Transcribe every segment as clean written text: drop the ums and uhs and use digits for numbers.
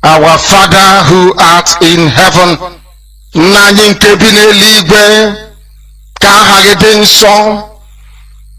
Our Father who art in heaven,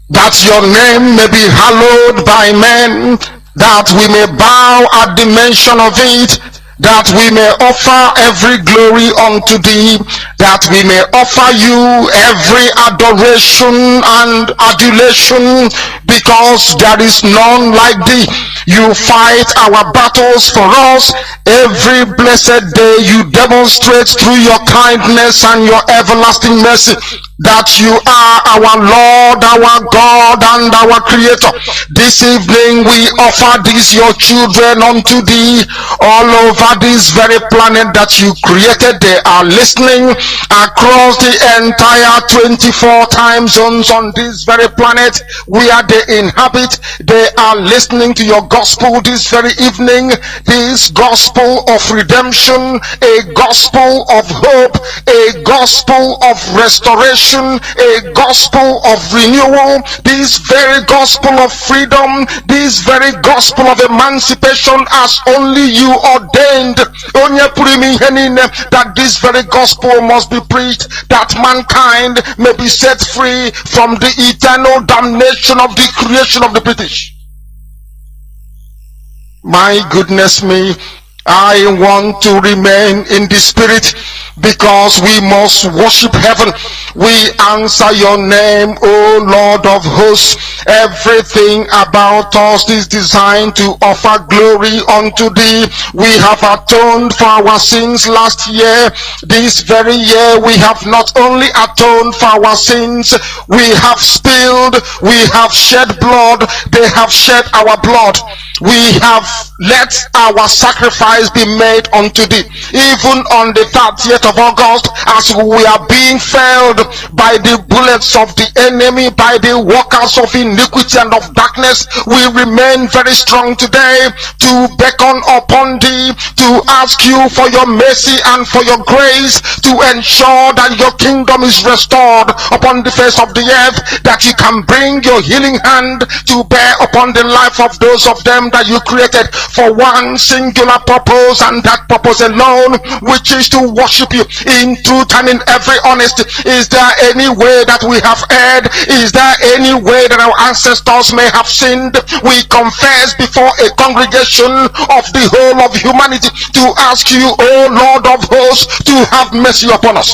that your name may be hallowed by men, that we may bow at the mention of it, that we may offer every glory unto thee, that we may offer you every adoration and adulation, because there is none like thee. You fight our battles for us. Every blessed day you demonstrate through your kindness and your everlasting mercy that you are our Lord, our God, and our Creator. This evening we offer these your children unto thee all over this very planet that you created. They are listening across the entire 24 time zones on this very planet where they inhabit. They are listening to your gospel this very evening, this gospel of redemption, a gospel of hope, a gospel of restoration, a gospel of renewal, this very gospel of freedom, this very gospel of emancipation as only you ordained, that this very gospel must be preached, that mankind may be set free from the eternal damnation of the creation of the British. My goodness me, I want to remain in the spirit, because we must worship heaven. We answer your name, O Lord of hosts. Everything about us is designed to offer glory unto thee. We have atoned for our sins last year. This very year we have not only atoned for our sins, we have spilled, we have shed blood, they have shed our blood. We have let our sacrifice be made unto thee. Even on the 30th of August, as we are being felled by the bullets of the enemy, by the workers of iniquity and of darkness, we remain very strong today to beckon upon thee, to ask you for your mercy and for your grace, to ensure that your kingdom is restored upon the face of the earth, that you can bring your healing hand to bear upon the life of those of them that you created for one singular purpose, and that purpose alone, which is to worship you in truth and in every honesty. Is there any way that we have erred? Is there any way that our ancestors may have sinned? We confess before a congregation of the whole of humanity to ask you, O Lord of hosts, to have mercy upon us.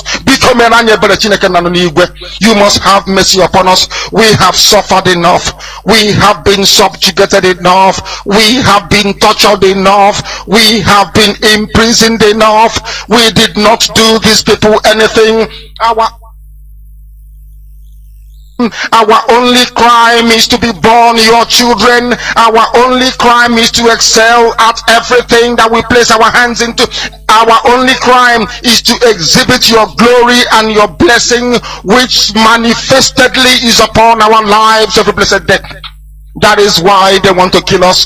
You must have mercy upon us. We have suffered enough. We have been subjugated enough. We have been tortured enough. We have been imprisoned enough. We did not do these people anything. Our only crime is to be born your children. Our only crime is to excel at everything that we place our hands into. Our only crime is to exhibit your glory and your blessing, which manifestedly is upon our lives every blessed day. That is why they want to kill us.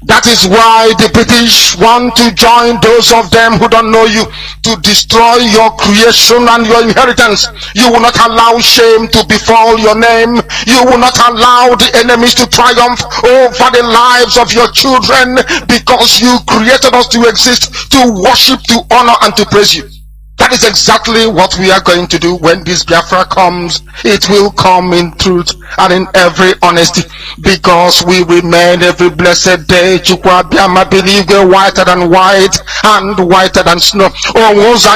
That is why the British want to join those of them who don't know you, to destroy your creation and your inheritance. You will not allow shame to befall your name. You will not allow the enemies to triumph over the lives of your children, because you created us to exist, to worship, to honor, and to praise you. That is exactly what we are going to do when this Biafra comes. It will come in truth and in every honesty, because we remain every blessed day whiter than white and whiter than snow. Is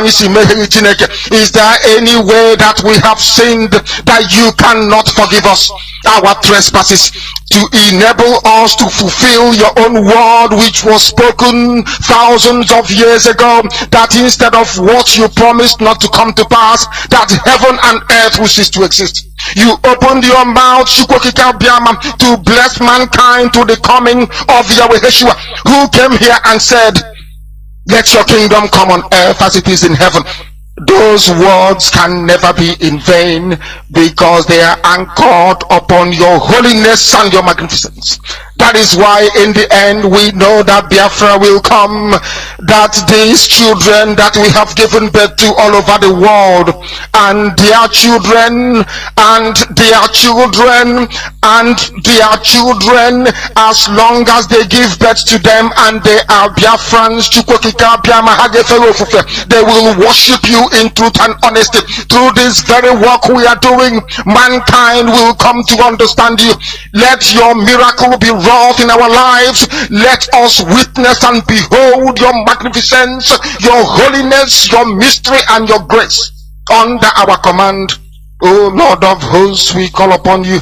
there any way that we have sinned that you cannot forgive us our trespasses, to enable us to fulfill your own word which was spoken thousands of years ago, that instead of what you promised not to come to pass, that heaven and earth will cease to exist? You opened your mouth to bless mankind to the coming of Yahweh Yeshua, who came here and said, let your kingdom come on earth as it is in heaven. Those words can never be in vain, because they are anchored upon your holiness and your magnificence. That is why in the end we know that Biafra will come. that these children that we have given birth to all over the world, and their children, and their children, and their children, as long as they give birth to them and they are Biafrans, they will worship you in truth and honesty. Through this very work we are doing, mankind will come to understand you. Let your miracle be wrought in our lives. Let us witness and behold your magnificence, your holiness, your mystery, and your grace under our command. O Lord of hosts, we call upon you.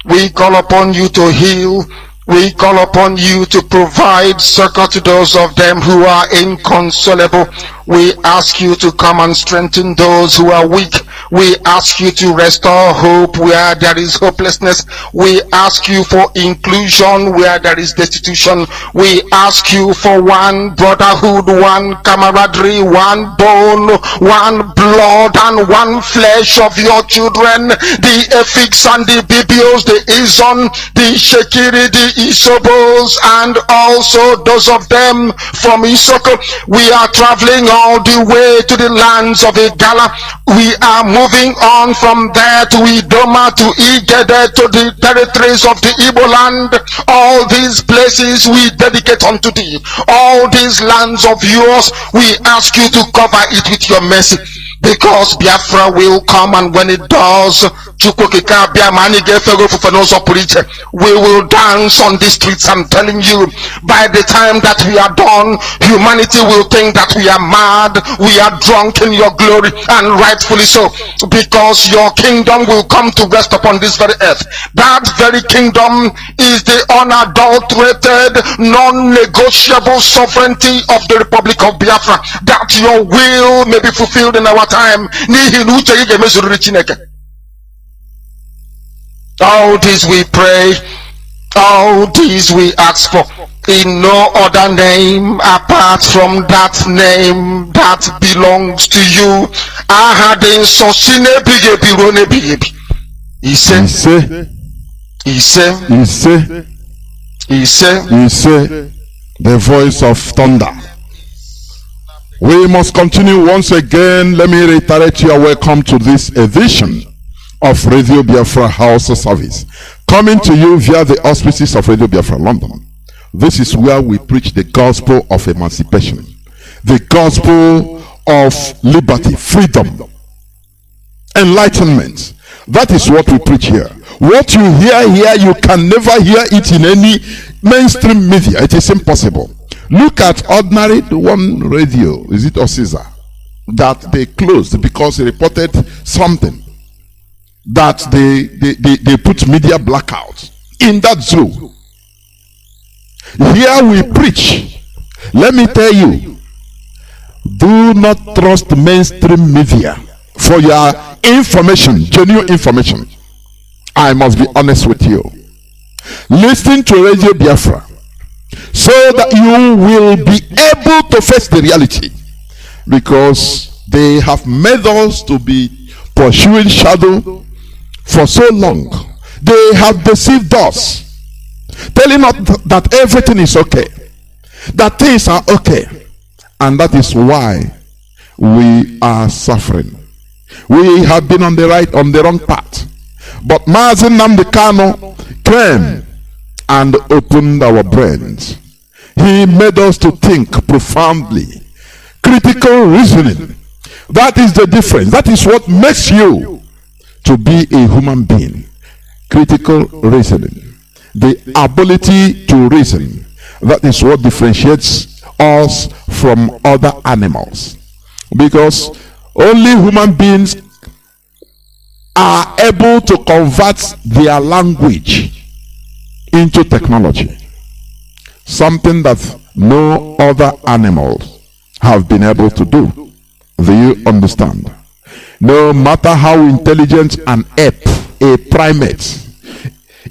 We call upon you to heal. We call upon you to provide succor to those of them who are inconsolable. We ask you to come and strengthen those who are weak. We ask you to restore hope where there is hopelessness. We ask you for inclusion where there is destitution. We ask you for one brotherhood, one camaraderie, one bone, one blood, and one flesh of your children. The Efiks and the Bibios, the Izon, the Shekiri, the Isobos, and also those of them from Isoko. We are traveling all the way to the lands of Igala. We are moving on from there to Idoma, to Igede, to the territories of the Igbo land. All these places we dedicate unto thee. All these lands of yours, we ask you to cover it with your mercy. Because Biafra will come, and when it does, we will dance on the streets. I'm telling you, by the time that we are done, humanity will think that we are mad, we are drunk in your glory, and rightfully so, because your kingdom will come to rest upon this very earth. That very kingdom is the unadulterated, non-negotiable sovereignty of the Republic of Biafra, that your will may be fulfilled in our time. All this we pray, all this we ask for, in no other name apart from that name that belongs to you. He said, the voice of thunder. We must continue once again. Let me reiterate, you are welcome to this edition of Radio Biafra Hausa-Service, coming to you via the auspices of Radio Biafra London. This is where we preach the gospel of emancipation, the gospel of liberty, freedom, enlightenment. That is what we preach here. What you hear here, you can never hear it in any mainstream media. It is impossible. Look at ordinary one radio, is it Osisa, that they closed because they reported something, that they put media blackout in that zoo. Here we preach. Let me tell you, do not trust mainstream media for your information, genuine information. I must be honest with you. Listen to Radio Biafra, so that you will be able to face the reality, because they have made us to be pursuing shadow for so long. They have deceived us, telling us that everything is okay, that things are okay, and that is why we are suffering. We have been on the wrong path, but Mazi Nnamdi Kanu came and opened our brains. He made us to think profoundly. Critical reasoning. That is the difference. That is what makes you to be a human being. Critical reasoning. The ability to reason. That is what differentiates us from other animals. Because only human beings are able to convert their language into technology, something that no other animals have been able to do. Do you understand? No matter how intelligent an ape, a primate,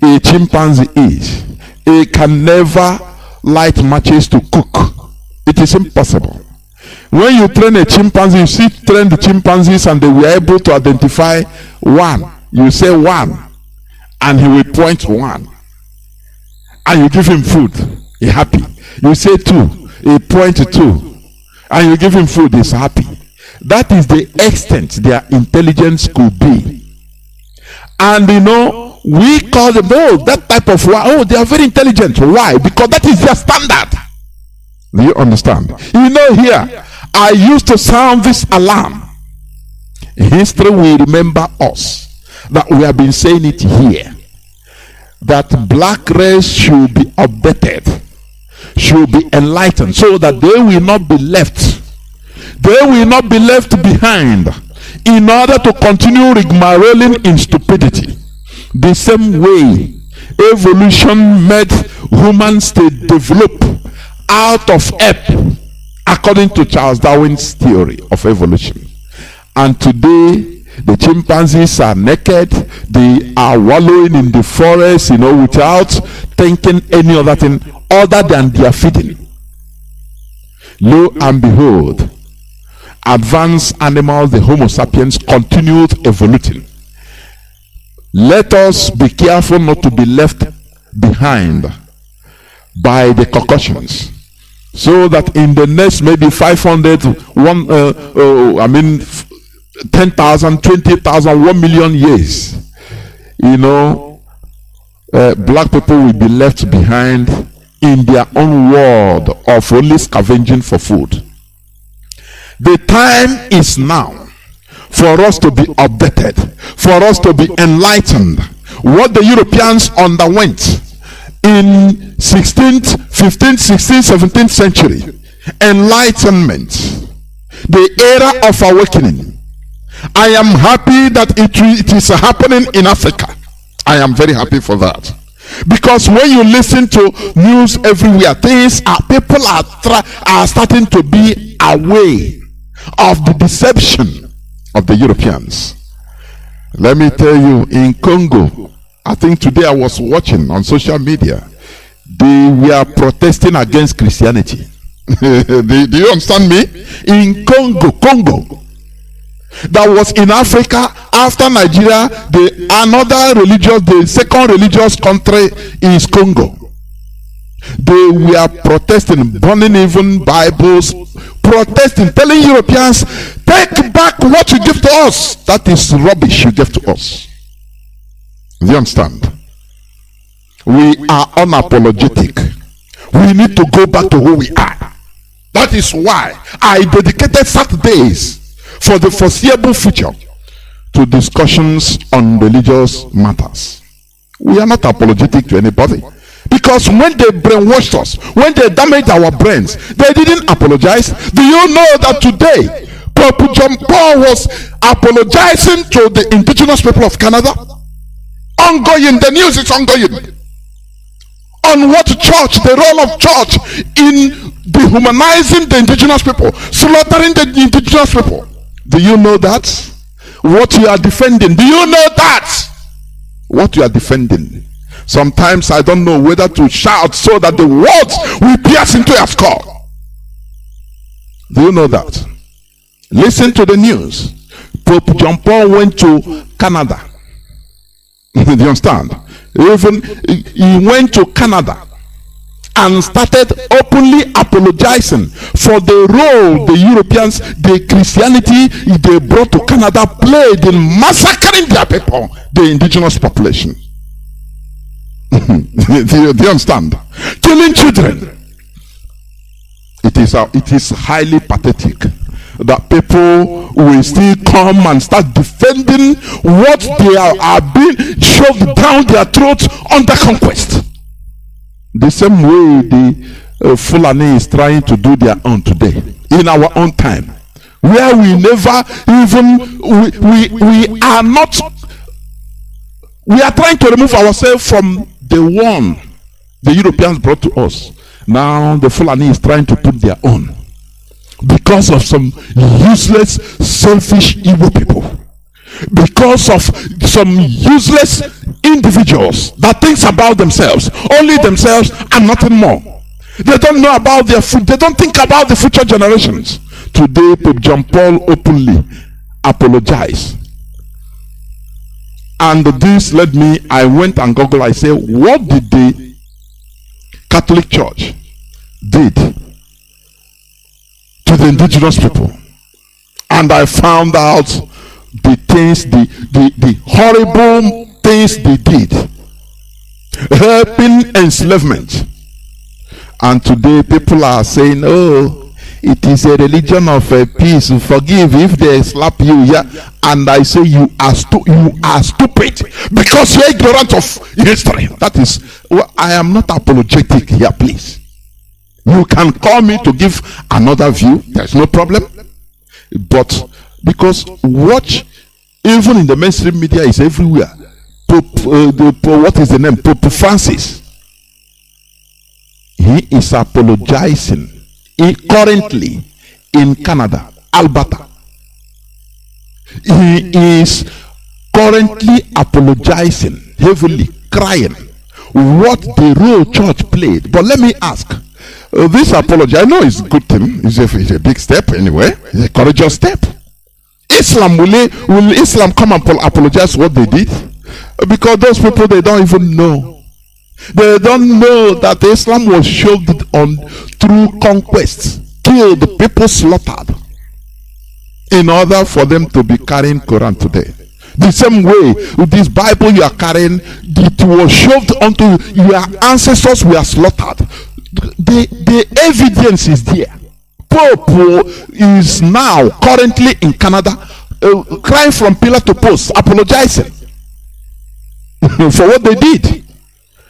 a chimpanzee is, it can never light matches to cook. It is impossible. When you train a chimpanzee, you train the chimpanzees and they were able to identify one. You say one and he will point one. And you give him food, he happy. You say two, he point to two. and you give him food, he's happy. That is the extent their intelligence could be. And we call them, that type of, they are very intelligent. Why? Because that is their standard. Do you understand? Here, I used to sound this alarm. History will remember us, that we have been saying it here, that black race should be updated, should be enlightened, so that they will not be left. They will not be left behind in order to continue rigmaroling in stupidity. The same way evolution made humans to develop out of ape, according to Charles Darwin's theory of evolution. And today, the chimpanzees are naked. They are wallowing in the forest, without thinking any other thing other than their feeding. Lo and behold, advanced animals, the Homo sapiens, continued evolving. Let us be careful not to be left behind by the concussions, so that in the next maybe 500, 10,000, 20,000, 1 million years, black people will be left behind in their own world of only scavenging for food. The time is now for us to be updated, for us to be enlightened. What the Europeans underwent in 16th, 15th, 16th, 17th century, enlightenment, the era of awakening. I am happy that it is happening in Africa. I am very happy for that. Because when you listen to news everywhere, people are starting to be aware of the deception of the Europeans. Let me tell you, in Congo, I think today I was watching on social media, they were protesting against Christianity. Do you understand me? In Congo, that was in Africa. After Nigeria, the second religious country is Congo. They were protesting, burning even Bibles, protesting, telling Europeans, take back what you give to us. That is rubbish you give to us. Do you understand? We are unapologetic. We need to go back to who we are. That is why I dedicated Saturdays for the foreseeable future to discussions on religious matters. We are not apologetic to anybody, because when they brainwashed us, when they damaged our brains, they didn't apologize. Do you know that today Pope John Paul was apologizing to the indigenous people of Canada? Ongoing, the news is ongoing. On what church, the role of church in dehumanizing the indigenous people, slaughtering the indigenous people. Do you know that? What you are defending, do you know that? What you are defending. Sometimes I don't know whether to shout so that the words will pierce into your skull. Do you know that? Listen to the news. Pope John Paul went to Canada. Do you understand? Even he went to Canada and started openly apologizing for the role the Europeans, the Christianity they brought to Canada played in massacring their people, the indigenous population. Do you understand? Killing children. It is highly pathetic that people will still come and start defending what they are being shoved down their throats under conquest. The same way the Fulani is trying to do their own today, in our own time, where we never even, we are trying to remove ourselves from the one the Europeans brought to us. Now the Fulani is trying to put their own, because of some useless, selfish, evil people, because of some useless individuals that thinks about themselves, only themselves and nothing more. They don't know about their food. They don't think about the future generations. Today Pope John Paul openly apologized, and this led me, I went and Googled, I said, what did the Catholic Church did to the indigenous people, and I found out the things, the horrible things they did, helping enslavement. And today people are saying, oh, it is a religion of peace, forgive if they slap you. Yeah, and I say you are stupid because you're ignorant of history. That is, well, I am not apologetic here, please. You can call me to give another view, there's no problem. But because watch, even in the mainstream media, is everywhere. What is the name? Pope Francis. He is apologizing. Currently in Canada, Alberta. He is currently apologizing, heavily crying what the real church played. But let me ask, this apology, I know it's a good thing, it's a big step anyway, it's a courageous step. Will Islam come and apologize what they did? Because those people, they don't even know. They don't know that Islam was shoved on through conquest, killed, people slaughtered, in order for them to be carrying Quran today. The same way with this Bible you are carrying, it was shoved onto your ancestors were slaughtered. The evidence is there. Pope is now currently in Canada, crying from pillar to post, apologizing for what they did.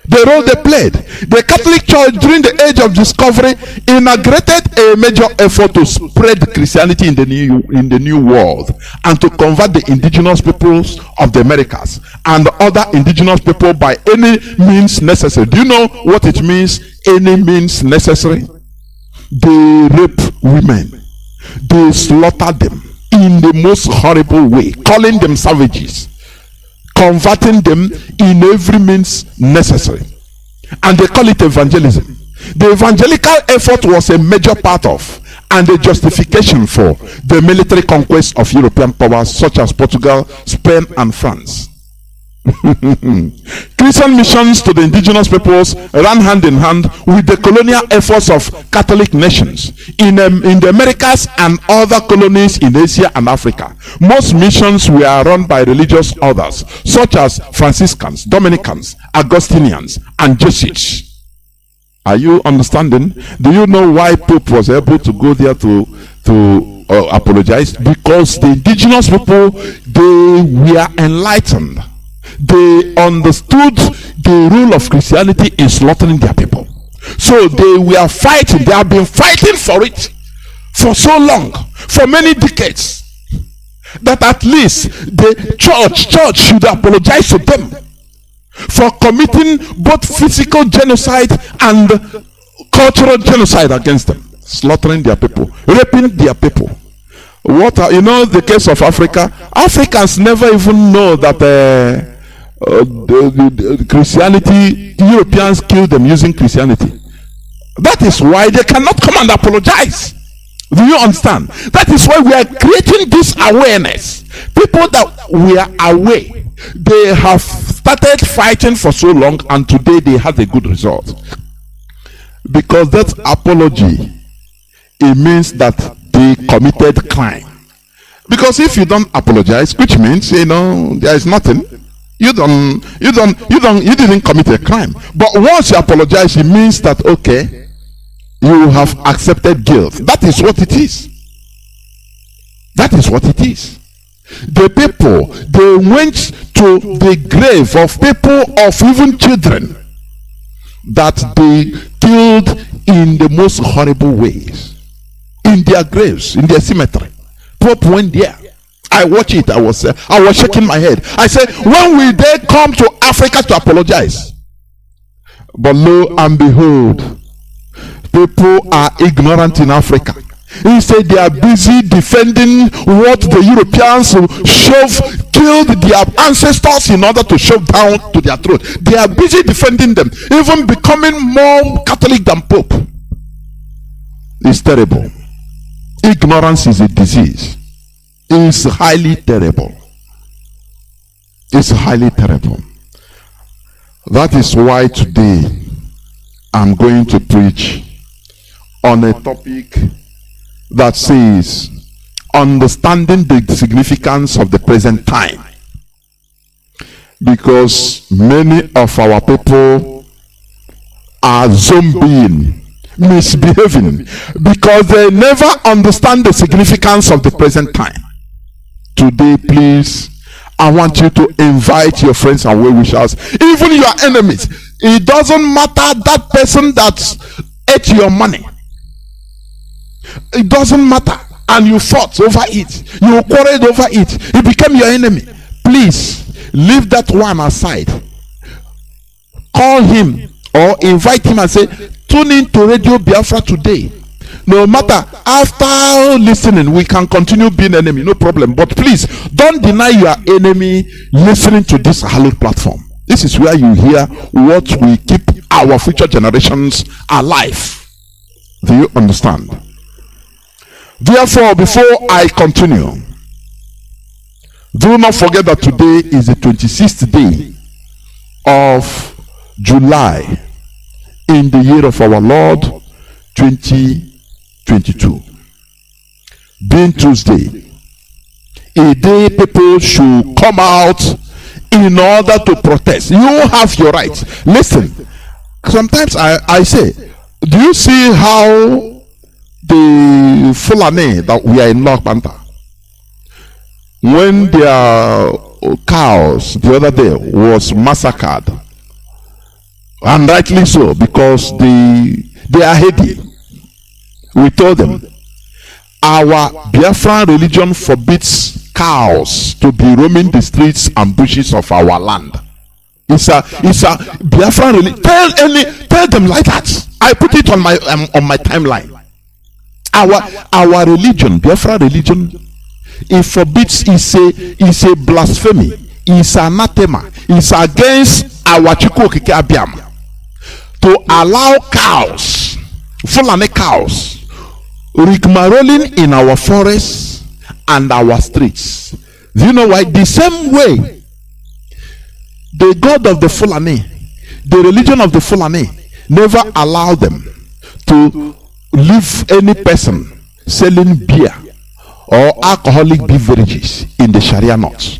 The role they played. The Catholic Church during the age of discovery inaugurated a major effort to spread Christianity in the new world and to convert the indigenous peoples of the Americas and other indigenous people by any means necessary. Do you know what it means, any means necessary? They rape women. They slaughter them in the most horrible way, calling them savages, converting them in every means necessary, and they call it evangelism. The evangelical effort was a major part of and a justification for the military conquest of European powers such as Portugal, Spain, and France. Christian missions to the indigenous peoples ran hand in hand with the colonial efforts of Catholic nations in the Americas and other colonies in Asia and Africa. Most missions were run by religious orders such as Franciscans, Dominicans, Augustinians, and Jesuits. Are you understanding? Do you know why Pope was able to go there to apologize? Because the indigenous people, they were enlightened. They understood the rule of Christianity in slaughtering their people. So they were fighting. They have been fighting for it for so long, for many decades, that at least the church should apologize to them for committing both physical genocide and cultural genocide against them, slaughtering their people, raping their people. You know the case of Africa? Africans never even know that the Christianity, Europeans killed them using Christianity. That is why they cannot come and apologize. Do you understand? That is why we are creating this awareness. People that we are aware, they have started fighting for so long, and today they have a good result. Because that apology, it means that they committed crime. Because if you don't apologize, which means, there is nothing. You didn't commit a crime. But once you apologize, it means that, okay, you have accepted guilt. That is what it is. That is what it is. The people, they went to the grave of people, of even children, that they killed in the most horrible ways. In their graves, in their cemetery. Pope went there. I watched it. I was shaking my head. I said, when will they come to Africa to apologize? But lo and behold, people are ignorant in Africa. Instead, they are busy defending what the Europeans killed their ancestors in order to shove down to their throat. They are busy defending them, even becoming more Catholic than Pope. It's terrible. Ignorance is a disease. It's highly terrible. It's highly terrible. That is why today I'm going to preach on a topic that says, understanding the significance of the present time. Because many of our people are zombieing, misbehaving, because they never understand the significance of the present time. Today, please, I want you to invite your friends and well-wishers, even your enemies. It doesn't matter that person that ate your money. It doesn't matter. And you fought over it. You quarreled over it. He became your enemy. Please, leave that one aside. Call him or invite him and say, tune in to Radio Biafra today. No matter, after listening, we can continue being enemy, no problem. But please, don't deny your enemy listening to this hallowed platform. This is where you hear what will keep our future generations alive. Do you understand? Therefore, before I continue, do not forget that today is the 26th day of July in the year of our Lord 2022, being Tuesday, a day people should come out in order to protest. You have your rights. Listen, sometimes I say, do you see how the Fulani that we are in North Panther, when their cows the other day was massacred, and rightly so, because they are heady. We told them, our Biafran religion forbids cows to be roaming the streets and bushes of our land. It's a Biafran religion. Tell them like that. I put it on my timeline. Our religion, Biafra religion, it forbids, is a blasphemy, is anathema, is against our Chukwukike Abiam to allow cows, Fulani cows, rigmaroling in our forests and our streets. Do you know why? The same way the God of the Fulani, the religion of the Fulani, never allowed them to leave any person selling beer or alcoholic beverages in the Sharia laws.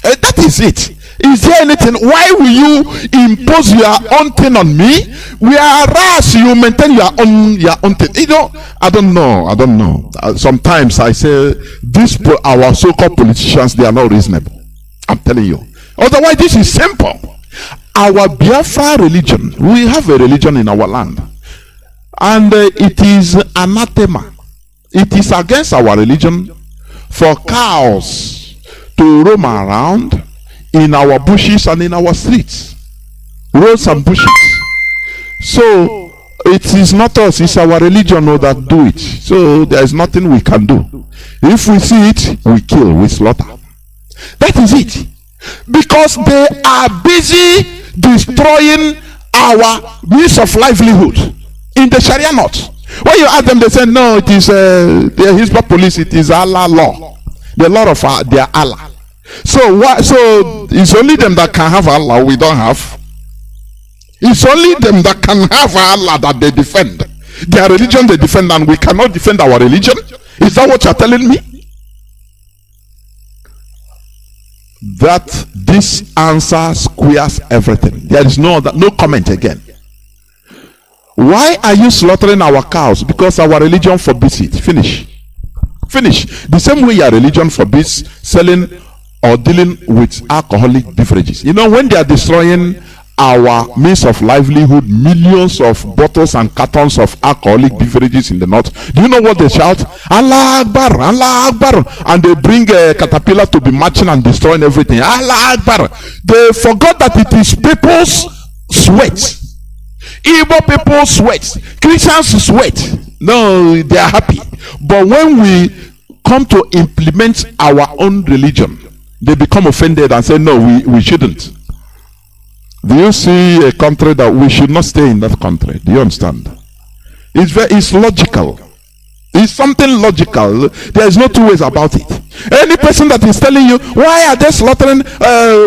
That is it. Is there anything? Why will you impose your own thing on me, whereas you maintain your own thing? You know, I don't know. Sometimes I say our so-called politicians, they are not reasonable. I'm telling you. Otherwise, this is simple. Our Biafra religion, we have a religion in our land, and it is anathema. It is against our religion for cows to roam around in our bushes and in our streets, roads and bushes. So it is not us, it's our religion that do it. So there is nothing we can do. If we see it, we kill, we slaughter. That is it. Because they are busy destroying our means of livelihood in the Sharia laws. When you ask them, they say no, it is the Hizbah police, it is Allah law, the law of their Allah. So it's only them that can have Allah, we don't have. It's only them that can have Allah that they defend. Their religion they defend, and we cannot defend our religion. Is that what you're telling me? That this answer squares everything. There is no comment again. Why are you slaughtering our cows? Because our religion forbids it. Finish. The same way your religion forbids selling or dealing with alcoholic beverages. You know, when they are destroying our means of livelihood, millions of bottles and cartons of alcoholic beverages in the north, do you know what they shout? Allah Akbar, Allah Akbar. And they bring a caterpillar to be marching and destroying everything. Allah Akbar. They forgot that it is people's sweat. Igbo people sweat. Christians sweat. No, they are happy. But when we come to implement our own religion, they become offended and say, no, we shouldn't. Do you see a country that we should not stay in that country? Do you understand? It's logical. It's something logical. There is no two ways about it. Any person that is telling you, why are they slaughtering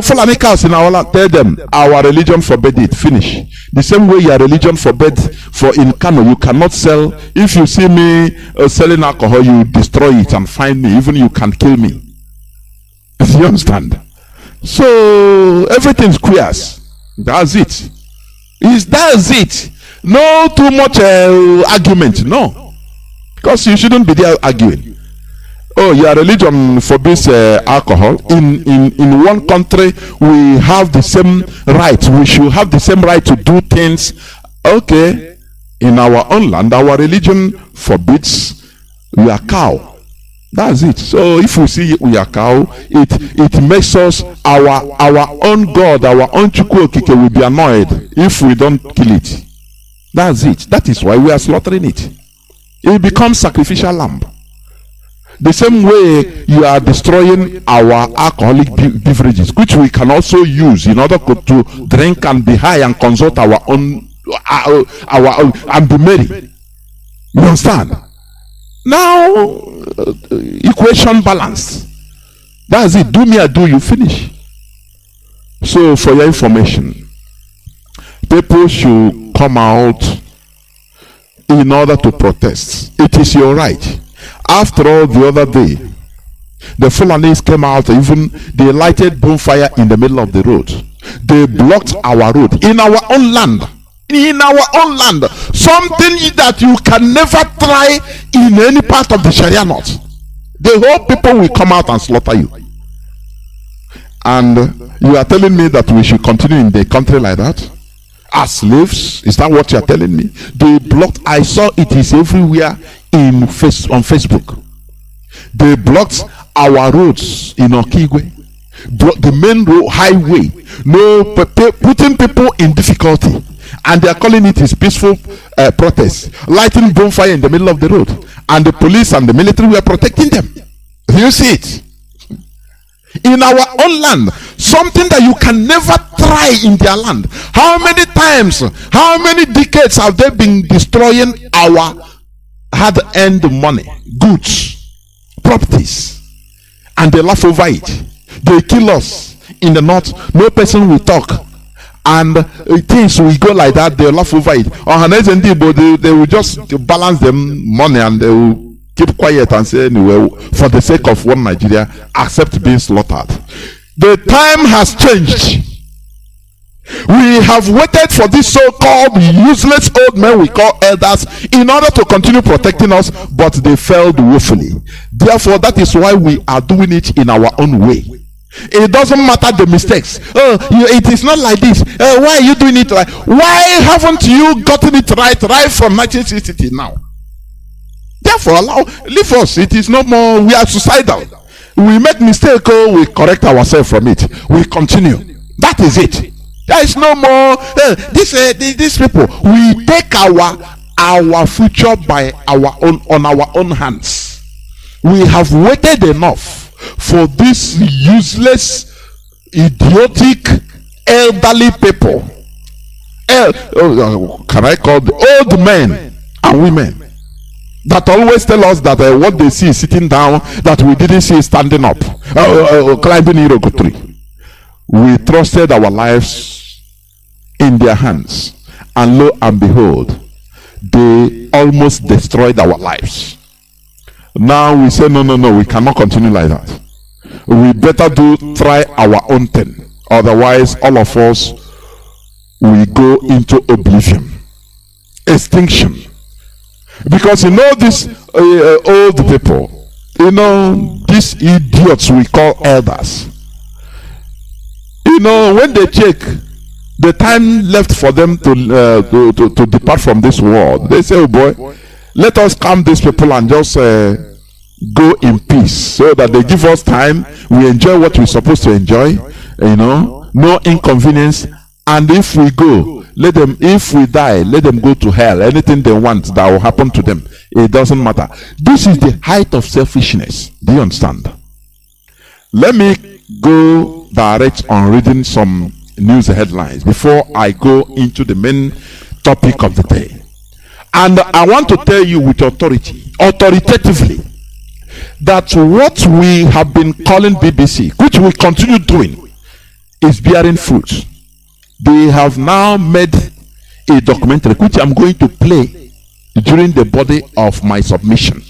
Fulani cows in our land? Tell them, our religion forbade it. Finish. The same way your religion forbade for in Kanu, you cannot sell. If you see me selling alcohol, you destroy it and find me. Even you can kill me. You understand? So everything's queers. That's it. That's it. No too much argument. No. Because you shouldn't be there arguing. Oh, your religion forbids alcohol. In one country, we have the same right. We should have the same right to do things. Okay. In our own land, our religion forbids we are cow. That's it. So if we see we are cow, it makes us our own God, our own Chukwokike will be annoyed if we don't kill it. That's it. That is why we are slaughtering it. It becomes sacrificial lamb. The same way you are destroying our alcoholic beverages, which we can also use in order to drink and be high and consult our own and be merry. You understand? Now, equation balanced. That's it. Do me, I do you. Finish. So, for your information, people should come out in order to protest. It is your right. After all, the other day, the Fulanis came out, even they lighted bonfire in the middle of the road. They blocked our road in our own land. In our own land. Something that you can never try in any part of the Sharia North. The whole people will come out and slaughter you. And you are telling me that we should continue in the country like that? As slaves? Is that what you are telling me? They blocked. I saw it is everywhere on Facebook. They blocked our roads in Okigwe, the main road, highway. No, putting people in difficulty, and they are calling it is peaceful protest. Lighting bonfire in the middle of the road, and the police and the military were protecting them. You see it in our own land. Something that you can never try in their land. How many times, how many decades have they been destroying our hard-earned money, goods, properties, and they laugh over it? They kill us in the north. No person will talk, and things will go like that. They laugh over it. They will just balance them money, and they will keep quiet and say, anyway, for the sake of one Nigeria, accept being slaughtered. The time has changed. We have waited for these so-called useless old men we call elders in order to continue protecting us, but they failed woefully. Therefore, that is why we are doing it in our own way. It doesn't matter the mistakes. It is not like this. Why are you doing it right? Why haven't you gotten it right from 1960 now? Therefore, leave us. It is no more. We are suicidal. We make mistake. We correct ourselves from it. We continue. That is it. There is no more. These people. We take our future by on our own hands. We have waited enough for these useless, idiotic, elderly people. Can I call the old men and women that always tell us that what they see is sitting down, that we didn't see standing up, climbing Iroko tree. We trusted our lives in their hands, and lo and behold, they almost destroyed our lives. Now we say, no, we cannot continue like that. We better try our own thing. Otherwise, all of us will go into oblivion, extinction. Because these old people, these idiots we call elders, when they check the time left for them to depart from this world, they say, oh boy, let us calm these people and just go in peace, so that they give us time, we enjoy what we're supposed to enjoy, no inconvenience. And if we go, if we die, let them go to hell. Anything they want that will happen to them, it doesn't matter. This is the height of selfishness. Do you understand? Let me go direct on reading some news headlines before I go into the main topic of the day. And I want to tell you with authoritatively, that what we have been calling BBC, which we continue doing, is bearing fruit. They have now made a documentary which I'm going to play during the body of my submission,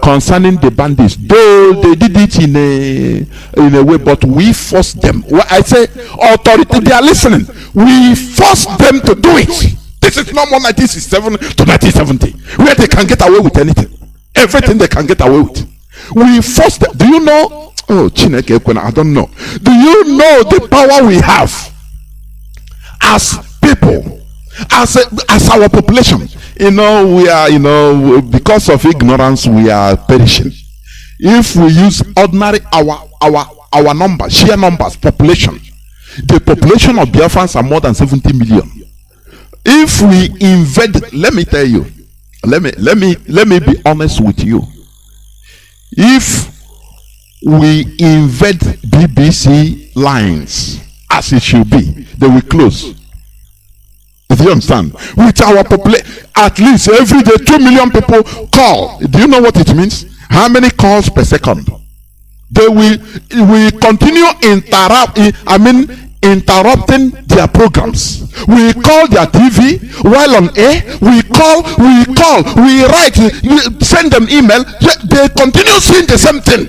concerning the bandits. Though they did it in a way, but we forced them. Well, I say authority, they are listening. We forced them to do it. This is not more 1967 to 1970, where they can get away with anything. Everything they can get away with. We forced them. Do you know? Oh, Chineke, I don't know. Do you know the power we have as people, as our population? We are, because of ignorance, we are perishing. If we use ordinary our numbers, sheer numbers, population, the population of Biafrans are more than 70 million. If we invade, let me tell you, let me be honest with you. If we invade BBC lines as it should be, they will close. Do you understand? With our population, at least every day 2 million people call. Do you know what it means? How many calls per second? They will continue interrupting their programs. We call their TV while on air. We write, send them email. They continue saying the same thing.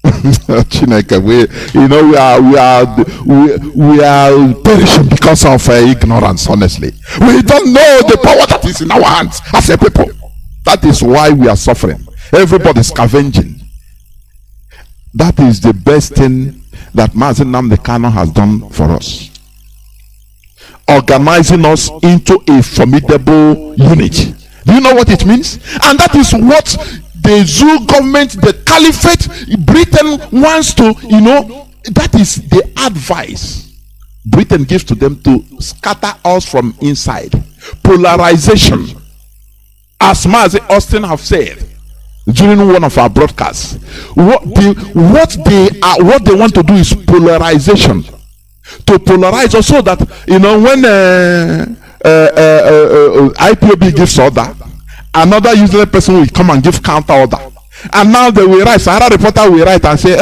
Chineke, we are perishing because of ignorance. Honestly, we don't know the power that is in our hands as a people. That is why we are suffering. Everybody is scavenging. That is the best thing that Mazi Nnamdi Kanu has done for us, organizing us into a formidable unit. Do you know what it means? And that is what the JUL government, the caliphate, Britain wants to, that is the advice Britain gives to them, to scatter us from inside. Polarization. As Mazi Austin have said during one of our broadcasts, what they want to do is polarization. To polarize us so that, when IPOB gives order, another useless person will come and give counter order. And now they will write, Sahara reporter will write and say,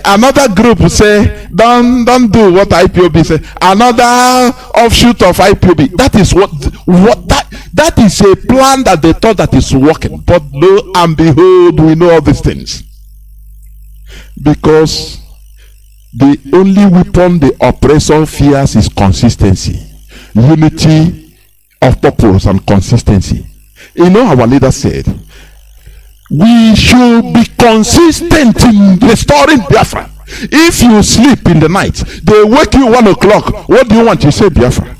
another group will say, don't do what IPOB say. Another offshoot of IPOB. That is that is a plan that they thought that is working. But lo and behold, we know all these things. Because the only weapon the oppressor fears is consistency, unity of purpose and consistency. Our leader said, we should be consistent in restoring Biafra. If you sleep in the night, they wake you 1 o'clock. What do you want? You say Biafra.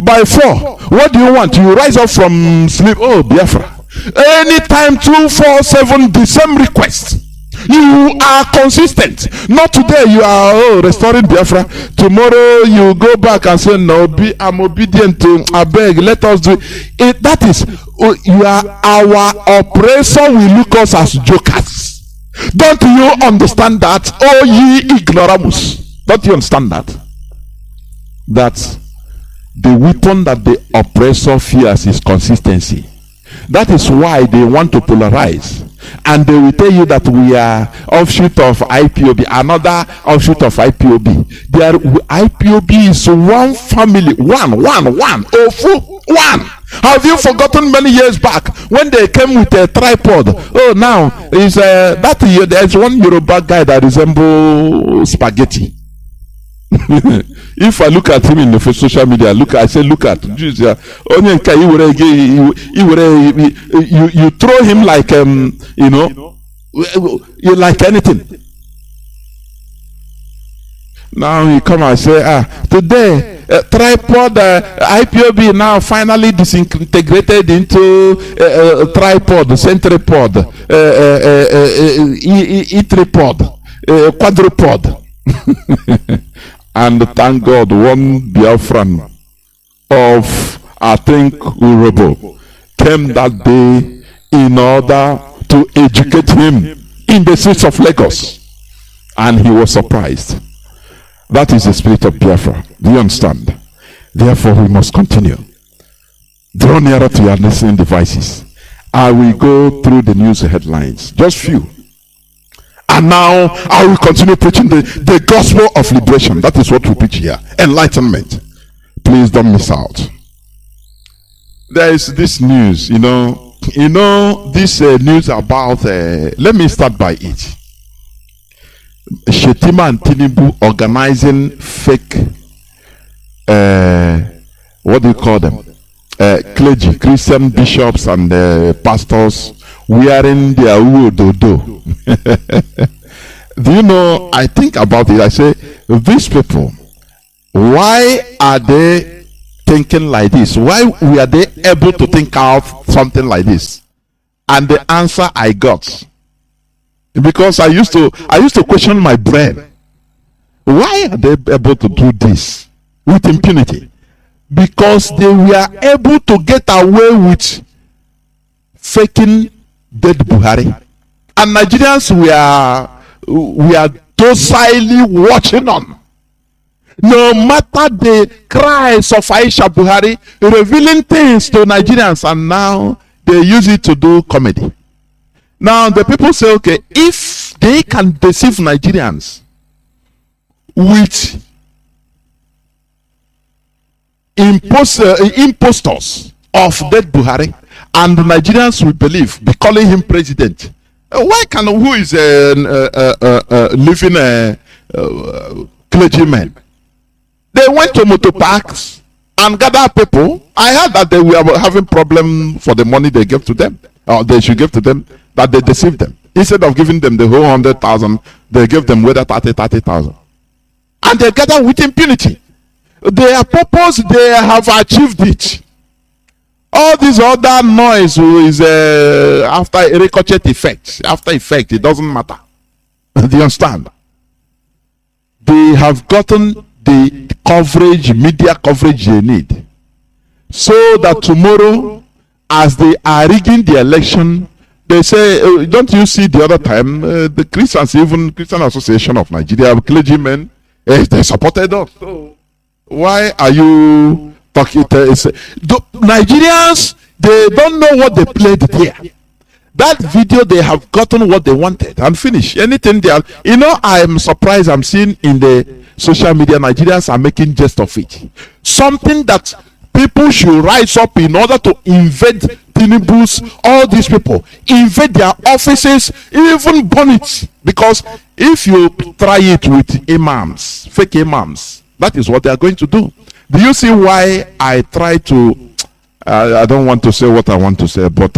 By 4, what do you want? You rise up from sleep. Oh, Biafra. Anytime 247, the same request. You are consistent. Not today you are restoring Biafra. Tomorrow you go back and say, no, I'm obedient to, I beg, let us do it. That is, you are our oppressor will look us as jokers. Don't you understand that? Oh, ye ignoramus. Don't you understand that? That the weapon that the oppressor fears is consistency. That is why they want to polarize. And they will tell you that we are offshoot of IPOB, another offshoot of IPOB. IPOB is one family, one. Have you forgotten many years back when they came with a tripod? Oh, now is there's one Yoruba guy that resembles spaghetti. If I look at him in the social media, look at you throw him like you like anything. Now he come and say, today tripod IPOB now finally disintegrated into tripod, centripod, tripod, quadrupod. And thank God, one Biafran of, I think, Urobo came that day in order to educate him in the streets of Lagos. And he was surprised. That is the spirit of Biafra. Do you understand? Therefore, we must continue. Draw nearer to your listening devices. I will go through the news headlines, just few. And now I will continue preaching the gospel of liberation. That is what we preach here. Enlightenment. Please don't miss out. There is this news, this news about, let me start by it. Shetima and Tinubu organizing fake, what do you call them? Clergy, Christian bishops and pastors wearing their uododo. Do you know, I think about it, I say, these people, why are they thinking like this? Why were they able to think out something like this? And the answer I got, because I used to question my brain, why are they able to do this with impunity? Because they were able to get away with faking dead Buhari, and Nigerians were docilely watching on. No matter the cries of Aisha Buhari revealing things to Nigerians, and now they use it to do comedy. Now the people say, okay, if they can deceive Nigerians with impostors of dead Buhari, and the Nigerians will believe, be calling him president. Why can who is living clergyman? They went to motor parks and gathered people. I heard that they were having problem for the money they gave to them, or they should give to them, that they deceived them. Instead of giving them the whole 100,000, they gave them whether 30,000, and they gathered with impunity. Their purpose, they have achieved it. All this other noise is after a ricochet effect. After effect, it doesn't matter. Do you understand? They have gotten the coverage, media coverage they need, so that tomorrow, as they are rigging the election, they say, don't you see the other time, the Christians, even Christian Association of Nigeria, clergymen, they supported us. So why are you talking? Nigerians, they don't know what they played there. That video, they have gotten what they wanted and finished. Anything they are, I am surprised. I'm seeing in the social media, Nigerians are making jest of it. Something that people should rise up in order to invade Tinubu's, all these people, invade their offices, even burn it. Because if you try it with imams, fake imams, that is what they are going to do. Do you see why I try to, I don't want to say what I want to say, but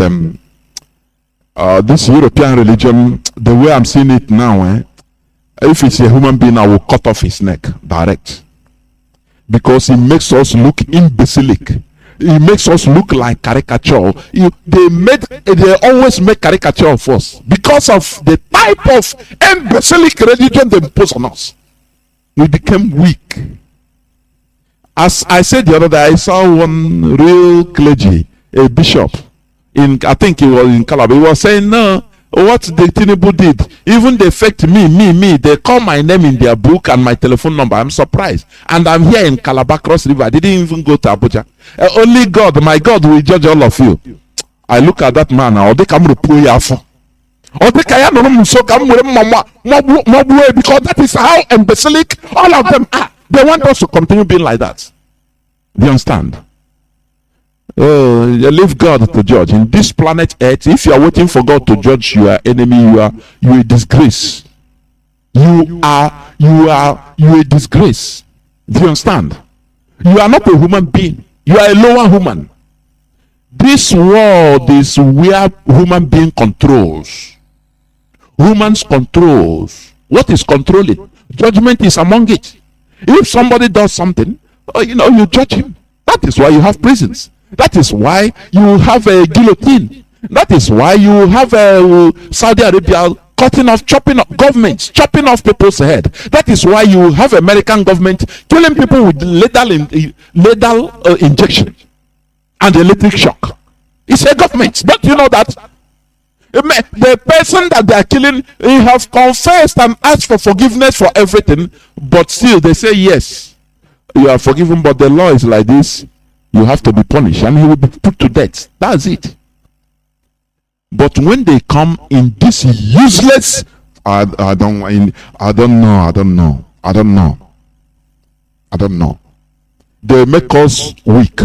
this European religion, the way I'm seeing it now, if it's a human being, I will cut off his neck direct. Because it makes us look imbecilic. It makes us look like caricature. They always make caricature of us because of the type of imbecilic religion they impose on us. We became weak. As I said the other day, I saw one real clergy, a bishop, I think he was in Calabar. He was saying, no, what the Tinubu did, even they faked me, they call my name in their book and my telephone number. I'm surprised. And I'm here in Calabar, Cross River. I didn't even go to Abuja. Only God, my God, will judge all of you. I look at that man now, because that is how imbecilic all of them are. They want us to continue being like that. Do you understand? You leave God to judge. In this planet Earth, if you are waiting for God to judge your enemy, you are a disgrace. You are a disgrace. Do you understand? You are not a human being. You are a lower human. This world is where human being controls. Humans controls. What is controlling? Judgment is among it. If somebody does something, you judge him. That is why you have prisons. That is why you have a guillotine. That is why you have Saudi Arabia chopping off governments, chopping off people's head. That is why you have American government killing people with lethal injection and electric shock. It's a government. Don't you know that? The person that they are killing, he have confessed and asked for forgiveness for everything, but still they say yes, you are forgiven, but the law is like this, you have to be punished and he will be put to death. That's it. But when they come in this useless, I don't know. They make us weak.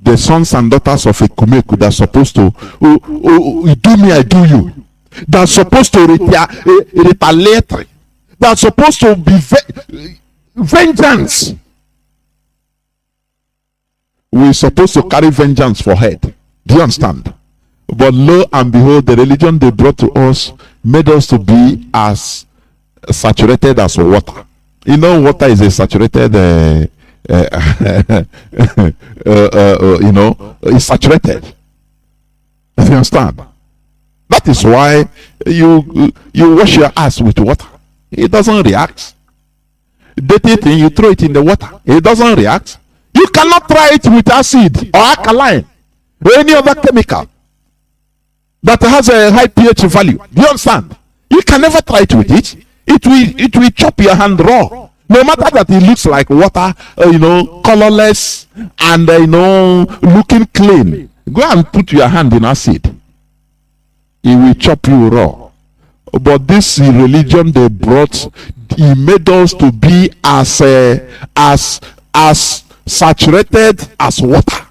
The sons and daughters of a Kumeku that are supposed to do me, I do you. They are supposed to retaliate. They are supposed to be vengeance. We're supposed to carry vengeance for head. Do you understand? But lo and behold, the religion they brought to us made us to be as saturated as water. You know, water is a saturated, it's saturated. You understand? That is why you wash your ass with water. It doesn't react. Dirty thing, you throw it in the water. It doesn't react. You cannot try it with acid or alkaline or any other chemical that has a high pH value. Do you understand? You can never try it with it. It will chop your hand raw. No matter that it looks like water, colorless and looking clean. Go and put your hand in acid. It will chop you raw. But this religion they brought, it made us to be as saturated as water.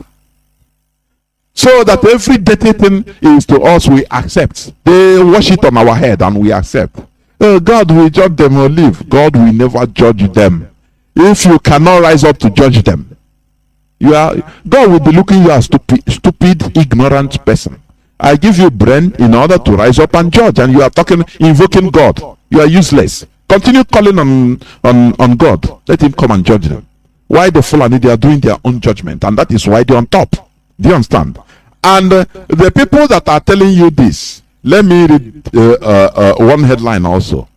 So that every dirty thing is to us we accept. They wash it on our head and we accept. God will judge them or leave. God will never judge them. If you cannot rise up to judge them, God will be looking at you as stupid, ignorant person. I give you brain in order to rise up and judge, and you are invoking God. You are useless. Continue calling on God. Let him come and judge them. Why the Fulani? They are doing their own judgment, and that is why they are on top. Do you understand? And the people that are telling you this, let me read one headline also.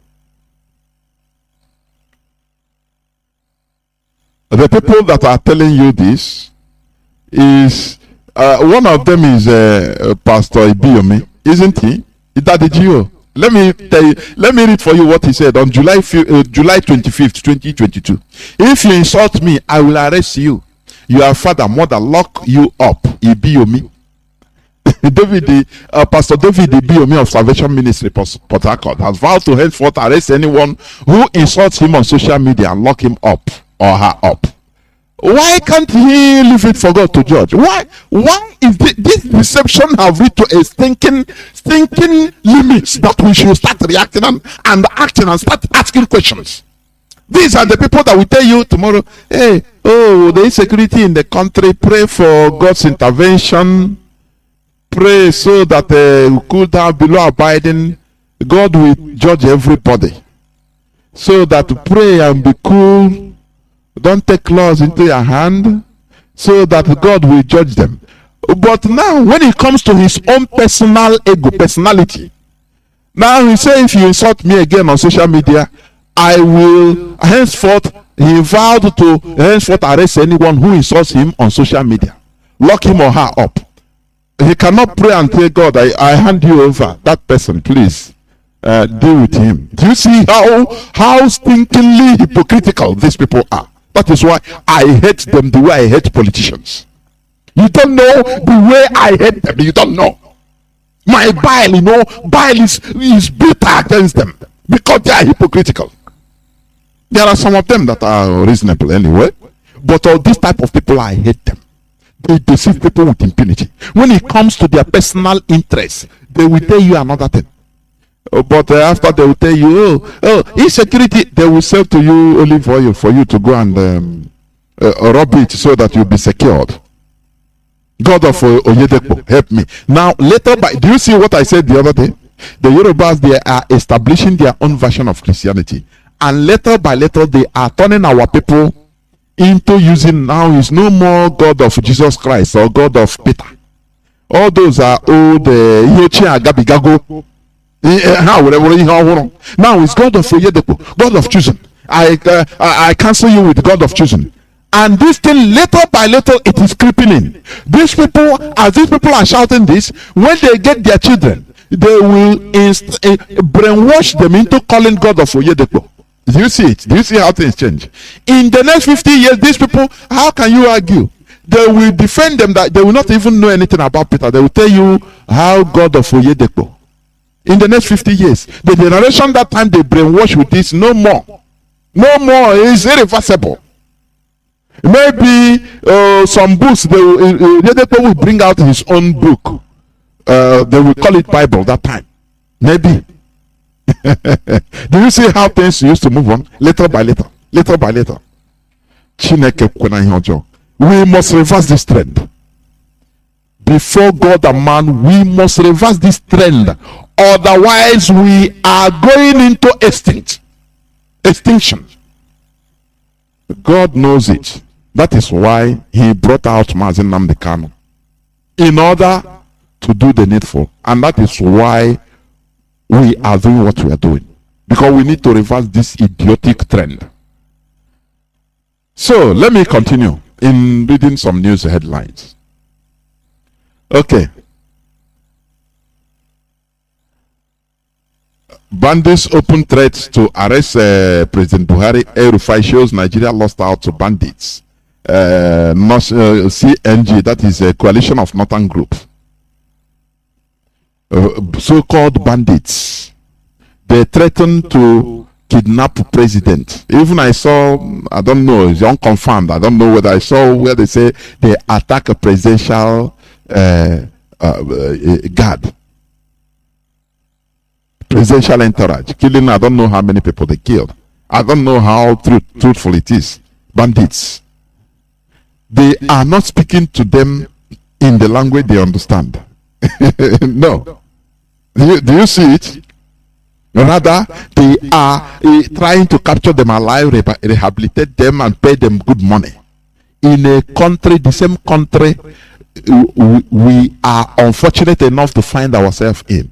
The people that are telling you this is one of them is Pastor Ibiyomi, isn't he? Is that the JUL? Let me tell you. Let me read for you what he said on July 25th, 2022. If you insult me, I will arrest you. Your father, mother, lock you up. Ibiyomi. Pastor David Ibiyomi of Salvation Ministry, Port Harcourt, has vowed to henceforth arrest anyone who insults him on social media and lock him up or her up. Why can't he leave it for God to judge? Why is this deception have reached to a stinking limits that we should start reacting and acting and start asking questions? These are the people that will tell you tomorrow, hey, the insecurity in the country, pray for God's intervention, pray so that we could have below abiding. God will judge everybody. So that pray and be cool. Don't take laws into your hand, so that God will judge them. But now, when it comes to his own personality, now he says, if you insult me again on social media, I will henceforth, he vowed to henceforth arrest anyone who insults him on social media. Lock him or her up. He cannot pray and say, God, I hand you over. That person, please. Deal with him. Do you see how stinkingly hypocritical these people are? That is why I hate them the way I hate politicians. You don't know the way I hate them. You don't know. My bile is bitter against them because they are hypocritical. There are some of them that are reasonable anyway, but all these type of people, I hate them. They deceive people with impunity. When it comes to their personal interests, they will tell you another thing. But after they will tell you, insecurity, they will sell to you olive oil for you to go and rub it so that you'll be secured. God of Oyedepo, help me. Now, do you see what I said the other day? The Yorubas, they are establishing their own version of Christianity. And little by little, they are turning our people into using, now is no more God of Jesus Christ or God of Peter. All those are old, Agabigago. Now it's God of Oyedepo, God of chosen. I cancel you with God of chosen. And this thing, little by little, it is creeping in. These people, as these people are shouting this, when they get their children, they will brainwash them into calling God of Oyedepo. Do you see it? Do you see how things change? In the next 50 years, these people, how can you argue? They will defend them that they will not even know anything about Peter. They will tell you how God of Oyedepo. In the next 50 years, the generation that time they brainwash with this, no more. No more. It's irreversible. Maybe some books, Oyedepo will bring out his own book. They will call it Bible that time. Maybe. Do you see how things used to move on? Little by little. Little by little. We must reverse this trend. Before God and man, we must reverse this trend. Otherwise, we are going into extinction. God knows it. That is why he brought out Mazi Nnamdi Kanu, in order to do the needful. And that is why we are doing what we are doing. Because we need to reverse this idiotic trend. So, let me continue in reading some news headlines. Okay. Bandits open threats to arrest President Buhari. El-Rufai shows Nigeria lost out to bandits. CNG, that is a coalition of northern group. So-called bandits. They threaten to kidnap president. Even I saw, I don't know, it's unconfirmed. I don't know whether I saw where they say they attack a presidential guard. Presidential entourage. Killing, I don't know how many people they killed. I don't know how truthful it is. Bandits. They are not speaking to them in the language they understand. No. Do you see it? Rather, they are trying to capture them alive, rehabilitate them, and pay them good money. In a country, the same country, we are unfortunate enough to find ourselves in.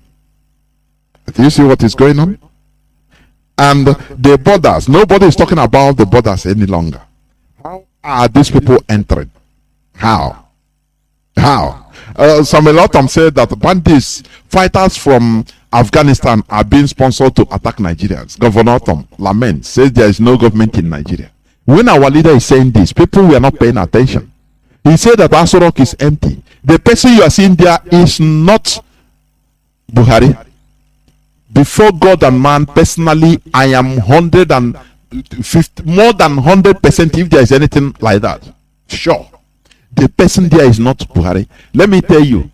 Do you see what is going on? And the borders, nobody is talking about the borders any longer. How are these people entering? How? Samuel Otom said that bandits, fighters from Afghanistan are being sponsored to attack Nigerians. Governor Otom laments, says there is no government in Nigeria. When our leader is saying this, people were not paying attention. He said that Aso Rock is empty. The person you are seeing there is not Buhari. Before God and man, personally, I am 150, more than 100% if there is anything like that. Sure. The person there is not Buhari. Let me tell you,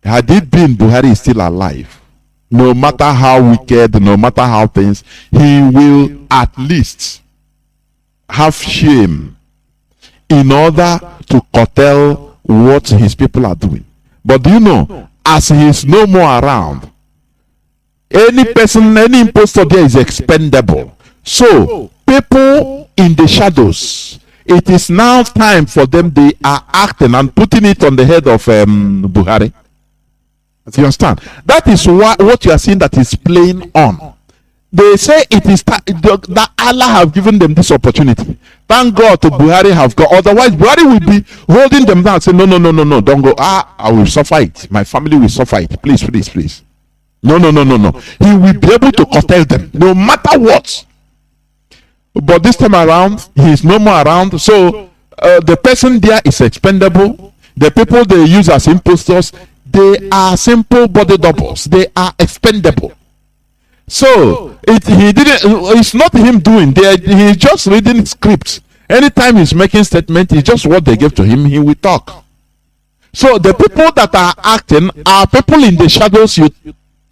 had it been Buhari is still alive, no matter how wicked, no matter how things, he will at least have shame in order to curtail what his people are doing. But do you know, as he is no more around, any person, any impostor there is expendable. So, people in the shadows, it is now time for them. They are acting and putting it on the head of Buhari. Do you understand? That is what you are seeing that is playing on. They say it is that Allah have given them this opportunity. Thank God to Buhari have got. Otherwise, Buhari will be holding them down, say no, don't go. I will suffer it. My family will suffer it. Please. No. He will be able to curtail them, no matter what. But this time around, he is no more around. So the person there is expendable. The people they use as impostors, they are simple body doubles. They are expendable. So it's not him doing. He's just reading scripts. Anytime he's making statement, it's just what they give to him. He will talk. So the people that are acting are people in the shadows.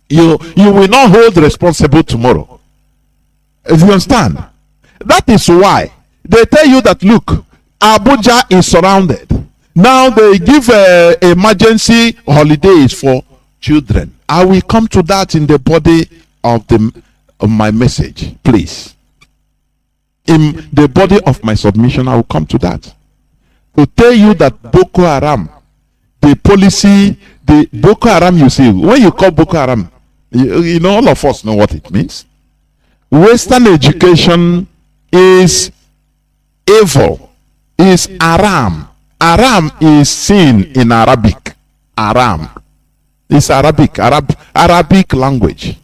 You will not hold responsible tomorrow. Do you understand? That is why they tell you that, look, Abuja is surrounded. Now they give emergency holidays for children. I will come to that in the body of my message, please. In the body of my submission, I will come to that. To tell you that Boko Haram, the policy, the Boko Haram, you see, when you call Boko Haram, you know, all of us know what it means. Western education is evil. is Aram. Aram is sin in Arabic. Aram. It's Arabic language.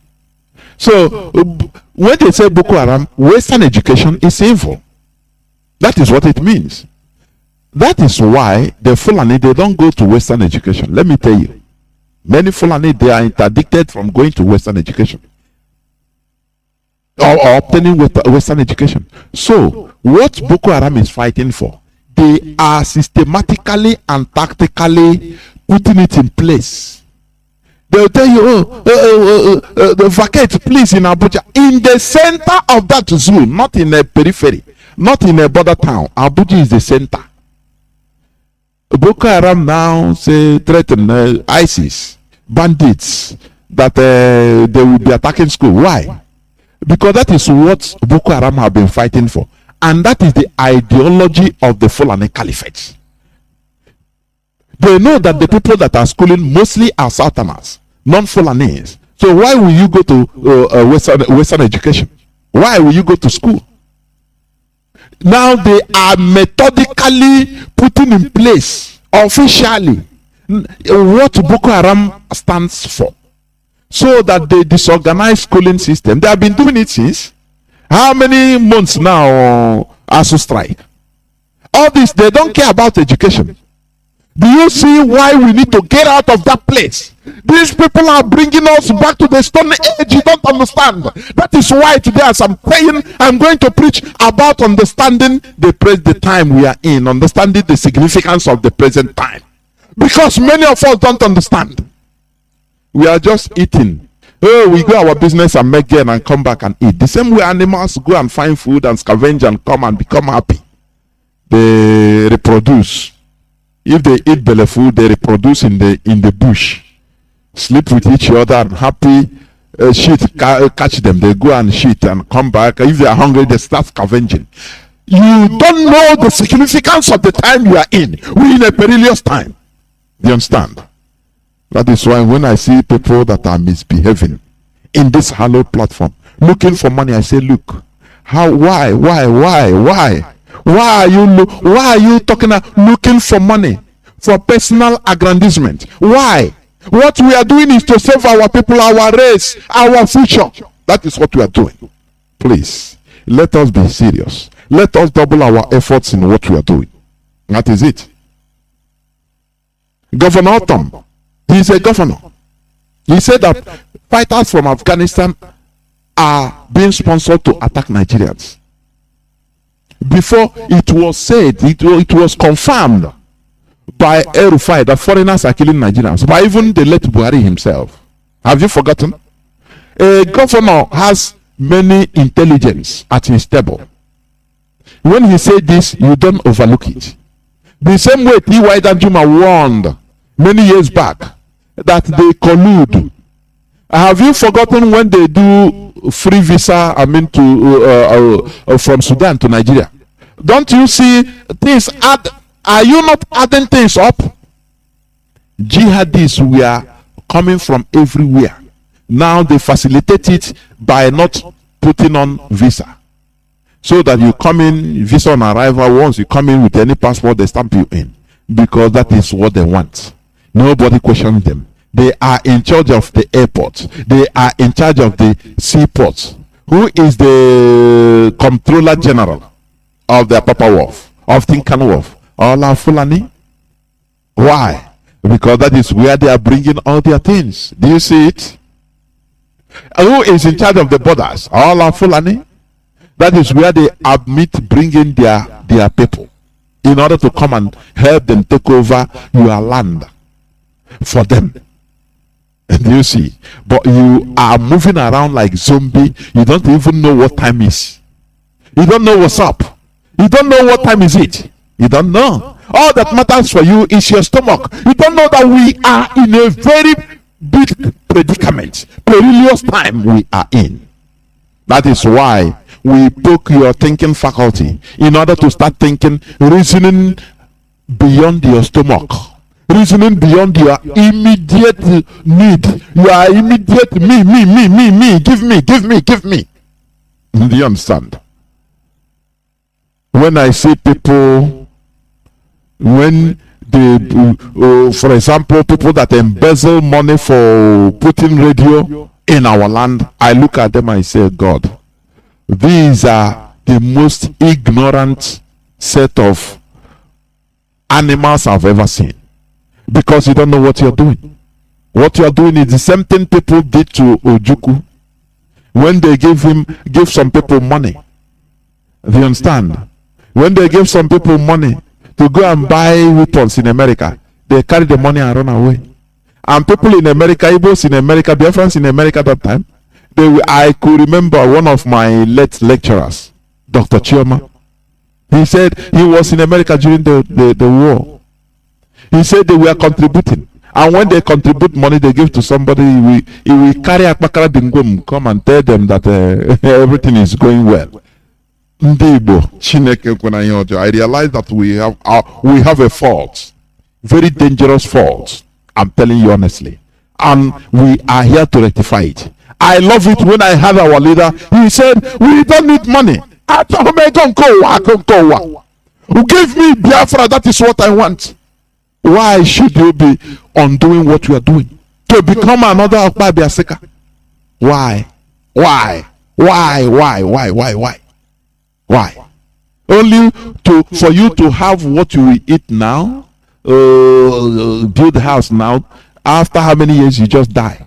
So when they say Boko Haram, Western education is evil. That is what it means. That is why the Fulani, they don't go to Western education. Let me tell you. Many Fulani, they are interdicted from going to Western education. Or obtaining Western education. So, what Boko Haram is fighting for, they are systematically and tactically putting it in place. They'll tell you, the vacate, please, in Abuja. In the center of that zoo, not in a periphery, not in a border town. Abuja is the center. Boko Haram now say threaten ISIS, bandits, that they will be attacking school. Why? Because that is what Boko Haram have been fighting for. And that is the ideology of the Fulani Caliphate. They know that the people that are schooling mostly are Southerners, non-Fulanis. So why will you go to Western education? Why will you go to school? Now they are methodically putting in place officially what Boko Haram stands for, so that the disorganized schooling system, they have been doing it since how many months now? ASU strike. All this, they don't care about education. Do you see why we need to get out of that place? These people are bringing us back to the Stone Age. You don't understand. That is why today, as I'm praying, I'm going to preach about understanding the time we are in, understanding the significance of the present time. Because many of us don't understand. We are just eating. Oh, we go our business and make gain and come back and eat. The same way animals go and find food and scavenge and come and become happy. They reproduce. If they eat belly food, they reproduce in the bush, sleep with each other, and happy shit catch them. They go and shit and come back. If they are hungry, they start scavenging. You don't know the significance of the time you are in. We're in a perilous time. Do you understand? That is why when I see people that are misbehaving in this hallowed platform, looking for money, I say, look, why are you talking about looking for money for personal aggrandizement? Why? What we are doing is to save our people, our race, our future. That is what we are doing. Please, let us be serious. Let us double our efforts in what we are doing. That is it. Governor Tom, he is a governor. He said that fighters from Afghanistan are being sponsored to attack Nigerians. Before it was said, it was confirmed by El-Rufai that foreigners are killing Nigerians, by even the late Buhari himself. Have you forgotten? A governor has many intelligence at his table. When he said this, you don't overlook it. The same way T.Y. Danjuma warned many years back that they collude. Have you forgotten when they do free visa, from Sudan to Nigeria? Don't you see things are you not adding things up? Jihadists were coming from everywhere. Now they facilitate it by not putting on visa. So that you come in, visa on arrival, once you come in with any passport, they stamp you in. Because that is what they want. Nobody questions them. They are in charge of the airport. They are in charge of the seaports. Who is the Comptroller General of the Papa Wharf, of Kanu Wharf? All are Fulani. Why? Because that is where they are bringing all their things. Do you see it? Who is in charge of the borders? All are Fulani. That is where they admit bringing their people in order to come and help them take over your land for them. Do you see? But you are moving around like zombie. You don't even know what time is. You don't know what's up. You don't know what time is it. You don't know. All that matters for you is your stomach. You don't know that we are in a very big predicament, perilous time we are in. That is why we poke your thinking faculty in order to start thinking, reasoning beyond your stomach, reasoning beyond your immediate need. Your immediate me, give me. Do you understand? When I see people When for example, people that embezzle money for putting radio in our land, I look at them and say, God, these are the most ignorant set of animals I've ever seen, because you don't know what you're doing. What you're doing is the same thing people did to Ojukwu when they gave some people money. Do you understand? When they gave some people money to go and buy weapons in America, they carry the money and run away. And people in America, Igbos in America, Biafrans in America at that time, I could remember one of my late lecturers, Dr. Chioma. He said he was in America during the war. He said they were contributing. And when they contribute money they give to somebody, he will carry Akbakara Dingum, come and tell them that everything is going well. I realize that we have a fault, very dangerous fault. I'm telling you honestly, and we are here to rectify it. I love it when I had our leader. He said, "We don't need money. Who gave me Biafra? That is what I want." Why should you be undoing what you are doing to become another Okpa Biaseka? Why? Only for you to have what you will eat now, build a house now. After how many years you just die,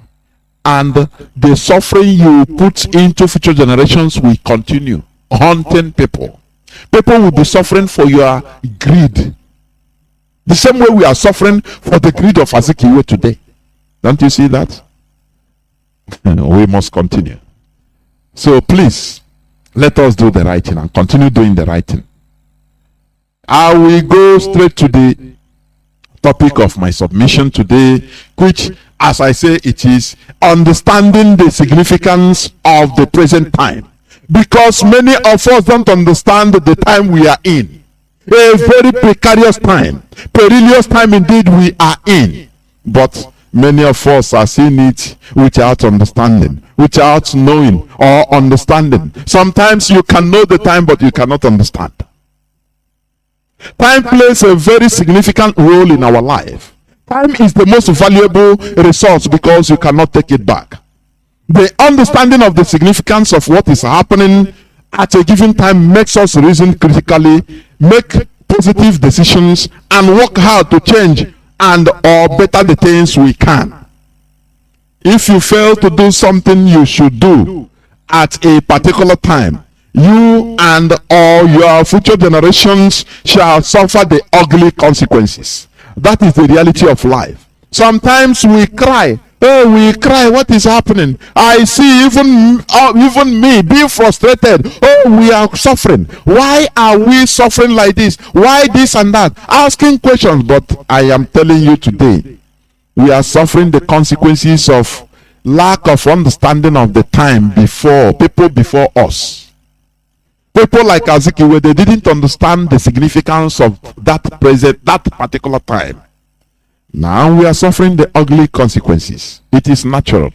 and the suffering you put into future generations will continue haunting people. People will be suffering for your greed. The same way we are suffering for the greed of Azikiwe today. Don't you see that? We must continue. So please, let us do the right thing and continue doing the right thing. I will go straight to the topic of my submission today, which, as I say, it is understanding the significance of the present time. Because many of us don't understand the time we are in. A very precarious time, perilous time indeed we are in. But many of us are seeing it without understanding, without knowing or understanding. Sometimes you can know the time, but you cannot understand. Time plays a very significant role in our life. Time is the most valuable resource because you cannot take it back. The understanding of the significance of what is happening at a given time makes us reason critically, make positive decisions, and work hard to change and or better the things we can. If you fail to do something you should do at a particular time, you and all your future generations shall suffer the ugly consequences. That is the reality of life. Sometimes we cry. Oh, we cry. What is happening? I see even me being frustrated. Oh, we are suffering. Why are we suffering like this? Why this and that? Asking questions. But I am telling you today, we are suffering the consequences of lack of understanding of the time before, people before us. People like Azikiwe, they didn't understand the significance of that particular time. Now we are suffering the ugly consequences. It is natural.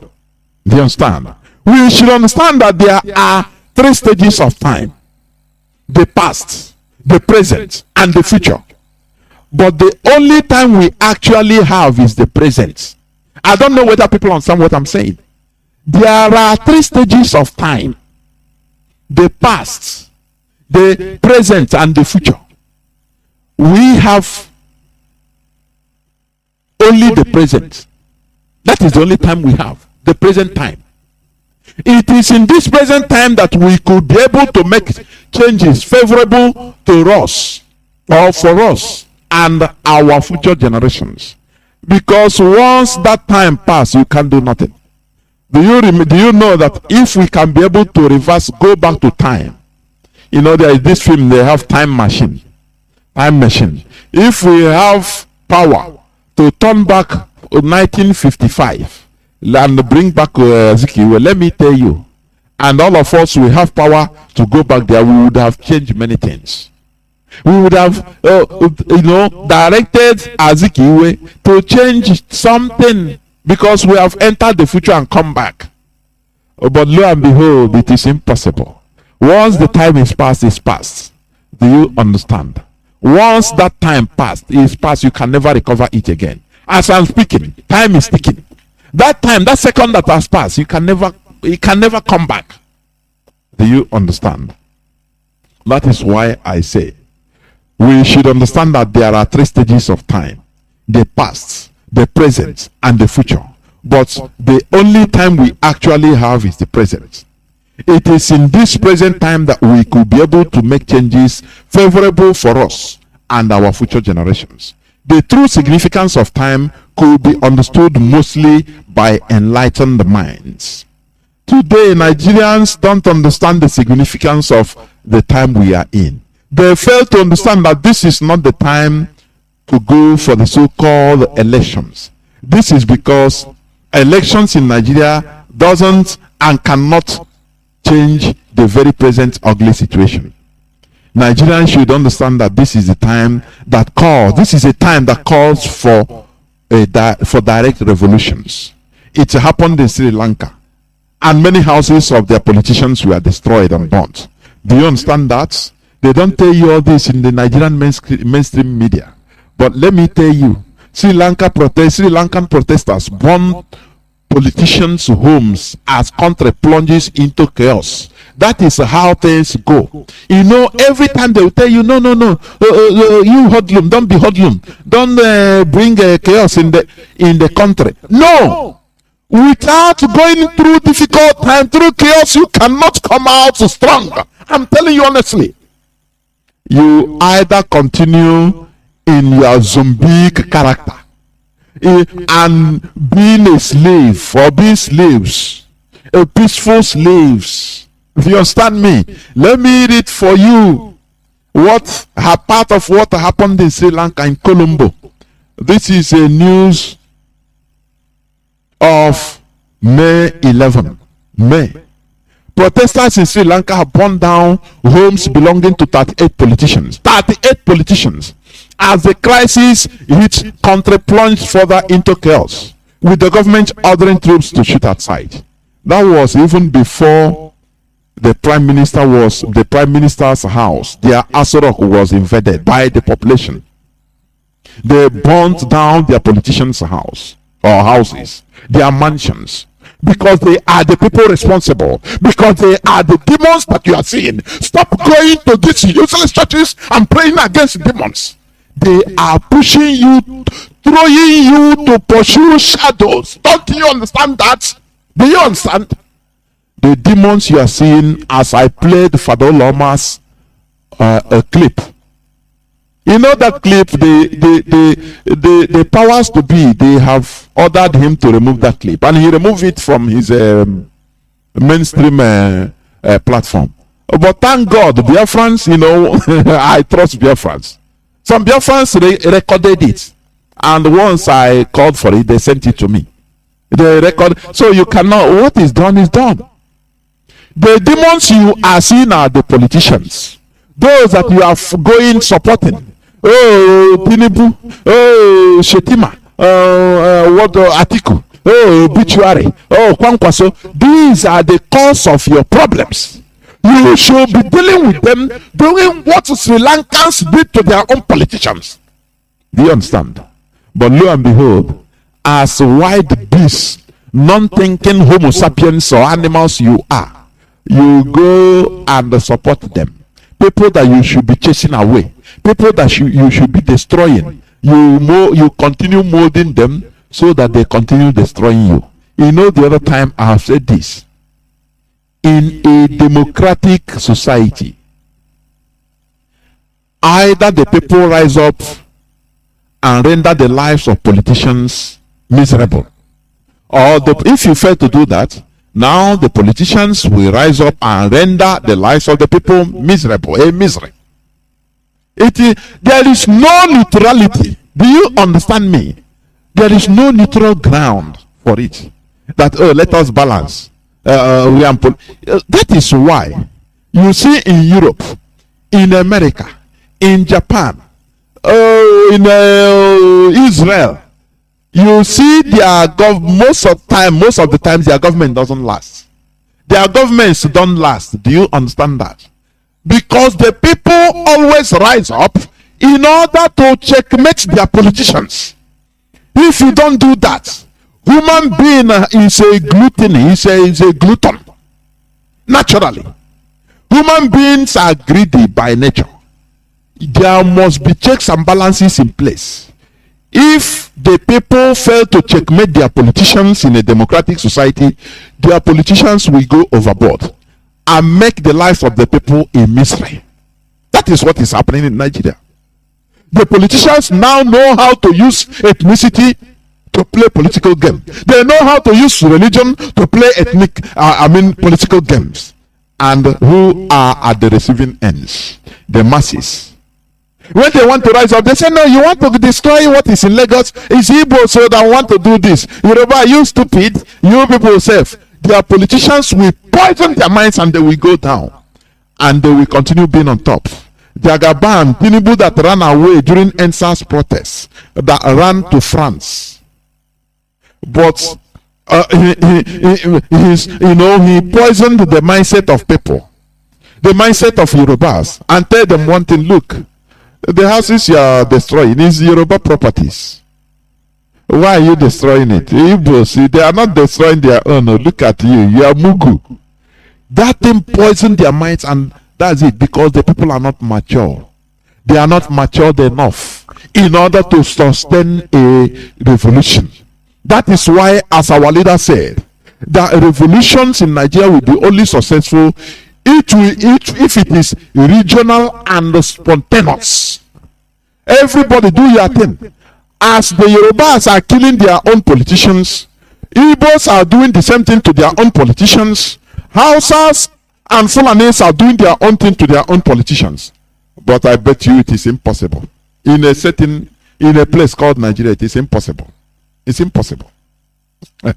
Do you understand? We should understand that there are 3 stages of time: the past, the present, and the future. But the only time we actually have is the present. I don't know whether people understand what I'm saying. There are 3 stages of time: the past, the present, and the future. We have only the present. That is the only time we have, the present time. It is in this present time that we could be able to make changes favorable to us or for us and our future generations. Because once that time passes, you can't do nothing. Do you know that if we can be able to reverse, go back to time? You know, there is this film, they have time machine. If we have power to turn back 1955 and bring back Zikiwe, let me tell you, and all of us will have power to go back there, we would have changed many things. We would have, directed Zikiwe to change something because we have entered the future and come back. But lo and behold, it is impossible. Once the time is past, it's past. Do you understand? Once that time is past, you can never recover it again. As I'm speaking, time is ticking. That time, that second that has passed, it can never come back. Do you understand? That is why I say we should understand that there are 3 stages of time: the past, the present, and the future. But the only time we actually have is the present. It is in this present time that we could be able to make changes favorable for us and our future generations. The true significance of time could be understood mostly by enlightened minds. Today, Nigerians don't understand the significance of the time we are in. They fail to understand that this is not the time to go for the so-called elections. This is because elections in Nigeria doesn't and cannot change the very present ugly situation. Nigerians should understand that this is a time that calls for direct revolutions. It happened in Sri Lanka, and many houses of their politicians were destroyed and burnt. Do you understand that? They don't tell you all this in the Nigerian mainstream media. But let me tell you, Sri Lankan protesters burned politicians' homes as country plunges into chaos. That is how things go. You know, every time they will tell you, no, you hoodlum, don't be hoodlum, don't bring chaos in the country. No, without going through difficult time, through chaos, you cannot come out strong. I'm telling you honestly. You either continue in your zombie character and being a slave, or being slaves, a peaceful slaves. If you understand me, let me read for you part of what happened in Sri Lanka, in Colombo. This is a news of May 11. May. Protesters in Sri Lanka have burned down homes belonging to 38 politicians. 38 politicians. As the crisis hit, country plunged further into chaos, with the government ordering troops to shoot outside. That was even before the prime minister's house. Their Asorok was invaded by the population. They burnt down their politicians' houses, their mansions, because they are the people responsible, because they are the demons that you are seeing. Stop going to these useless churches and praying against demons. They are pushing you, throwing you to pursue shadows. Don't you understand that? Do you understand? The demons you are seeing, as I played Fadol a clip. You know that clip, the powers to be, they have ordered him to remove that clip, and he removed it from his mainstream platform. But thank God, Biafrans, you know, I trust Biafrans. Some Biafrans recorded it, and once I called for it, they sent it to me. They record, so you cannot. What is done is done. The demons you are seeing are the politicians, those that you are going supporting. Oh, Tinubu, oh, Shetima, Atiku, oh, Obituary, oh, Kwankwaso. These are the cause of your problems. You should be dealing with them, doing what Sri Lankans did to their own politicians. Do you understand? But lo and behold, as wild beasts, non-thinking Homo sapiens or animals you are, you go and support them. People that you should be chasing away, people that you should be destroying, you continue molding them so that they continue destroying you. You know, the other time I have said this. In a democratic society, either the people rise up and render the lives of politicians miserable, or if you fail to do that, now the politicians will rise up and render the lives of the people miserable, a misery. There is no neutrality. Do you understand me? There is no neutral ground for it. That, let us balance. That is why you see in Europe, in America, in Japan, in Israel, you see their most of the times their government doesn't last. Their governments don't last. Do you understand that? Because the people always rise up in order to checkmate their politicians. If you don't do that, human being is a gluttony, is a glutton. Naturally, human beings are greedy by nature. There must be checks and balances in place. If the people fail to checkmate their politicians in a democratic society, their politicians will go overboard and make the life of the people a misery. That is what is happening in Nigeria. The politicians now know how to use ethnicity to play political game. They know how to use religion to play political games. And who are at the receiving ends? The masses. When they want to rise up, they say, no, you want to destroy what is in Lagos. It's Igbo, so they want to do this. Yoruba, you stupid. You people self. Their politicians will poison their minds and they will go down. And they will continue being on top. Jagaban, Tinubu that ran away during NSAS protests, that ran to France. But he poisoned the mindset of people, the mindset of Yorubas, and tell them one thing: look, the houses you are destroying is Yoruba properties. Why are you destroying it? Igbos, they are not destroying their own. Look at you, you are Mugu. That thing poisoned their minds, and that's it, because the people are not mature. They are not matured enough in order to sustain a revolution. That is why, as our leader said, that revolutions in Nigeria will be only successful if it is regional and spontaneous. Everybody do your thing. As the Yorubas are killing their own politicians, Igbos are doing the same thing to their own politicians. Hausas and Fulanis are doing their own thing to their own politicians. But I bet you it is impossible. In a place called Nigeria, it is impossible. It's impossible. Do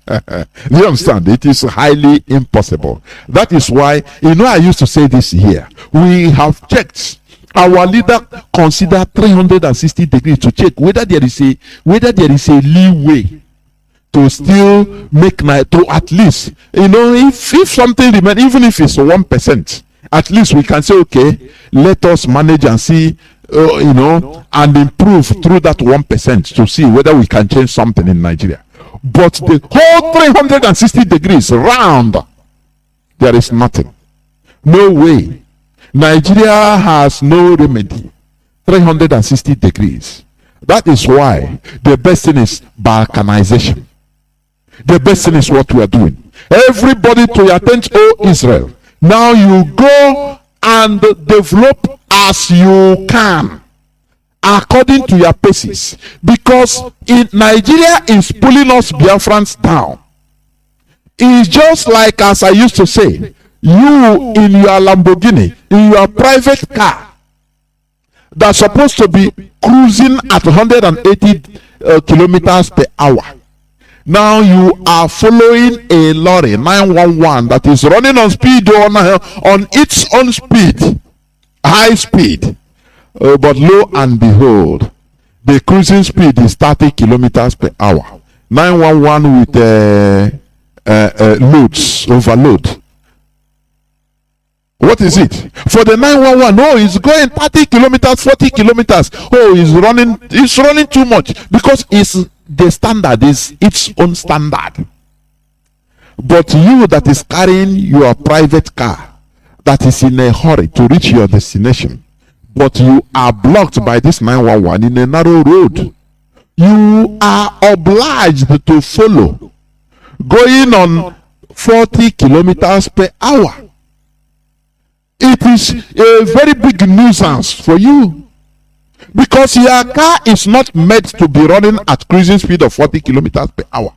you understand? It is highly impossible. That is why, I used to say this here. We have checked. Our leader considered 360 degrees to check whether there is a leeway to still make to at least, if something remains, even if it's 1%, at least we can say, okay, let us manage and see, and improve through that 1% to see whether we can change something in Nigeria. But the whole 360 degrees round, there is nothing. No way. Nigeria has no remedy. 360 degrees. That is why the best thing is balkanization. The best thing is what we are doing. Everybody to your attention, oh Israel. Now you go and develop as you can, according to your paces, because in Nigeria is pulling us Biafrans down. It's just like, as I used to say, you in your Lamborghini, in your private car, that's supposed to be cruising at 180 kilometers per hour. Now you are following a lorry 911 that is running on speed on its own speed, high speed. But lo and behold, the cruising speed is 30 kilometers per hour. 911 with overload. What is it? For the 911, no, it's going 30 kilometers, 40 kilometers. Oh, it's running too much, because the standard is its own standard. But you that is carrying your private car, that is in a hurry to reach your destination, but you are blocked by this 911 in a narrow road, you are obliged to follow, going on 40 kilometers per hour. It is a very big nuisance for you, because your car is not meant to be running at cruising speed of 40 kilometers per hour.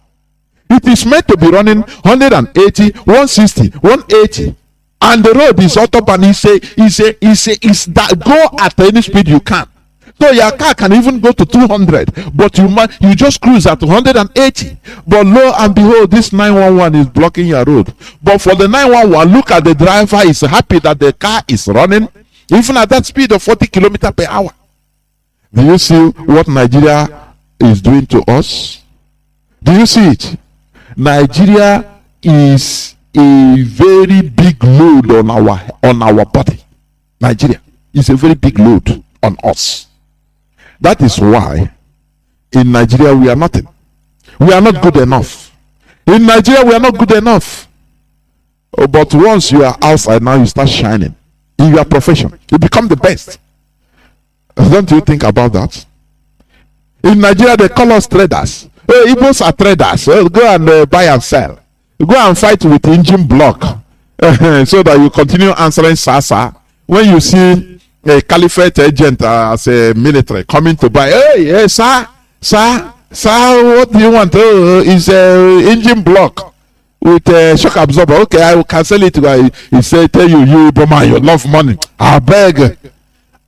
It is meant to be running 180, 160, 180, and the road is autobahn. Is that go at any speed you can. So your car can even go to 200, but you just cruise at 180. But lo and behold, this 911 is blocking your road. But for the 911, look at the driver, is happy that the car is running even at that speed of 40 kilometers per hour. Do you see what Nigeria is doing to us? Do you see it? Nigeria is a very big load on our body. Nigeria is a very big load on us. That is why in Nigeria we are nothing. We are not good enough. In Nigeria we are not good enough. But once you are outside now, you start shining in your profession. You become the best. Don't you think about that? In Nigeria they call us traders. Igbos are traders. Go and buy and sell. Go and fight with engine block so that you continue answering sasa. When you see a caliphate agent as a military coming to buy, hey, sir, what do you want? Is engine block with a shock absorber. Okay, I will cancel it. He say, tell you Boma, you love money. I beg.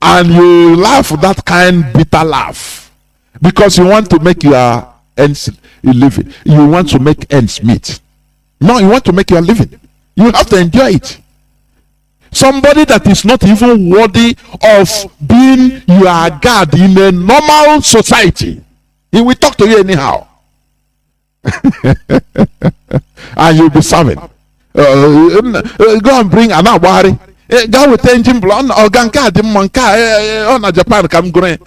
And you laugh that kind bitter laugh because you want to make your ends living. You want to make ends meet. No, you want to make your living. You have to enjoy it. Somebody that is not even worthy of being your guard in a normal society, he will talk to you anyhow. And you'll be serving. Go and bring an awari. Go with engine block or ganka manka on a Japan come green.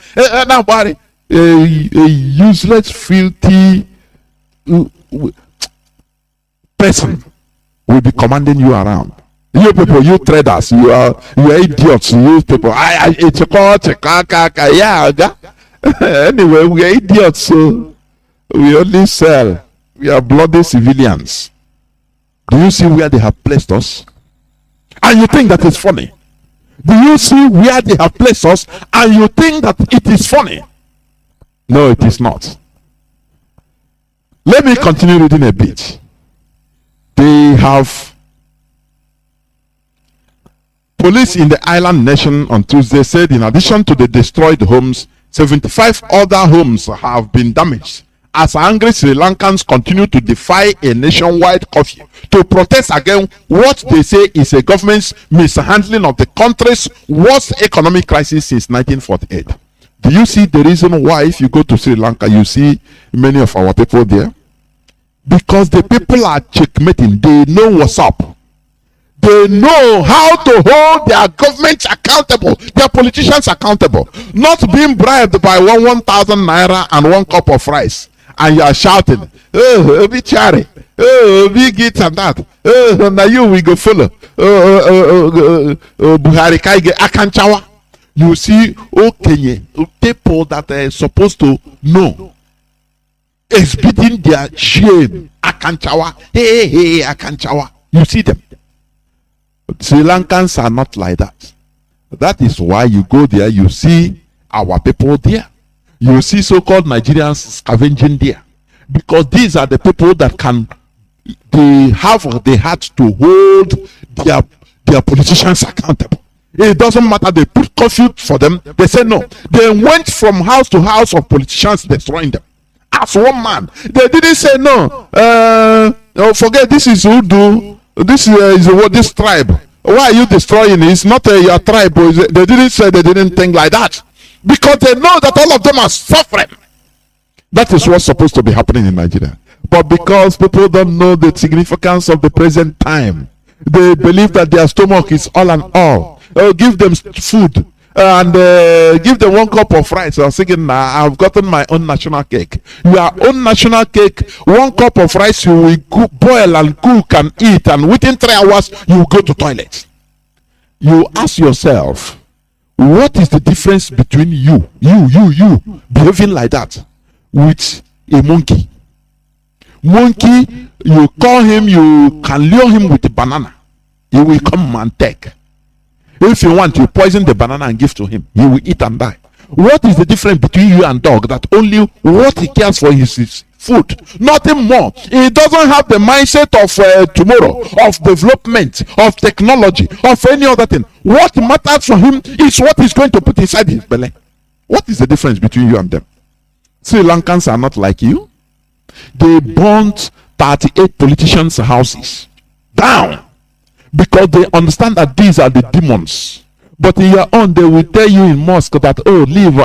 A useless, filthy person will be commanding you around. You people, you traders, you are idiots. You people, anyway, we are idiots, so we only sell. We are bloody civilians. Do you see where they have placed us? And you think that is funny? Do you see where they have placed us? And you think that it is funny? No, it is not. Let me continue reading a bit. They have police in the island nation on Tuesday said in addition to the destroyed homes, 75 other homes have been damaged as angry Sri Lankans continue to defy a nationwide curfew to protest against what they say is a government's mishandling of the country's worst economic crisis since 1948. Do you see the reason why if you go to Sri Lanka, you see many of our people there? Because the people are checkmating. They know what's up. They know how to hold their governments accountable, their politicians accountable. Not being bribed by 1,000 naira and 1 cup of rice. And you are shouting, oh, be chari, oh, be git and that. Oh, now you will go follow. Buhari Kaige Akanchawa. You see, okay, people that are supposed to know. Exhibiting their shame. Akanchawa. Hey, Akanchawa. You see them. Sri Lankans are not like that. That is why you go there, you see our people there. You see so-called Nigerians scavenging there. Because these are the people that they have the heart to hold their politicians accountable. It doesn't matter, they put curfew for them. They say no. They went from house to house of politicians destroying them. As one man, they didn't say no. Forget this is Udu. This is what this tribe. Why are you destroying it? It's not your tribe. They didn't say, they didn't think like that because they know that all of them are suffering. That is what's supposed to be happening in Nigeria. But because people don't know the significance of the present time, they believe that their stomach is all and all. Give them food. And give them 1 cup of rice. I was thinking, I've gotten my own national cake. Your own national cake, 1 cup of rice, you will boil and cook and eat, and within 3 hours, you will go to toilet. You ask yourself, what is the difference between you behaving like that with a monkey? Monkey, you call him, you can lure him with a banana. He will come and take. If you want, you poison the banana and give to him. He will eat and die. What is the difference between you and dog? That only what he cares for is his food, nothing more. He doesn't have the mindset of tomorrow, of development, of technology, of any other thing. What matters for him is what he's going to put inside his belly. What is the difference between you and them? Sri Lankans are not like you. They burnt 38 politicians' houses down, because they understand that these are the demons. But in your own, they will tell you in mosque that, oh, leave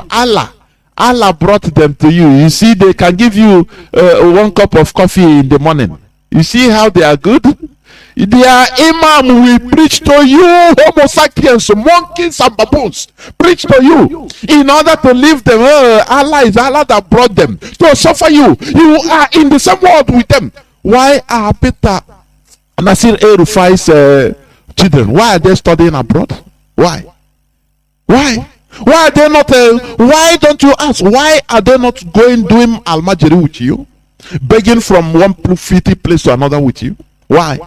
Allah brought them to you. You see, they can give you 1 cup of coffee in the morning. You see how they are good? Their imam will preach to you, Homo sapiens, monkeys and baboons, preach to you in order to leave them. Allah is Allah that brought them to suffer you. You are in the same world with them. Why are Peter Nasir El-Rufai's children? Why are they studying abroad? Why? Why are they not? Why don't you ask? Why are they not going doing Al-Majri with you, begging from one filthy place to another with you? Why?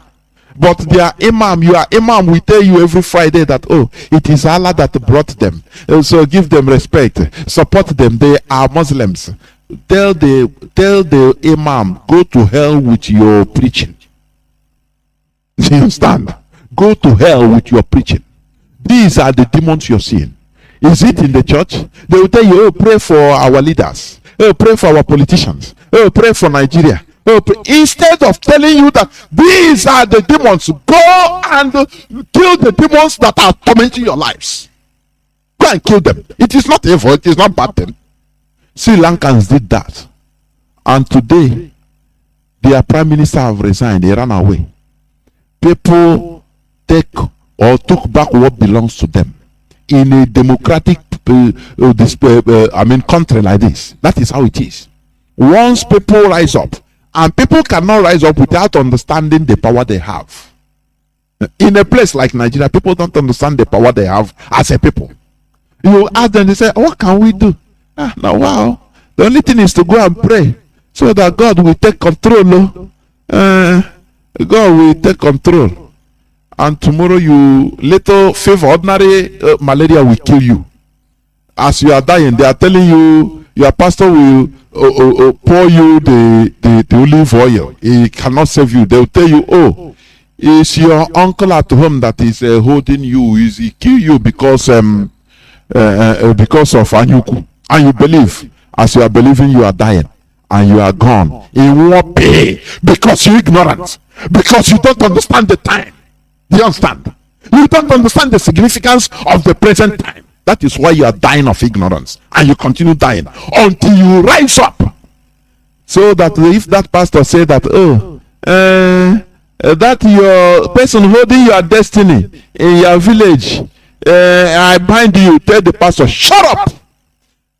But their imam, your imam will tell you every Friday that, oh, it is Allah that brought them. So give them respect, support them. They are Muslims. Tell the imam, go to hell with your preaching. You understand? Go to hell with your preaching. These are the demons you're seeing. Is it in the church? They will tell you, oh, pray for our leaders. Oh, pray for our politicians. Oh, pray for Nigeria. Oh, instead of telling you that these are the demons, go and kill the demons that are tormenting your lives. Go and kill them. It is not evil. It is not bad thing. Sri Lankans did that. And today, their prime minister have resigned. They ran away. People take or took back what belongs to them. In a democratic country like this, that is how it is. Once people rise up, and people cannot rise up without understanding the power they have. In a place like Nigeria, people don't understand the power they have as a people. You ask them, they say, what can we do? Now, wow, the only thing is to go and pray so that God will take control. God will take control. And tomorrow you little fever, ordinary malaria will kill you. As you are dying, they are telling you your pastor will pour you the olive oil. He cannot save you. They will tell you, oh, it's your uncle at home that is holding you. He kill you because of Anyuku. And you believe. As you are believing, you are dying. And you are gone. It won't be because you're ignorant. Because you don't understand the time. Do you understand? You don't understand the significance of the present time. That is why you are dying of ignorance. And you continue dying until you rise up. So that if that pastor say that, oh, that your person holding your destiny in your village, I bind you, tell the pastor, shut up.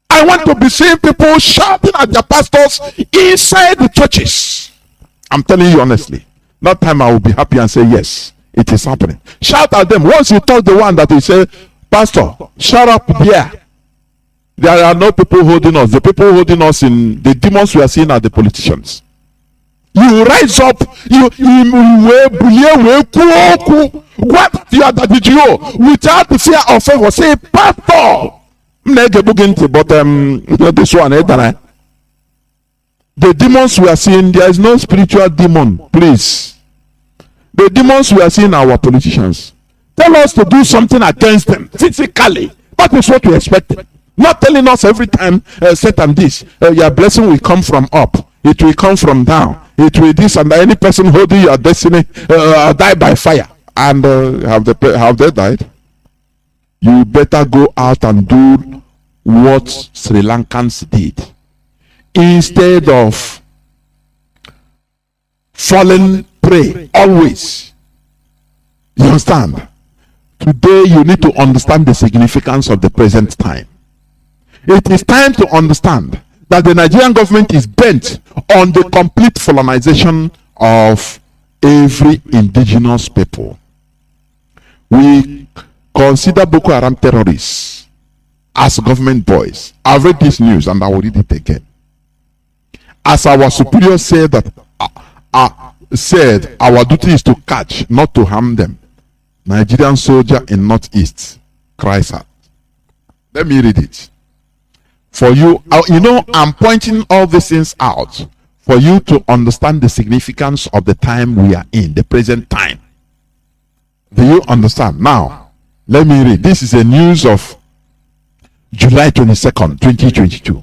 I want to be seeing people shouting at their pastors inside the churches. I'm telling you honestly. That time I will be happy and say, yes, it is happening. Shout at them. Once you talk the one that will say, pastor, shut up here. There are no people holding us. The people holding us in the demons we are seeing are the politicians. You rise up, you what you are that without the fear of favor. Say, pastor. But this one, the demons we are seeing, there is no spiritual demon, please. The demons we are seeing are our politicians. Tell us to do something against them physically. That is what we expect. Not telling us every time, Satan this, your blessing will come from up. It will come from down. It will this and that. Any person holding your destiny die by fire. And have they died? You better go out and do what Sri Lankans did. Instead of falling prey always. You understand? Today you need to understand the significance of the present time. It is time to understand that the Nigerian government is bent on the complete colonization of every indigenous people. We consider Boko Haram terrorists as government boys. I've read this news and I will read it again. As our superior said that our duty is to catch, not to harm them. Nigerian soldier in Northeast cries out. Let me read it. For you, I'm pointing all these things out for you to understand the significance of the time we are in, the present time. Do you understand? Now, let me read. This is a news of July 22nd, 2022.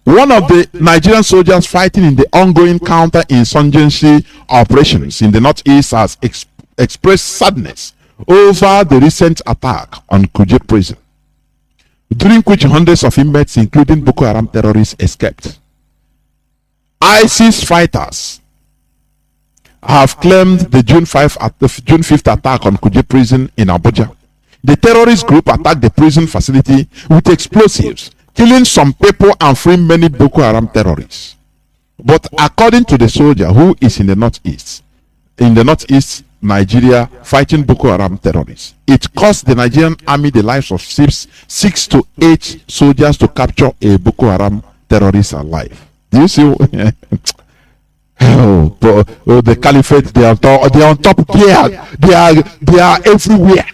One of the Nigerian soldiers fighting in the ongoing counter-insurgency operations in the Northeast has expressed sadness over the recent attack on Kuje prison, during which hundreds of inmates, including Boko Haram terrorists, escaped. ISIS fighters have claimed the June 5th attack on Kuje prison in Abuja. The terrorist group attacked the prison facility with explosives, killing some people and freeing many Boko Haram terrorists. But according to the soldier who is in the northeast Nigeria fighting Boko Haram terrorists, it cost the Nigerian army the lives of 6 to 8 soldiers to capture a Boko Haram terrorist alive. Do you see? The caliphate, they are on top there. They are everywhere.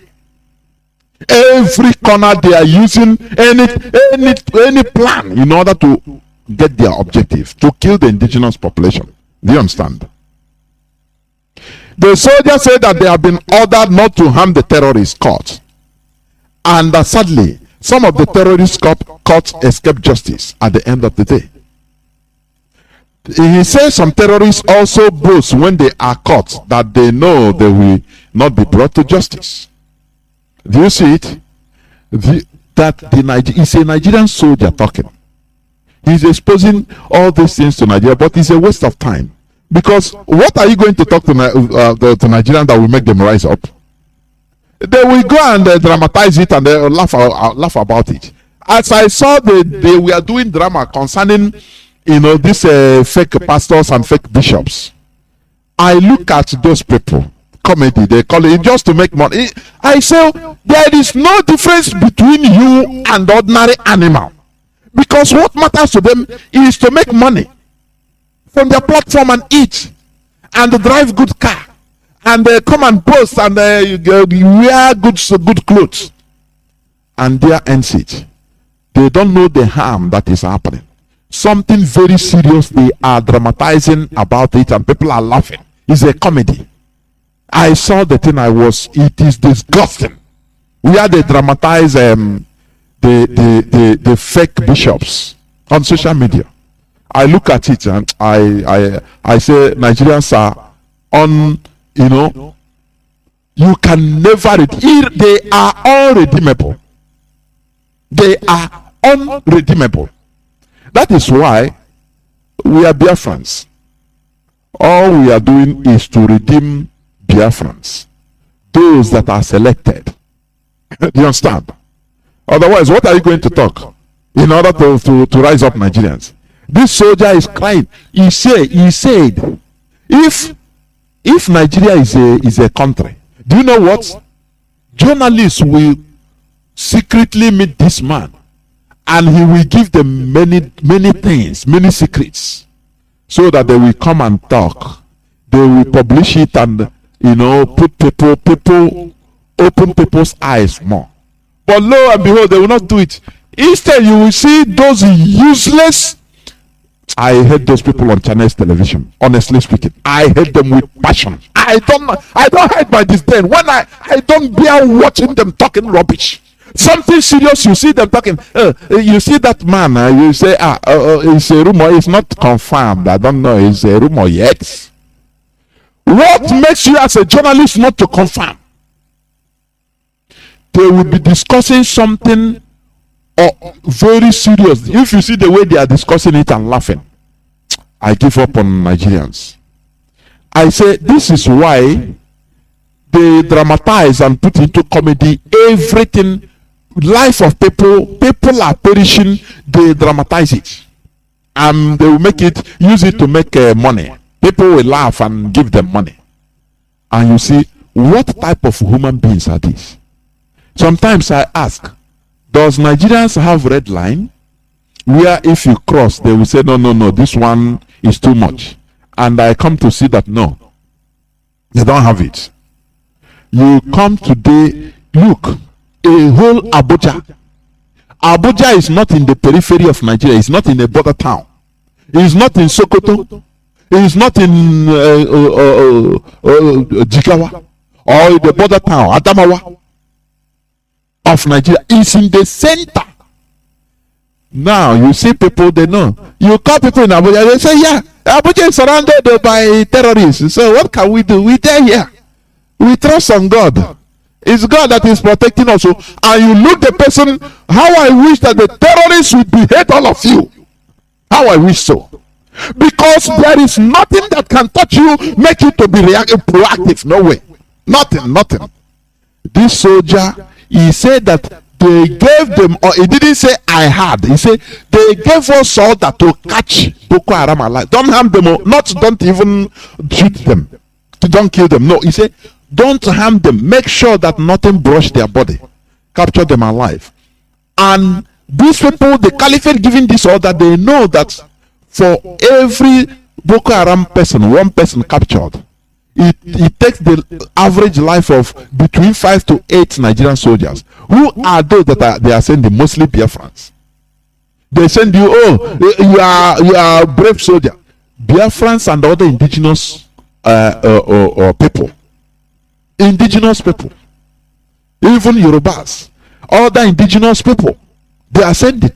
Every corner they are using any plan in order to get their objective, to kill the indigenous population. Do you understand? The soldiers say that they have been ordered not to harm the terrorists caught, and that sadly some of the terrorists caught escape justice at the end of the day. He says some terrorists also boast when they are caught that they know they will not be brought to justice. Do you see it? It's a Nigerian soldier talking. He's exposing all these things to Nigeria, but it's a waste of time. Because what are you going to talk to Nigerians that will make them rise up? They will go and dramatize it and laugh about it. As I saw, they were doing drama concerning, these fake pastors and fake bishops. I look at those people, comedy, they call it just to make money. I say there is no difference between you and ordinary animal, because what matters to them is to make money from their platform and eat and drive good car and come and post and wear good clothes, and there ends it. They don't know the harm that is happening. Something very serious, they are dramatizing about it and people are laughing. It's a comedy. I saw the thing. It is disgusting. Where they dramatize the fake bishops on social media. I look at it and I say Nigerians are you can never they are unredeemable. They are unredeemable. That is why we are Biafrans. All we are doing is to redeem Biafrans, those that are selected. Do you understand? Otherwise, what are you going to talk in order to rise up Nigerians? This soldier is crying. He said, if Nigeria is a country, do you know what? Journalists will secretly meet this man, and he will give them many things, many secrets, so that they will come and talk. They will publish it and put people open people's eyes more. But lo and behold, they will not do it. Instead, you will see those useless. I hate those people on Chinese television. Honestly speaking, I hate them with passion. I don't hate by disdain. When I don't bear watching them talking rubbish. Something serious, you see them talking. You see that man. You say, it's a rumor. It's not confirmed. I don't know. It's a rumor yet. What makes you as a journalist not to confirm? They will be discussing something very serious. If you see the way they are discussing it and laughing, I give up on Nigerians. I say this is why they dramatize and put into comedy everything. Life of people are perishing. They dramatize it, and they will use it to make money. People will laugh and give them money, and you see, what type of human beings are these? Sometimes I ask, does Nigerians have red line where if you cross they will say no, this one is too much? And I come to see that no, they don't have it. You come today, look, a whole Abuja is not in the periphery of Nigeria. It's not in a border town. It's not in Sokoto. It's not in Jigawa or the border town Adamawa of Nigeria. It's in the center. Now you see people, they know. You call people in Abuja, they say, yeah, Abuja is surrounded by terrorists. So what can we do? We there here. We trust on God. It's God that is protecting us. And you look the person, how I wish that the terrorists would behead all of you. How I wish so. Because there is nothing that can touch you, make you to be proactive. No way. Nothing. This soldier, he said that they gave them, or he didn't say I had. He said they gave us order to catch Boko Haram alive. Don't harm them, don't even shoot them. Don't kill them. No, he said don't harm them. Make sure that nothing brush their body. Capture them alive. And these people, the caliphate giving this order, they know that for every Boko Haram person, one person captured, it takes the average life of between 5 to 8 Nigerian soldiers. Who are those that they are sending? Mostly Biafrans. They send you, you are a brave soldier. Biafrans and other indigenous people. Indigenous people. Even Yorubas. Other indigenous people. They are sending.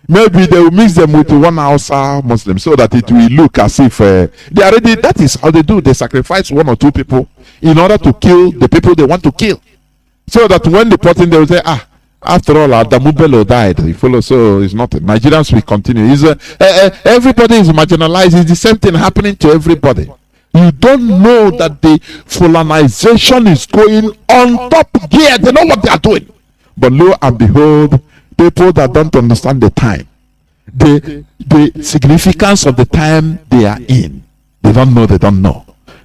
Maybe they will mix them with one Hausa Muslim so that it will look as if they already, that is how they do. They sacrifice 1 or 2 people in order to kill the people they want to kill. So that when they put in, they will say, after all, Adamu Bello died. You follow, so it's nothing. Nigerians will continue. Everybody is marginalized. It's the same thing happening to everybody. You don't know that the Fulanization is going on top gear. They know what they are doing. But lo and behold, people that don't understand the time, the significance of the time they are in, they don't know.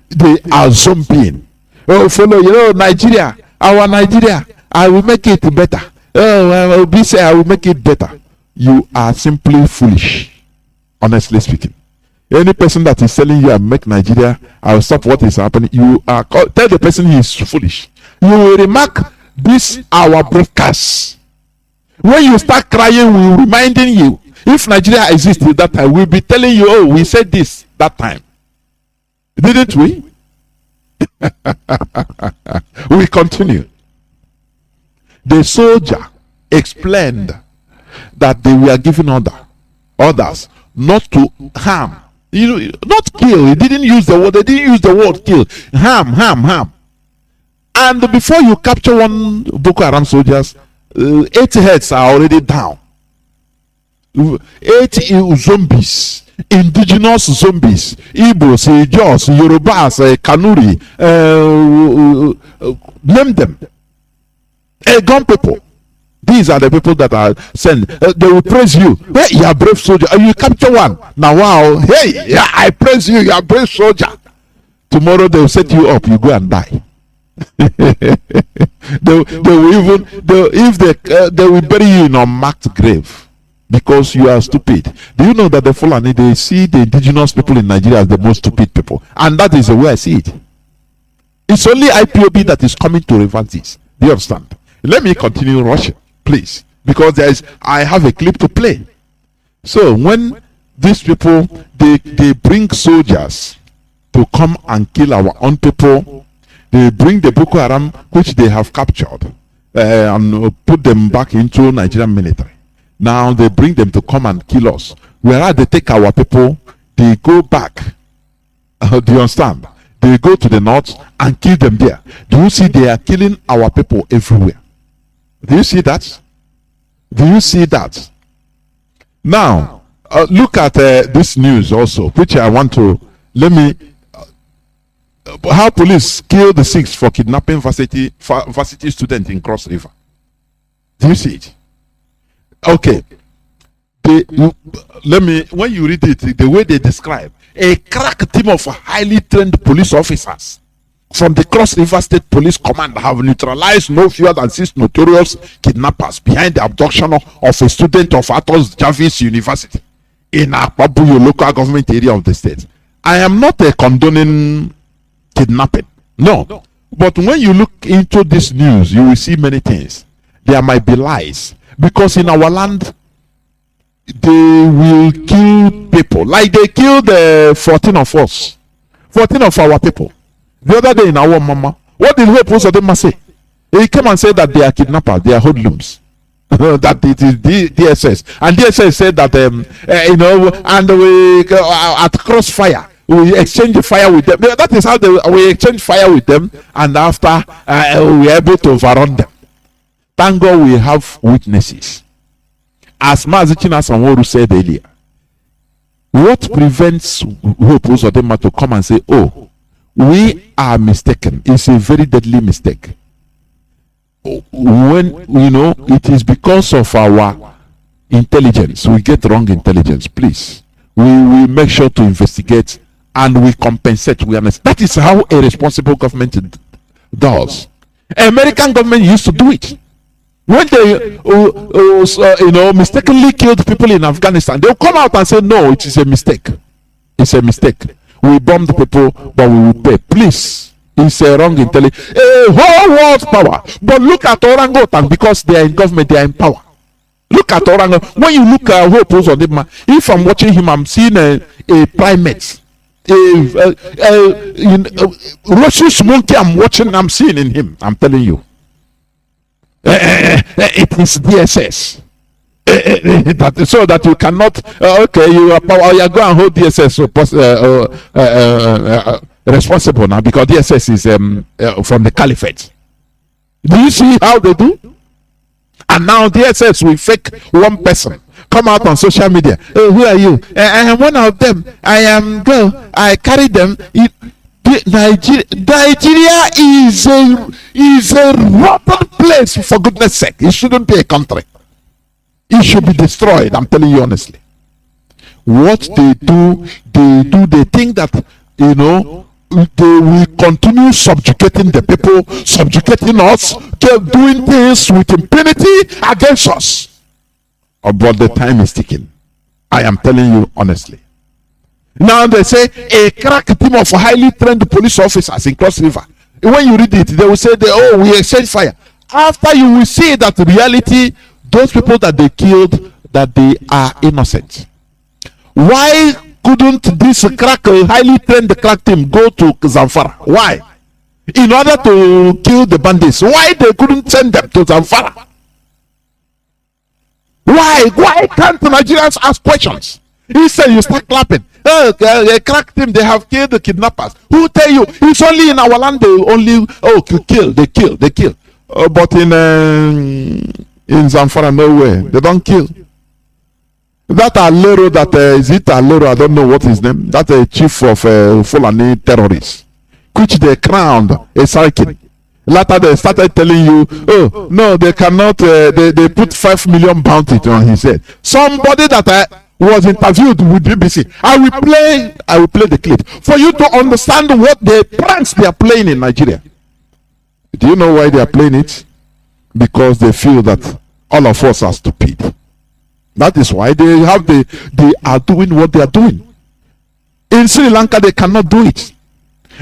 They are zombieing. Follow, Nigeria, our Nigeria, I will make it better. I will make it better. You are simply foolish, honestly speaking. Any person that is telling you I make Nigeria, I will stop what is happening, you are tell the person he is foolish. You will remark this our broadcast. When you start crying, we're reminding you. If Nigeria exists at that time, we'll be telling you, we said this that time. Didn't we? We continue. The soldier explained that they were given orders not to harm. Not kill. He didn't use the word. They didn't use the word kill. Harm. And before you capture one Boko Haram soldiers, 8 heads are already down. 8 zombies, indigenous zombies, Igbos, Jos, Yorubas, Kanuri, name them. Gun people. These are the people that are sent. They will praise you. Hey, you are a brave soldier. You capture one. Now, wow. Hey, yeah, I praise you. You are a brave soldier. Tomorrow they will set you up. You go and die. they will bury you in a unmarked grave because you are stupid. Do you know that the Fulani, they see the indigenous people in Nigeria as the most stupid people, and that is the way I see it. It's only IPOB that is coming to reverse this. Do you understand? Let me continue rushing, please, because I have a clip to play. So when these people they bring soldiers to come and kill our own people, they bring the Boko Haram, which they have captured, and put them back into Nigerian military. Now they bring them to come and kill us. Whereas they take our people, they go back. Do you understand? They go to the north and kill them there. Do you see they are killing our people everywhere? Do you see that? Do you see that? Now, look at this news also, which I want to, how police killed the 6 for kidnapping varsity student in Cross River. Do you see it? Okay. When you read it, the way they describe, a crack team of highly trained police officers from the Cross River State Police Command have neutralized no fewer than 6 notorious kidnappers behind the abduction of a student of Atos Jarvis University in Akwabuyo local government area of the state. I am not condoning kidnapping, no. But when you look into this news, you will see many things. There might be lies, because in our land they will kill people like they killed 14 of us, 14 of our people. The other day in our mama, what did Hope Uzodinma say? He came and said that they are kidnappers, they are hoodlums. That it is DSS, and DSS said that and we at crossfire we exchange fire with them. That is how we exchange fire with them, and after we are able to overrun them. Thank God we have witnesses. As Mazi said earlier, What prevents Hope Uzodinma to come and say, oh, we are mistaken? It's a very deadly mistake. When, it is because of our intelligence, we get wrong intelligence. Please, we make sure to investigate and we compensate. We understand. That is how a responsible government does. American government used to do it. When they mistakenly killed people in Afghanistan, they'll come out and say, no, it is a mistake. It's a mistake. We bombed people, but we will pay. Please, it's a wrong intelligence. A whole world's power. But look at Orangutan, because they are in government, they are in power. Look at Orangutan. When you look at Hope Uzodinma, if I'm watching him, I'm seeing a primate. Rhesus monkey I'm seeing in him. I'm telling you. It is DSS. So that you cannot, you are power, you go and hold DSS responsible now, because DSS is from the caliphate. Do you see how they do? And now DSS will fake one person, come out on social media. Oh, who are you? I am one of them. I am girl. I carry them. Nigeria is a rotten place, for goodness sake. It shouldn't be a country. It should be destroyed. I'm telling you honestly. What they do, they think that they will continue subjugating the people, subjugating us, doing things with impunity against us. But the time is ticking. I am telling you honestly. Now they say a crack team of highly trained police officers in Cross River. When you read it, they will say, we exchange fire. After you will see that reality, those people that they killed, that they are innocent. Why couldn't this highly trained crack team go to Zamfara? Why? In order to kill the bandits. Why they couldn't send them to Zamfara? Why can't Nigerians ask questions? Instead, you start clapping. A crack team, they have killed the kidnappers. Who tell you? It's only in our land they only they kill. But in Zamfara, nowhere. They don't kill. That Alero, is it Alero? I don't know what his name. That's a chief of Fulani terrorists, which they crowned a cycle. Later they started telling you, oh no, they cannot. They put 5 million bounty on his head. Somebody that was interviewed with BBC. I will play the clip for you to understand what the pranks they are playing in Nigeria. Do you know why they are playing it? Because they feel that all of us are stupid. That is why they are doing what they are doing. In Sri Lanka, they cannot do it.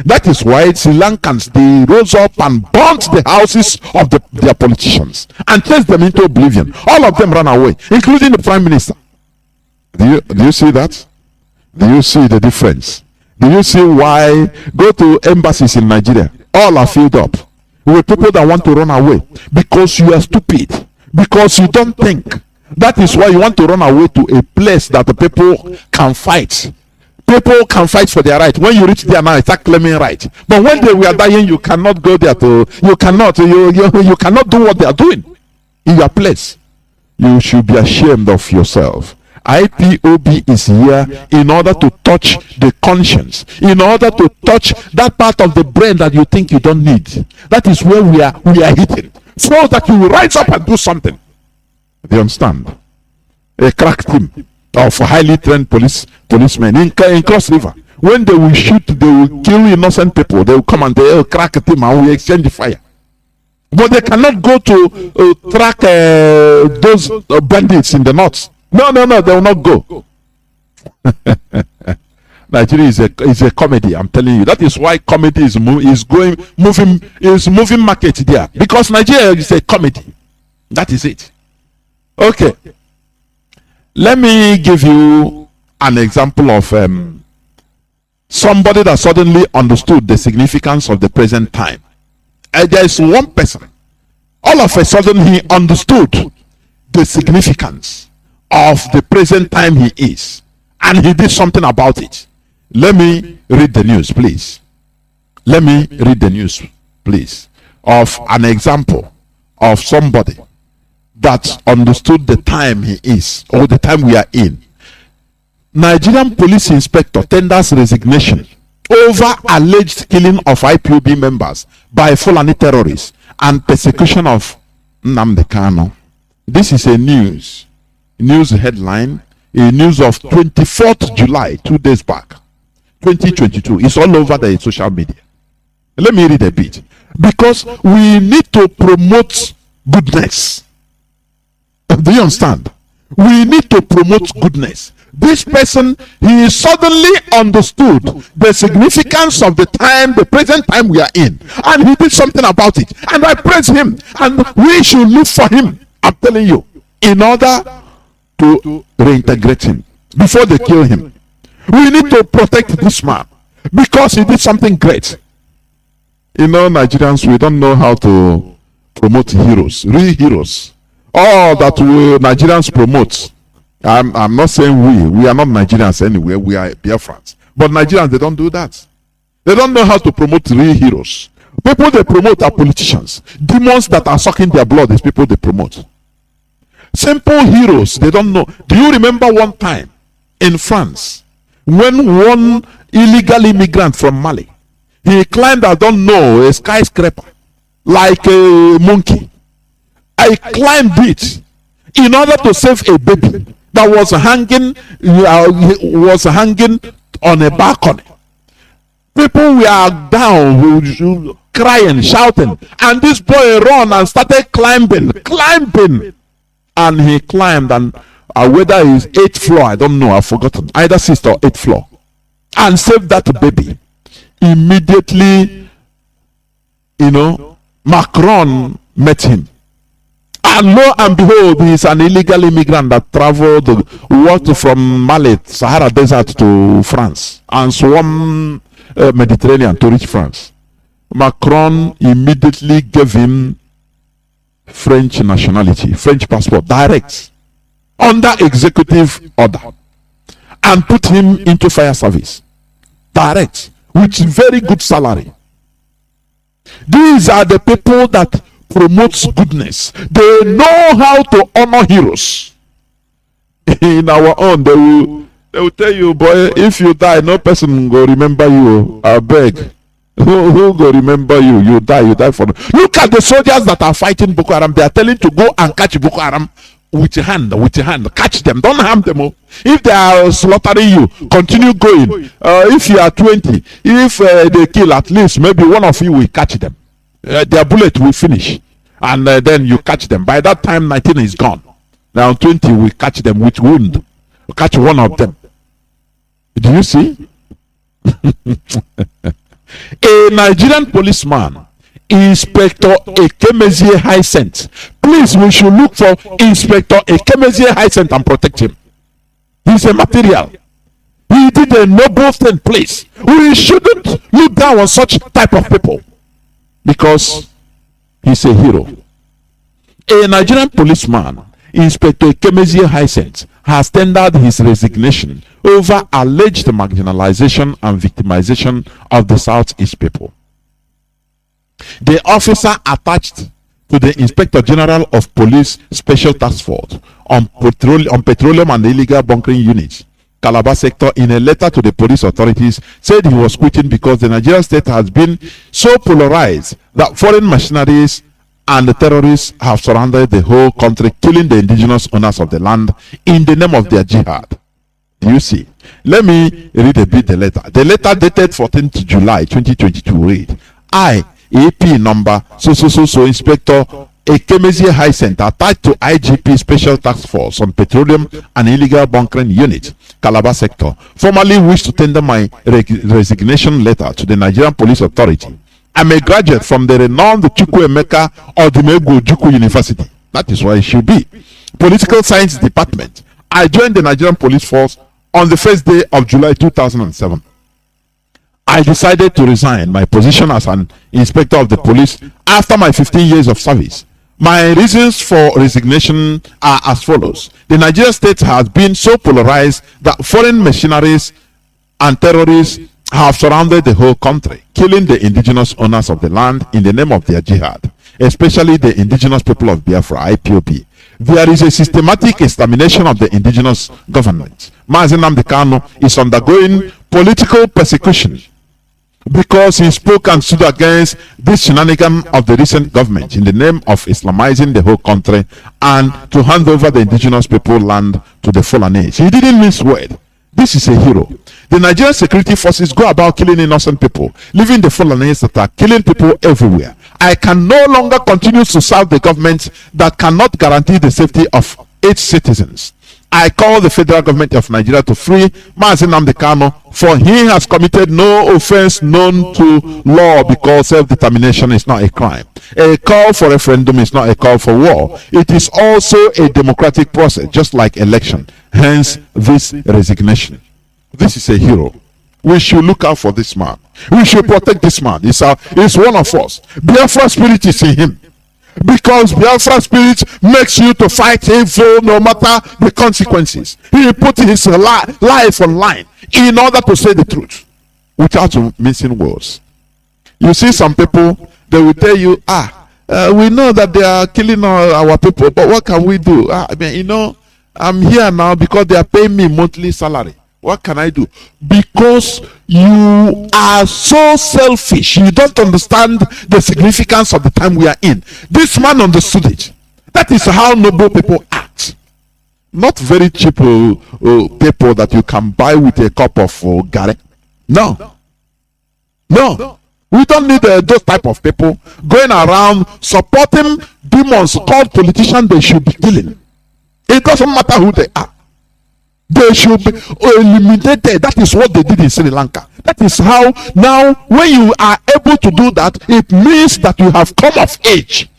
That is why Sri Lankans, they rose up and burnt the houses of their politicians and chased them into oblivion. All of them ran away, including the prime minister. Do you see that? Do you see the difference? Do you see why? Go to embassies in Nigeria, all are filled up with people that want to run away because you are stupid, because you don't think. That is why you want to run away to a place that the people can fight. People can fight for their right. When you reach there now, start claiming right. But when they were dying, you cannot go there you cannot do what they are doing in your place. You should be ashamed of yourself. IPOB is here in order to touch the conscience, in order to touch that part of the brain that you think you don't need. That is where we are hitting, so that you will rise up and do something. Do you understand? A crack team of highly trained policemen in Cross River. When they will shoot, they will kill innocent people. They will come and they will crack a team and we exchange fire. But they cannot go to track those bandits in the north. No, they will not go. Nigeria is a comedy. I'm telling you. That is why comedy is moving market there, because Nigeria is a comedy. That is it. Okay. Let me give you an example of somebody that suddenly understood the significance of the present time. There is one person, all of a sudden he understood the significance of the present time he is, and he did something about it. Let me read the news, please. Let me read the news, please, of an example of somebody that understood the time he is, or the time we are in. Nigerian police inspector tenders resignation over alleged killing of IPOB members by Fulani terrorists and persecution of Nnamdi Kanu. This is a news headline, a news of 24th July, 2 days back, 2022. It's all over the social media. Let me read a bit. Because we need to promote goodness. Do you understand? We need to promote goodness. This person, he suddenly understood the significance of the present time we are in, and he did something about it. And I praise him, and we should look for him, I'm telling you, in order to reintegrate him before they kill him. We need to protect this man because he did something great. You know, Nigerians, we don't know how to promote heroes, real heroes. All that Nigerians promote. I'm not saying we are not Nigerians anyway, we are Biafrans. But Nigerians, they don't do that. They don't know how to promote real heroes. People they promote are politicians. Demons that are sucking their blood is people they promote. Simple heroes, they don't know. Do you remember one time in France when one illegal immigrant from Mali, he climbed, I don't know, a skyscraper like a monkey. I climbed it in order to save a baby that was hanging on a balcony. People were down, crying, shouting, and this boy ran and started climbing, and he climbed, and whether it's 8th floor, I don't know, I've forgotten, either 6th or 8th floor, and saved that baby. Immediately, Macron met him. And lo and behold, he is an illegal immigrant that walked from Mali, Sahara Desert to France, and swam Mediterranean to reach France. Macron immediately gave him French nationality, French passport, direct, under executive order, and put him into fire service, direct, with very good salary. These are the people that promotes goodness. They know how to honor heroes. In our own, they will tell you, boy, if you die, no person will remember you. I beg. Who will remember you? You die for them. Look at the soldiers that are fighting Boko Haram. They are telling to go and catch Boko Haram with your hand. Catch them. Don't harm them. If they are slaughtering you, continue going. If you are 20, if they kill at least, maybe one of you will catch them. Their bullet will finish, and then you catch them. By that time, 19 is gone. Now 20 will catch them with wound. Catch one of them. Do you see? A Nigerian policeman, Inspector Ekemezie Hyacinth. Please, we should look for Inspector Ekemezie Hyacinth and protect him. He's a material. He did a noble thing, please. We shouldn't look down on such type of people, because he's a hero. A Nigerian policeman, Inspector Ekemezie Hyacinth, has tendered his resignation over alleged marginalization and victimization of the Southeast people. The officer attached to the Inspector General of Police Special Task Force on Petroleum and Illegal Bunkering Units, Calabar sector, in a letter to the police authorities, said he was quitting because the Nigerian state has been so polarized that foreign mercenaries and the terrorists have surrounded the whole country, killing the indigenous owners of the land in the name of their jihad. Do you see? Let me read a bit the letter. The letter dated 14th July 2022 read, I, AP number so Inspector Ekemezie Hyacinth, attached to IGP Special Task Force on Petroleum and Illegal Bunkering Unit, Calabar sector, formally wish to tender my resignation letter to the Nigerian Police Authority. I'm a graduate from the renowned Chukwuemeka Odumegwu Ojukwu University. That is why it should be. Political Science Department. I joined the Nigerian Police Force on the first day of July 2007. I decided to resign my position as an inspector of the police after my 15 years of service. My reasons for resignation are as follows. The Nigerian state has been so polarized that foreign mercenaries and terrorists have surrounded the whole country, killing the indigenous owners of the land in the name of their jihad, especially the indigenous people of Biafra, IPOB. there is a systematic extermination of the indigenous government. Mazi Nnamdi Kanu is undergoing political persecution because he spoke and stood against this shenanigan of the recent government in the name of Islamizing the whole country and to hand over the indigenous people land to the Fulanese. He didn't mince word. This is a hero. The Nigerian security forces go about killing innocent people, leaving the Fulanese that are killing people everywhere. I can no longer continue to serve the government that cannot guarantee the safety of its citizens. I call the federal government of Nigeria to free Mazi Nnamdi Kanu, for he has committed no offense known to law, because self-determination is not a crime. A call for referendum is not a call for war. It is also a democratic process, just like election. Hence this resignation. This is a hero. We should look out for this man. We should protect this man. He's one of us. Biafra spirit is in him. Because Biafra spirit makes you to fight evil no matter the consequences. He put his life on line in order to say the truth without mincing words. You see some people, they will tell you, we know that they are killing our people, but what can we do? I mean, I'm here now because they are paying me monthly salary. What can I do? Because you are so selfish. You don't understand the significance of the time we are in. This man understood it. That is how noble people act. Not very cheap people that you can buy with a cup of gari. No. We don't need those type of people going around supporting demons called politicians they should be killing. It doesn't matter who they are. They should be eliminated. That is what they did in Sri Lanka. That is how now when you are able to do that, it means that you have come of age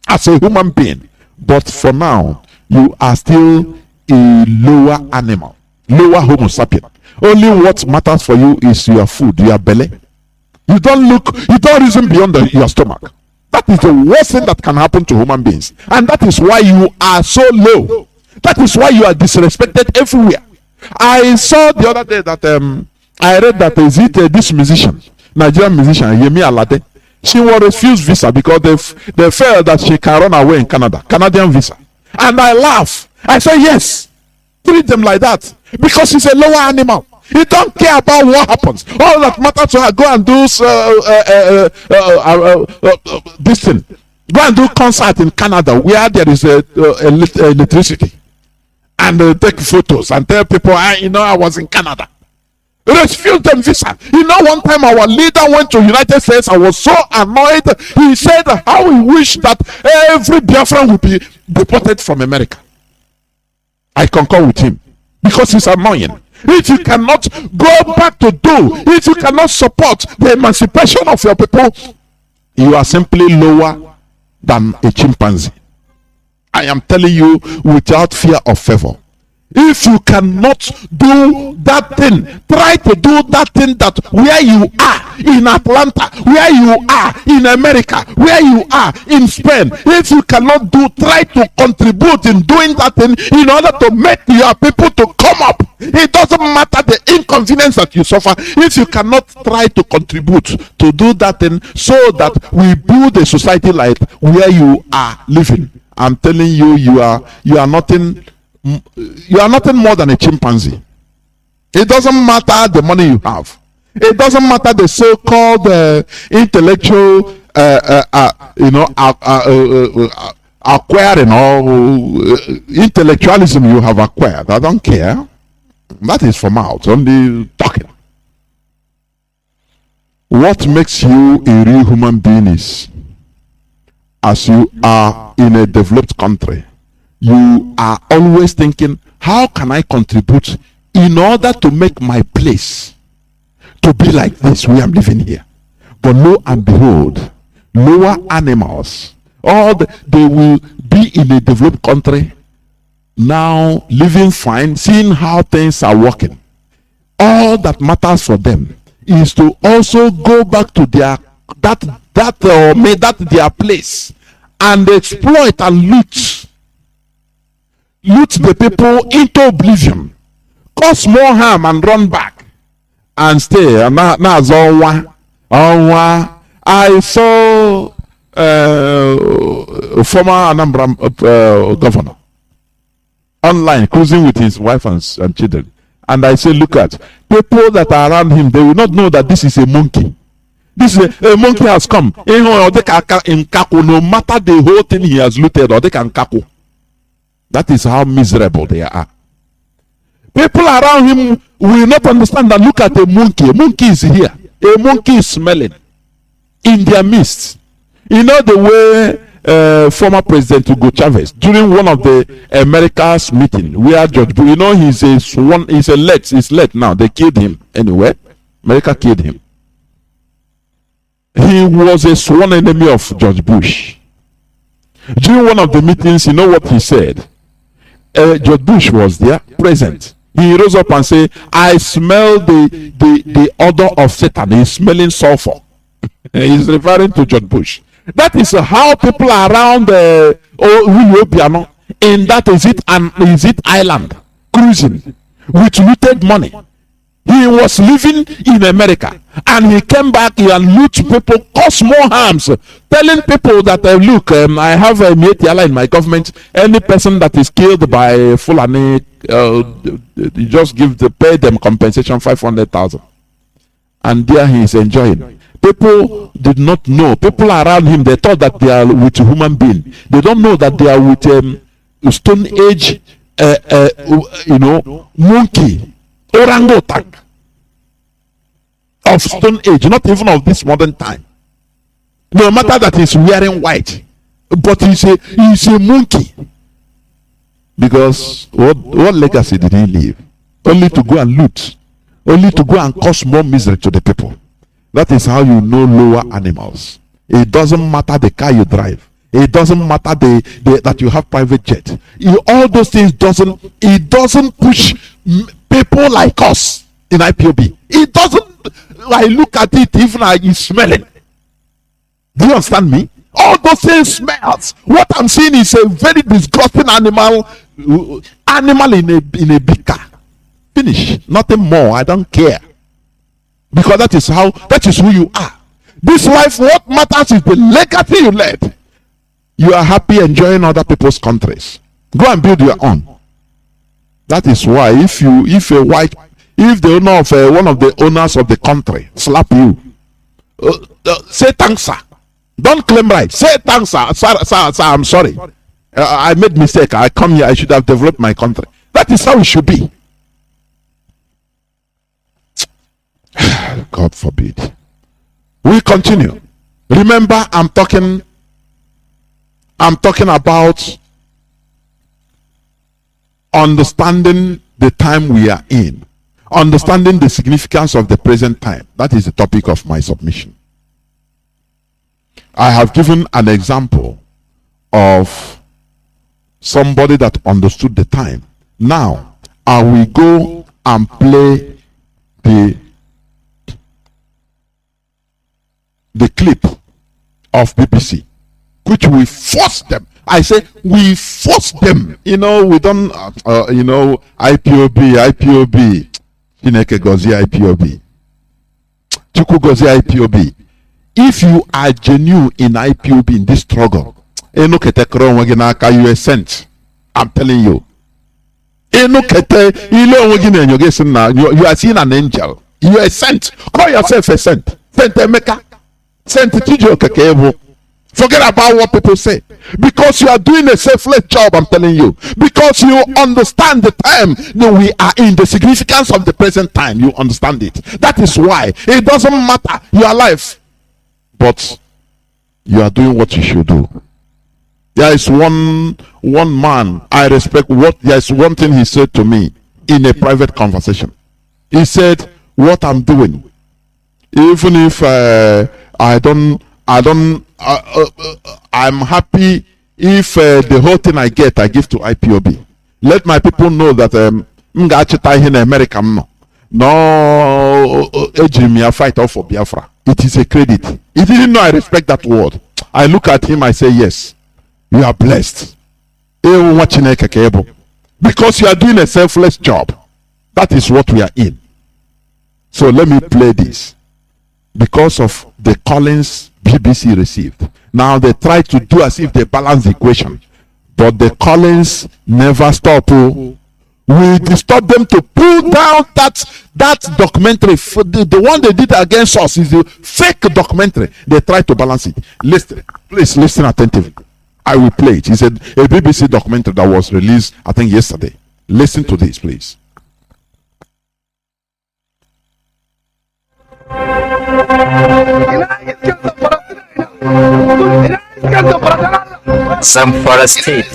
as a human being. But for now, you are still a lower animal, lower Homo sapien. Only what matters for you is your food, your belly. You don't reason beyond your stomach. That is the worst thing that can happen to human beings. And that is why you are so low. That is why you are disrespected everywhere. I saw the other day that I read that this musician, Nigerian musician, Yemi Alade, she was refused visa because they felt that she can run away in Canada, Canadian visa. And I laugh. I say, yes, treat them like that, because he's a lower animal. He don't care about what happens. All that matters to her, go and do this thing. Go and do concert in Canada where there is electricity. And take photos and tell people, I was in Canada. Refuse them visa. One time our leader went to United States. I was so annoyed. He said how he wished that every Biafran would be deported from America. I concur with him, because it's annoying. If you cannot go back to if you cannot support the emancipation of your people, you are simply lower than a chimpanzee. I am telling you without fear of favor. If you cannot do that thing, try to do that thing that where you are in Atlanta, where you are in America, where you are in Spain. If you cannot try to contribute in doing that thing in order to make your people to come up. It doesn't matter the inconvenience that you suffer. If you cannot try to contribute to do that thing so that we build a society like where you are living, I'm telling you, you are nothing more than a chimpanzee. It doesn't matter the money you have. It doesn't matter the so-called intellectual acquiring or intellectualism you have acquired. I don't care. That is for mouth, only talking. What makes you a real human being is, as you are in a developed country, you are always thinking, how can I contribute in order to make my place to be like this where I'm living here? But lo and behold, lower animals, they will be in a developed country now, living fine, seeing how things are working. All that matters for them is to also go back to their place and exploit and loot the people into oblivion, cause more harm and run back and stay. And that's all. I saw former Anambra governor online, cruising with his wife and children. And I say, look at people that are around him, they will not know that this is a monkey. This is a monkey has come. No matter the whole thing he has looted, or they can kaku. That is how miserable they are. People around him will not understand that. Look at a monkey. A monkey is here. A monkey is smelling in their midst. You know the way former President Hugo Chavez, during one of the America's meeting, where George Bush, you know, he's late now. They killed him anyway. America killed him. He was a sworn enemy of George Bush. During one of the meetings, you know what he said? George Bush was there, present. He rose up and said, I smell the odor of Satan. He's smelling sulfur. He's referring to George Bush. That is how people around in that is it island cruising with looted money. He was living in America and he came back and loot people, cause more harms, telling people that look, I have a Mietiala in my government. Any person that is killed by Fulani, you just pay them compensation 500,000. And there he is enjoying. People did not know. People around him, they thought that they are with a human being. They don't know that they are with Stone Age, monkey, orangutan of Stone Age, not even of this modern time. No matter that he's wearing white, but he's a monkey. Because what legacy did he leave? Only to go and loot, only to go and cause more misery to the people. That is how you know lower animals. It doesn't matter the car you drive. It doesn't matter that you have private jet. All those things doesn't push people like us in IPOB. It doesn't. I look at it, even I is smelling. Do you understand me? All those things smells. What I'm seeing is a very disgusting animal in a big car. Finish. Nothing more. I don't care. Because that is who you are. This life, what matters is the legacy you led. You are happy enjoying other people's countries. Go and build your own. That is why if the owner of one of the owners of the country slap you, say thanks, sir. Don't claim right. Say thanks, sir. Sir, I'm sorry. I made mistake. I come here. I should have developed my country. That is how it should be. God forbid. We continue. Remember, I'm talking about understanding the time we are in, understanding the significance of the present time. That is the topic of my submission. I have given an example of somebody that understood the time. Now, I will go and play the clip of BBC, which we force them. I say we force them. We don't. IPOB. Chineke gozi IPOB. Chuku gozi IPOB. If you are genuine in IPOB in this struggle, you are sent. I'm telling you. You are seen an angel. You are sent. Call yourself a sent. Sent Emeka. Sent Tijo Kekebo. Forget about what people say. Because you are doing a selfless job, I'm telling you. Because you understand the time that we are in, the significance of the present time. You understand it. That is why it doesn't matter your life, but you are doing what you should do. There is one man I respect. There is one thing he said to me in a private conversation. He said, what I'm doing, even if I'm happy if the whole thing I give to IPOB. Let my people know that in America no fight off for Biafra. It is a credit. He didn't know I respect that word. I look at him, I say, yes, you are blessed. Because you are doing a selfless job. That is what we are in. So let me play this. Because of the callings BBC received. Now they try to do as if they balance the equation. But the callings never stop. Oh. We disturb them to pull down that documentary. The one they did against us is a fake documentary. They try to balance it. Listen, please listen attentively. I will play it. It's a BBC documentary that was released, I think, yesterday. Listen to this, please. Zamfara State,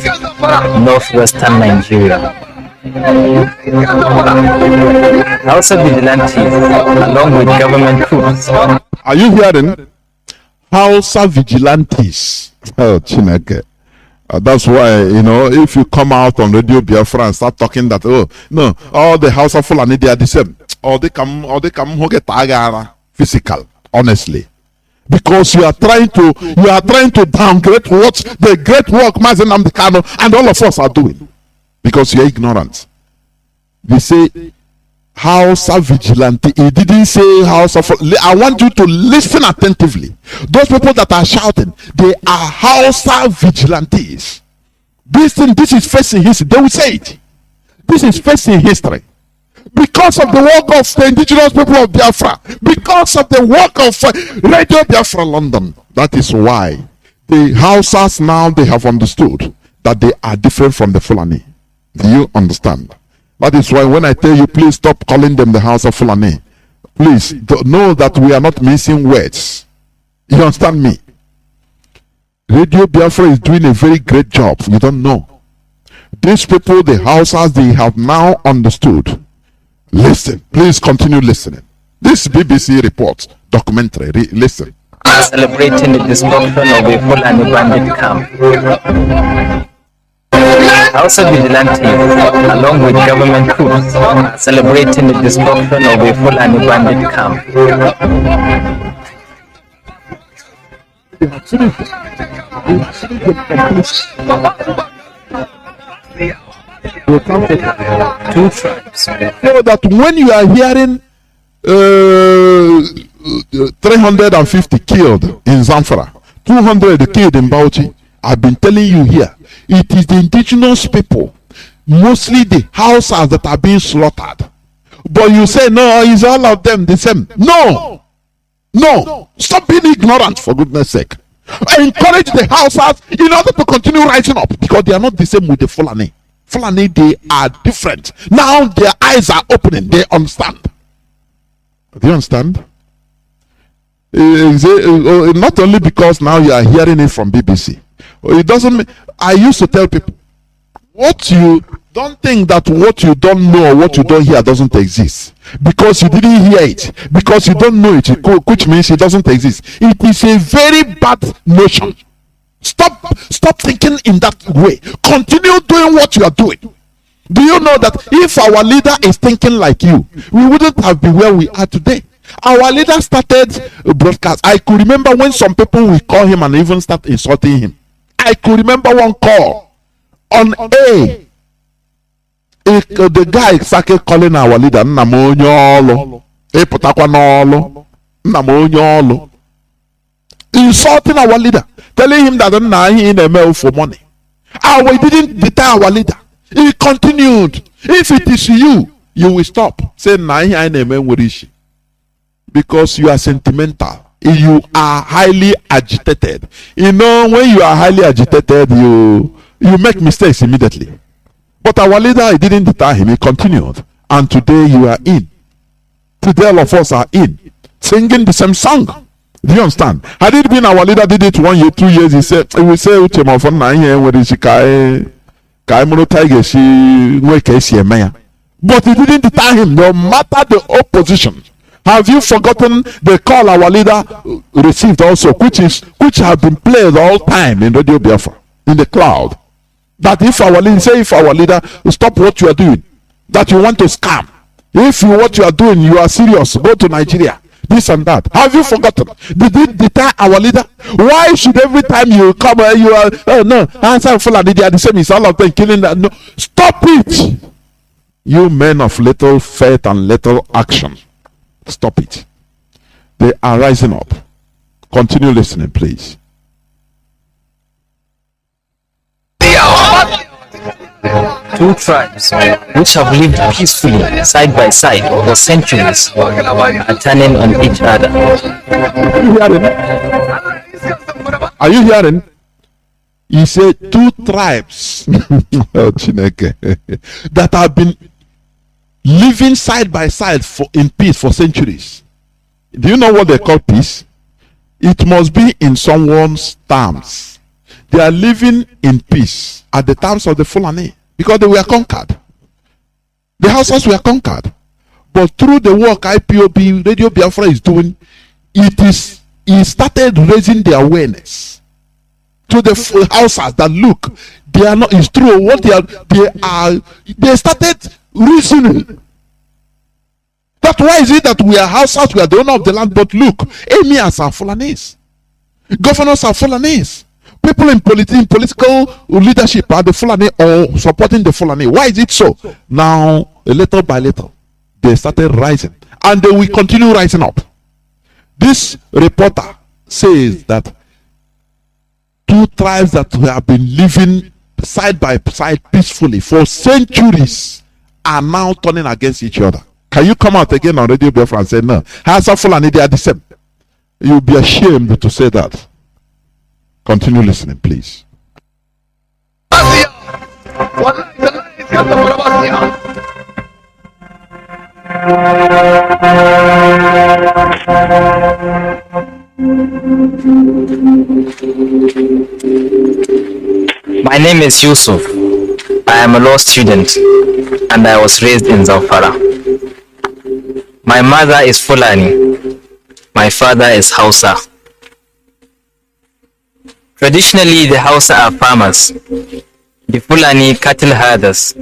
northwestern Nigeria. Hausa vigilantes, along with government troops. Are you hearing? Hausa vigilantes. Oh, Chineke. That's why, if you come out on Radio Biafra and start talking that, oh, no, all the Hausa Fulani, they are the same. Or they come physical, honestly. Because you are trying to downgrade what the great work Mazi Nnamdi Kanu and all of us are doing. Because you are ignorant. They say Hausa vigilante. He didn't say Hausa. I want you to listen attentively. Those people that are shouting, they are Hausa vigilantes. This is facing history. They will say it. This is facing history. Because of the work of the indigenous people of Biafra, because of the work of Radio Biafra London. That is why the Hausas now, they have understood that they are different from the Fulani. Do you understand? That is why when I tell you, please stop calling them the Hausa Fulani. Please know that we are not missing words. You understand me? Radio Biafra is doing a very great job. You don't know. These people, the Hausas, they have now understood. Listen, please continue listening. This BBC report, documentary, listen. Celebrating the destruction of a Fulani bandit camp. Hausa vigilantes, along with government troops, celebrating the destruction of a Fulani bandit camp. Two tribes. So that when you are hearing 350 killed in Zamfara, 200 killed in Bauchi, I've been telling you here, it is the indigenous people, mostly the Hausas, that are being slaughtered. But you say, no, it's all of them the same. No! Stop being ignorant, for goodness sake. I encourage the Hausas in order to continue rising up, because they are not the same with the Fulani. Fulani, they are different. Now their eyes are opening. They understand. Do you understand? Not only because now you are hearing it from BBC. It doesn't mean, I used to tell people, what you don't think that what you don't know or what you don't hear doesn't exist. Because you didn't hear it. Because you don't know it, which means it doesn't exist. It is a very bad notion. Stop thinking in that way. Continue doing what you are doing. Do you know that if our leader is thinking like you, we wouldn't have been where we are today? Our leader started a broadcast. I could remember when some people will call him and even start insulting him. I could remember one call on A. The guy started calling our leader Nnamdi, insulting our leader, telling him that he in a mail for money. We didn't deter our leader. He continued. If it is you will stop saying because you are sentimental. You are highly agitated. When you are highly agitated, you make mistakes immediately. But our leader, he didn't deter him. He continued. And today you are in. Today all of us are in. Singing the same song. Do you understand? Had it been our leader did it 1 year, 2 years, he will say, but he didn't deter him, no matter the opposition. Have you forgotten the call our leader received also, which have been played all time in Radio Biafra, in the cloud? That if our leader stop what you are doing, that you want to scam. If what you are doing, you are serious, go to Nigeria. This and that. Have you forgotten? Did it deter our leader? Why should every time you come, you are no answer Fulani, they are the same? It's all of them killing that. No, stop it! You men of little faith and little action, stop it. They are rising up. Continue listening, please. Two tribes which have lived peacefully side by side for centuries are turning on each other. Are you hearing? He said two tribes that have been living side by side in peace for centuries. Do you know what they call peace? It must be in someone's terms. They are living in peace at the terms of the Fulani because they were conquered. The Hausas were conquered. But through the work IPOB, Radio Biafra is doing, it started raising the awareness to the Hausas that look, they are not, it's true, what they started reasoning. That why is it that we are Hausas, we are the owner of the land, but look, emirs are Fulanis, governors are Fulanis, people in political leadership are the Fulani or supporting the Fulani. Why is it so? Now, little by little, they started rising, and they will continue rising up. This reporter says that two tribes that have been living side by side peacefully for centuries are now turning against each other. Can you come out again on Radio Biafra and say no? Hausa Fulani, they are the same. You'll be ashamed to say that. Continue listening, please. My name is Yusuf. I am a law student and I was raised in Zamfara. My mother is Fulani. My father is Hausa. Traditionally, the Hausa are farmers, the Fulani cattle herders,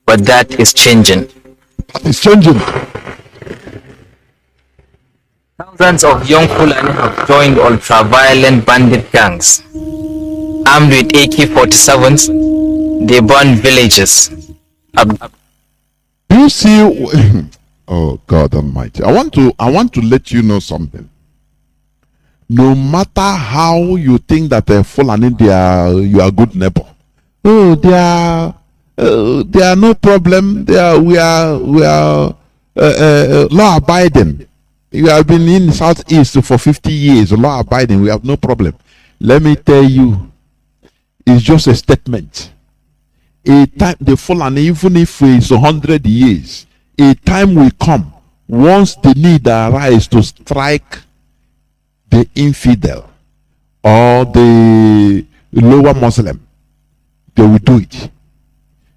but that is changing. It's changing. Thousands of young Fulani have joined ultra-violent bandit gangs. Armed with AK-47s, they burn villages. Do you see? Oh God Almighty! I want to let you know something. No matter how you think that Fulani they are your good neighbor, oh they are no problem. We are law abiding. You have been in Southeast for 50 years, law abiding. We have no problem. Let me tell you, it's just a statement. A time the Fulani, even if it's 100 years, a time will come once the need arises to strike the infidel or the lower Muslim. They will do it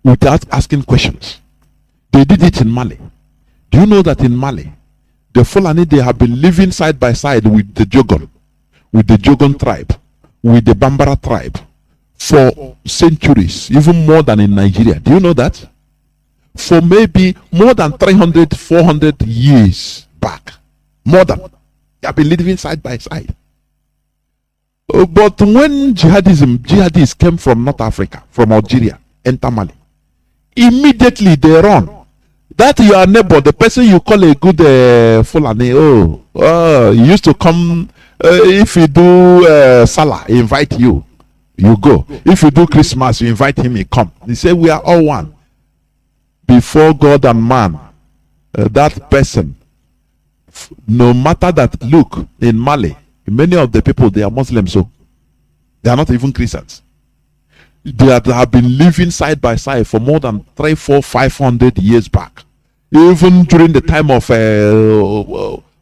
without asking questions. They did it in Mali. Do you know that in Mali, the Fulani, they have been living side by side with the Jogon tribe, with the Bambara tribe for centuries, even more than in Nigeria. Do you know that? For maybe more than 300, 400 years back. More than. They have been living side by side. But when jihadists came from North Africa, from Algeria, enter Mali, immediately they run. That your neighbor, the person you call a good Fulani, he used to come, if you do Salah, he invite you, you go. If you do Christmas, you invite him, he come. He say, we are all one. Before God and man, that person, no matter that, look, in Mali, many of the people, they are Muslims, so they are not even Christians. They have been living side by side for more than 300, 400, 500 years back. Even during the time of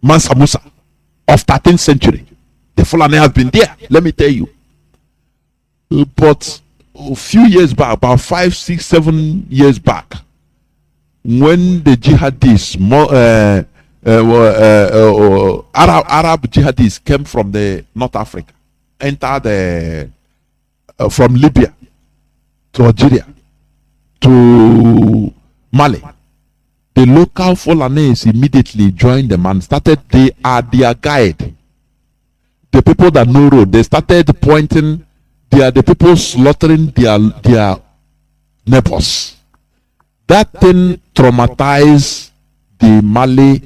Mansa Musa of 13th century. The Fulani has been there, let me tell you. But a few years back, about 5, 6, 7 years back, when the jihadists, Arab jihadists came from the North Africa, entered from Libya to Algeria to Mali, the local Fulanese immediately joined them and started, they are their guide. The people that know road, they started pointing, they are the people slaughtering their neighbors. That thing traumatized the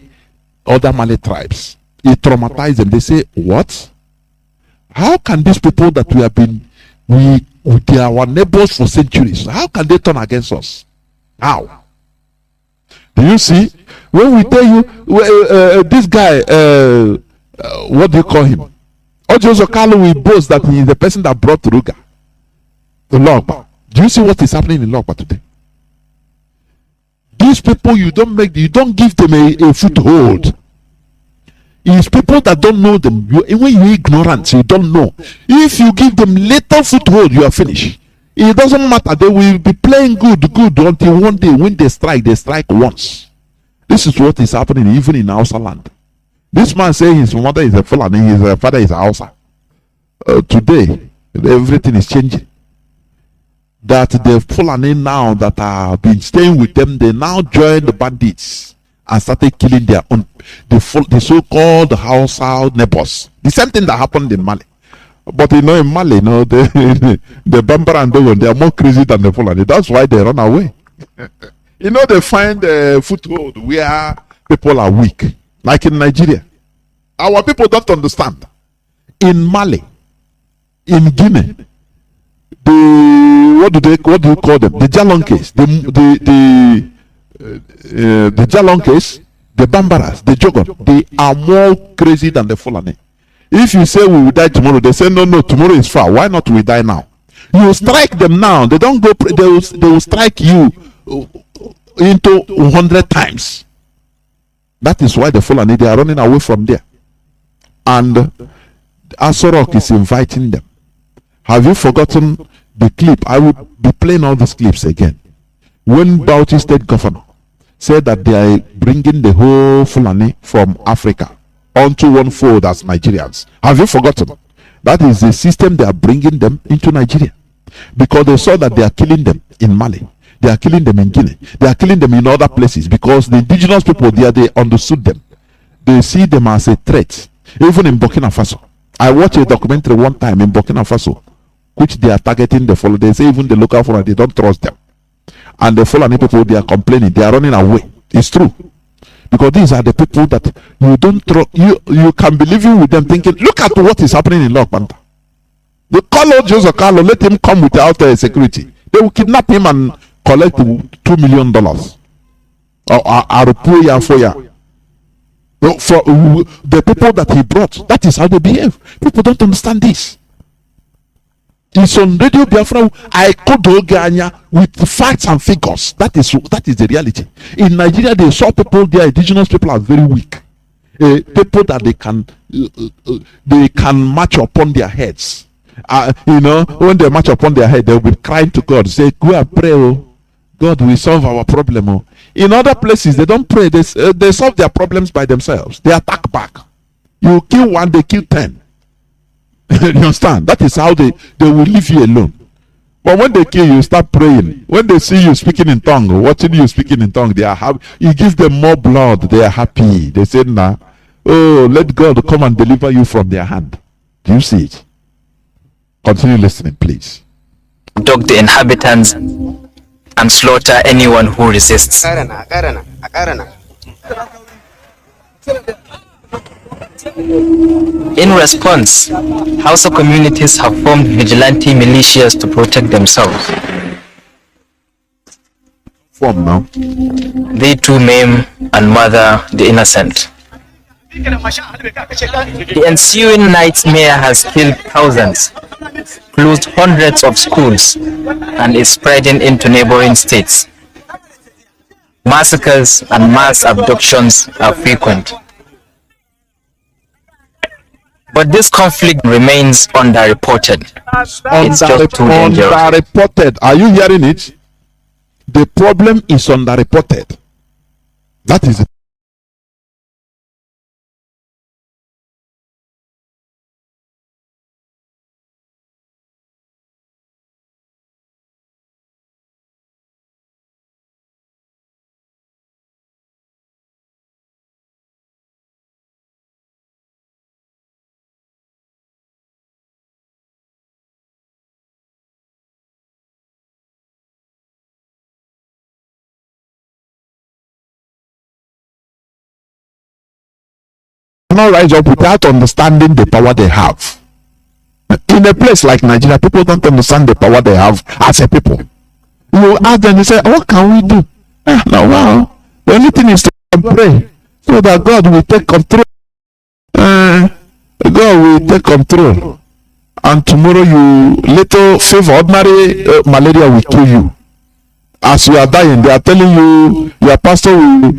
other Mali tribes. It traumatized them. They say, what? How can these people that we They are our neighbors for centuries. How can they turn against us? How? Do you see? When we tell you, this guy, what do you call him? Ojo Kalu will boast that he is the person that brought Ruga, the Logba. Do you see what is happening in Logba today? These people, you don't give them a foothold. It's people that don't know them. When you're ignorant, you don't know. If you give them little foothold, you are finished. It doesn't matter. They will be playing good until one day when they strike once. This is what is happening even in Hausa land. This man saying his mother is a Fulani, his father is a Hausa. Today, everything is changing. That the Fulani now that have been staying with them, they now join the bandits and started killing their own, the so-called Hausa neighbors. The same thing that happened in Mali. But in Mali, the Bambara and Dogon, they are more crazy than the Fulani. That's why they run away. They find a foothold where people are weak. Like in Nigeria. Our people don't understand. In Mali, in Guinea, what do you call them? The Jalonques, the Jalonques, the Bambaras, the Jogon, they are more crazy than the Fulani. If you say we will die tomorrow, they say no, tomorrow is far. Why not we die now? You strike them now, they don't go. They will strike you into 100 times. That is why the Fulani, they are running away from there. And Asorok is inviting them. Have you forgotten the clip? I will be playing all these clips again. When Bauchi State Governor said that they are bringing the whole Fulani from Africa onto one fold as Nigerians. Have you forgotten? That is the system they are bringing them into Nigeria. Because they saw that they are killing them in Mali. They are killing them in Guinea. They are killing them in other places because the indigenous people there, they understood them. They see them as a threat. Even in Burkina Faso. I watched a documentary one time in Burkina Faso, which they are targeting the Fulani. They say even the local Fulani, they don't trust them. And the Fulani people, they are complaining. They are running away. It's true. Because these are the people that you don't trust. You can be living with them thinking, look at what is happening in Lokpanta. They call out Joseph Carlo, let him come without security. They will kidnap him and collect $2 million. For the people that he brought, that is how they behave. People don't understand this. It's on Radio Biafra. I could Oganya with facts and figures. That is the reality. In Nigeria, they saw people, their indigenous people are very weak. People that they can march upon their heads. When they march upon their head, they'll be crying to God, say, go and pray, oh. God will solve our problem. Oh. In other places, they don't pray. They solve their problems by themselves. They attack back. You kill one, they kill 10. You understand? That is how they will leave you alone. But when they kill you, start praying. When they see you speaking in tongue, watching you speaking in tongue, they are happy. You give them more blood, they are happy. They say, nah, oh, let God come and deliver you from their hand. Do you see it? Continue listening, please. Dog the inhabitants and slaughter anyone who resists. In response, Hausa communities have formed vigilante militias to protect themselves. They too maim and murder the innocent. The ensuing nightmare has killed thousands, closed hundreds of schools, and is spreading into neighboring states. Massacres and mass abductions are frequent. But this conflict remains underreported. It's just too dangerous. Underreported. Are you hearing it? The problem is underreported. That is it. Not rise up without understanding the power they have. In a place like Nigeria, people don't understand the power they have as a people. You ask them, they say, what can we do? Now, wow. The only thing is to pray so that God will take control. God will take control. And tomorrow you little fever, ordinary malaria will kill you. As you are dying, they are telling you your pastor will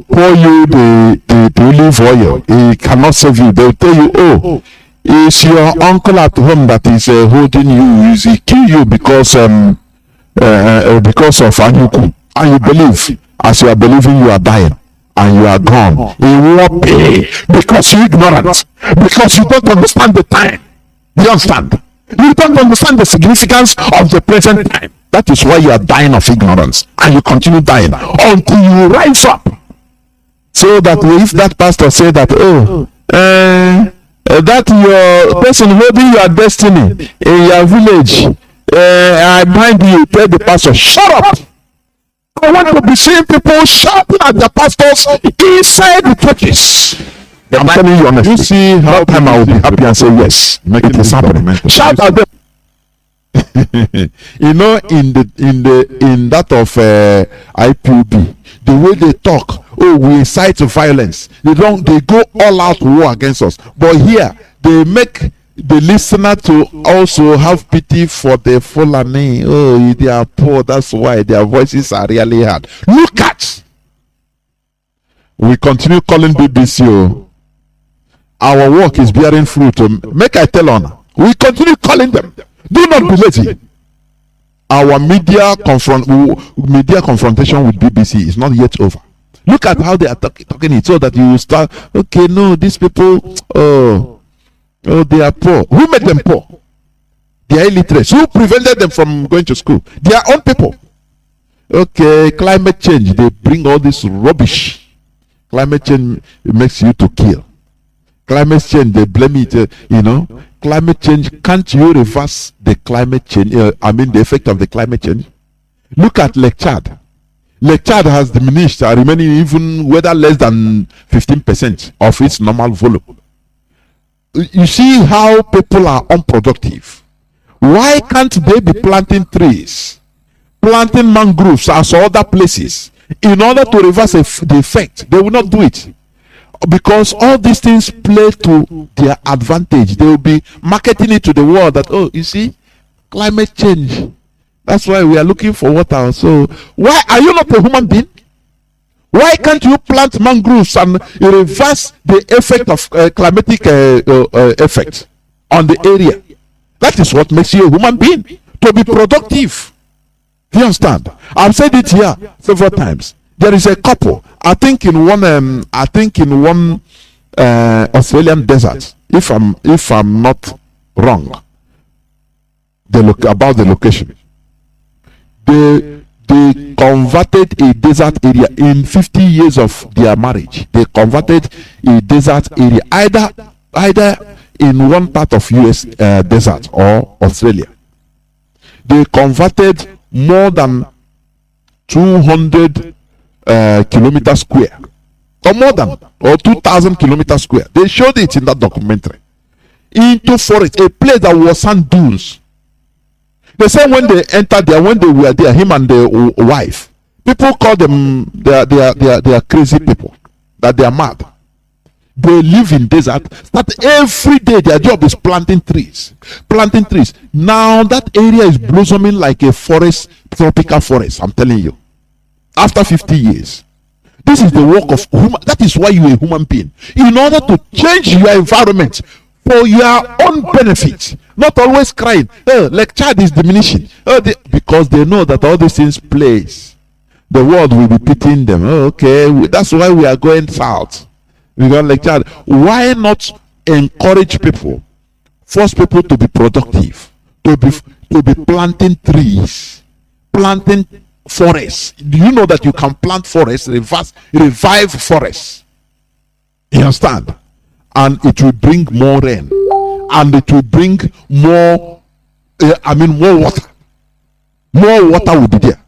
pour you the olive oil. He cannot save you. They will tell you, oh, it's your uncle at home that is holding you. He kill you because of Anyuku. And you believe, as you are believing, you are dying and you are gone. He won't pay because you ignorant, because you don't understand the time. You understand? You don't understand the significance of the present time. That is why you are dying of ignorance, and you continue dying until you rise up. So that if that pastor say that, oh, that your person holding your destiny in your village, I bind you, tell the pastor, shut up. I want to be seeing people shouting at the pastors inside the churches. I'm telling you honestly. You see how time I will be happy and say yes, it is happening. Shout at them. You know, in that of IPOB, the way they talk, oh, we incite violence. They go all out war against us. But here they make the listener to also have pity for the Fulani. Oh, they are poor. That's why their voices are really hard. Look at. We continue calling BBC. Oh, our work is bearing fruit. Make I tell on. We continue calling them. Do not be lazy. Our media confrontation with BBC is not yet over. Look at how they are talking it, so that you will start. Okay, no, these people. Oh, they are poor. Who made them poor? They are illiterate. Who prevented them from going to school? Their own people. Okay, climate change. They bring all this rubbish. Climate change makes you to kill. Climate change, they blame it, Climate change, can't you reverse the climate change? The effect of the climate change? Look at Lake Chad. Lake Chad has diminished, remaining even whether less than 15% of its normal volume. You see how people are unproductive. Why can't they be planting trees, planting mangroves as other places, in order to reverse the effect? They will not do it. Because all these things play to their advantage. They will be marketing it to the world that, oh, you see, climate change. That's why we are looking for water. So why are you not a human being? Why can't you plant mangroves and reverse the effect of climatic effect on the area? That is what makes you a human being, to be productive. Do you understand? I've said it here several times. There is a couple, I think in one Australian desert, if I'm not wrong, about the location. They converted a desert area in 50 years of their marriage. They converted a desert area either in one part of US desert or Australia. They converted more than 200 kilometers square, or more than, or 2,000 kilometers square. They showed it in that documentary, into forest, a place that was sand dunes. They said when they entered there, when they were there, him and the wife, people call them they are crazy people, that they are mad. They live in desert. That every day their job is planting trees. Now that area is blossoming like a forest, tropical forest. I'm telling you. After 50 years, this is the work of human. That is why you are a human being. In order to change your environment for your own benefit, not always crying, oh, like child is diminishing, because they know that all these things plays. The world will be pitying them. Oh, okay, that's why we are going south. We got like child. Why not encourage people, force people to be productive, to be planting trees, planting forests? Do you know that you can plant forests, revive forests? You understand? And it will bring more rain, and it will bring more more water. More water will be there.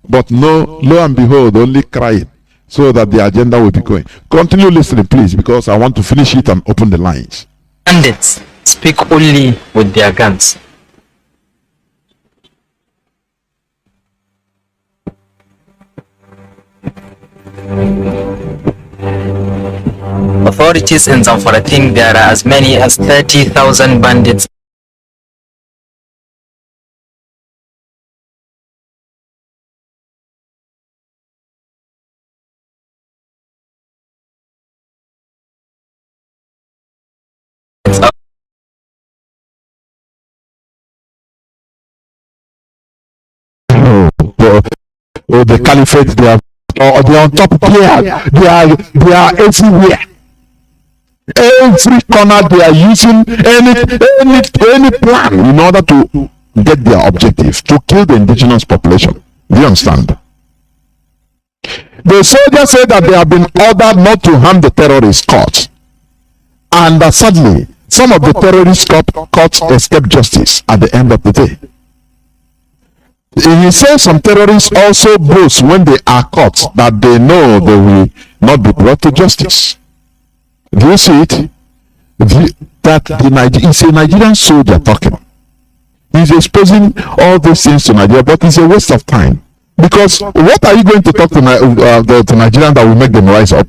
But no, lo and behold, only crying, so that the agenda will be going. Continue listening, please, because I want to finish it and open the lines. Bandits speak only with their guns. Authorities in Zamfara think there are as many as 30,000 bandits the caliphate. They are on top. They are everywhere. Every corner they are using any plan in order to get their objective, to kill the indigenous population. Do you understand? The soldiers say that they have been ordered not to harm the terrorist caught, and sadly some of the terrorists caught escape justice at the end of the day. He says some terrorists also boast when they are caught that they know they will not be brought to justice. Do you see it? It's a Nigerian soldier talking. He's exposing all these things to Nigeria, but it's a waste of time. Because what are you going to talk to Nigerians that will make them rise up?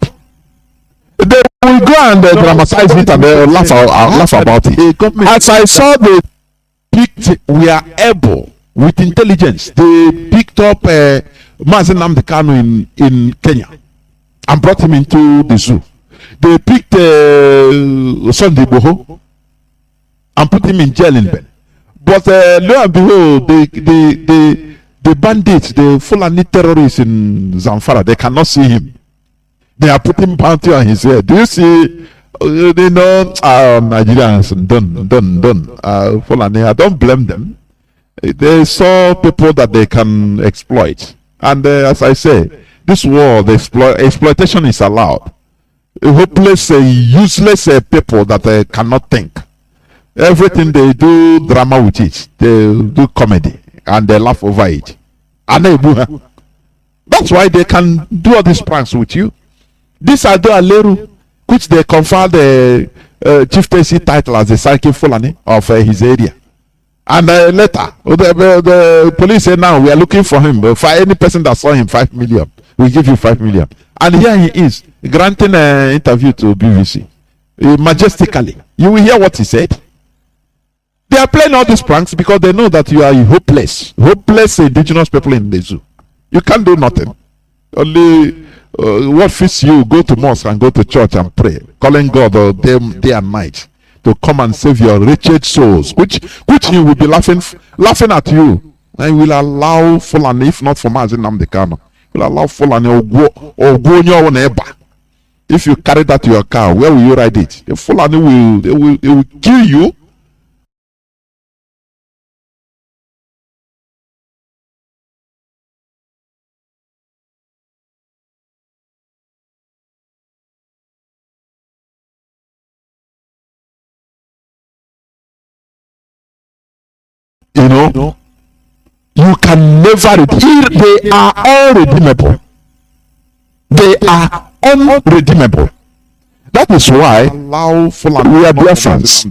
They will go and dramatize it and laugh about it. As I saw, we are able, with intelligence, they picked up Mazi Nnamdi Kanu in Kenya and brought him into the zoo. They picked Sunday Boho and put him in jail in Benin. But lo and behold, the bandits, the Fulani terrorists in Zamfara, they cannot see him. They are putting bounty on his head. Do you see? Nigerians, done. Fulani, I don't blame them. They saw people that they can exploit. And as I say, this war, the exploitation is allowed. Hopeless, useless people that cannot think. Everything they do drama with it. They do comedy and they laugh over it. And that's why they can do all these pranks with you. This Ado Aleru, which they conferred the chieftaincy title as the Sarki Fulani of his area. And later, the police say now we are looking for him. For any person that saw him, 5 million. We give you 5 million. And here he is, granting an interview to BBC. Majestically. You will hear what he said. They are playing all these pranks because they know that you are hopeless indigenous people in the zoo. You can't do nothing. Only what fits you, go to mosque and go to church and pray, calling God day and night to come and save your wretched souls, which he will be laughing at you. And will allow Fulani, if not for Mazi Nnamdi Kanu, will allow Fulani or go on your own eba. If you carry that to your car, where will you ride it? The Fulani will kill you. You can never they are unredeemable. They are unredeemable. That is why we are Biafrans.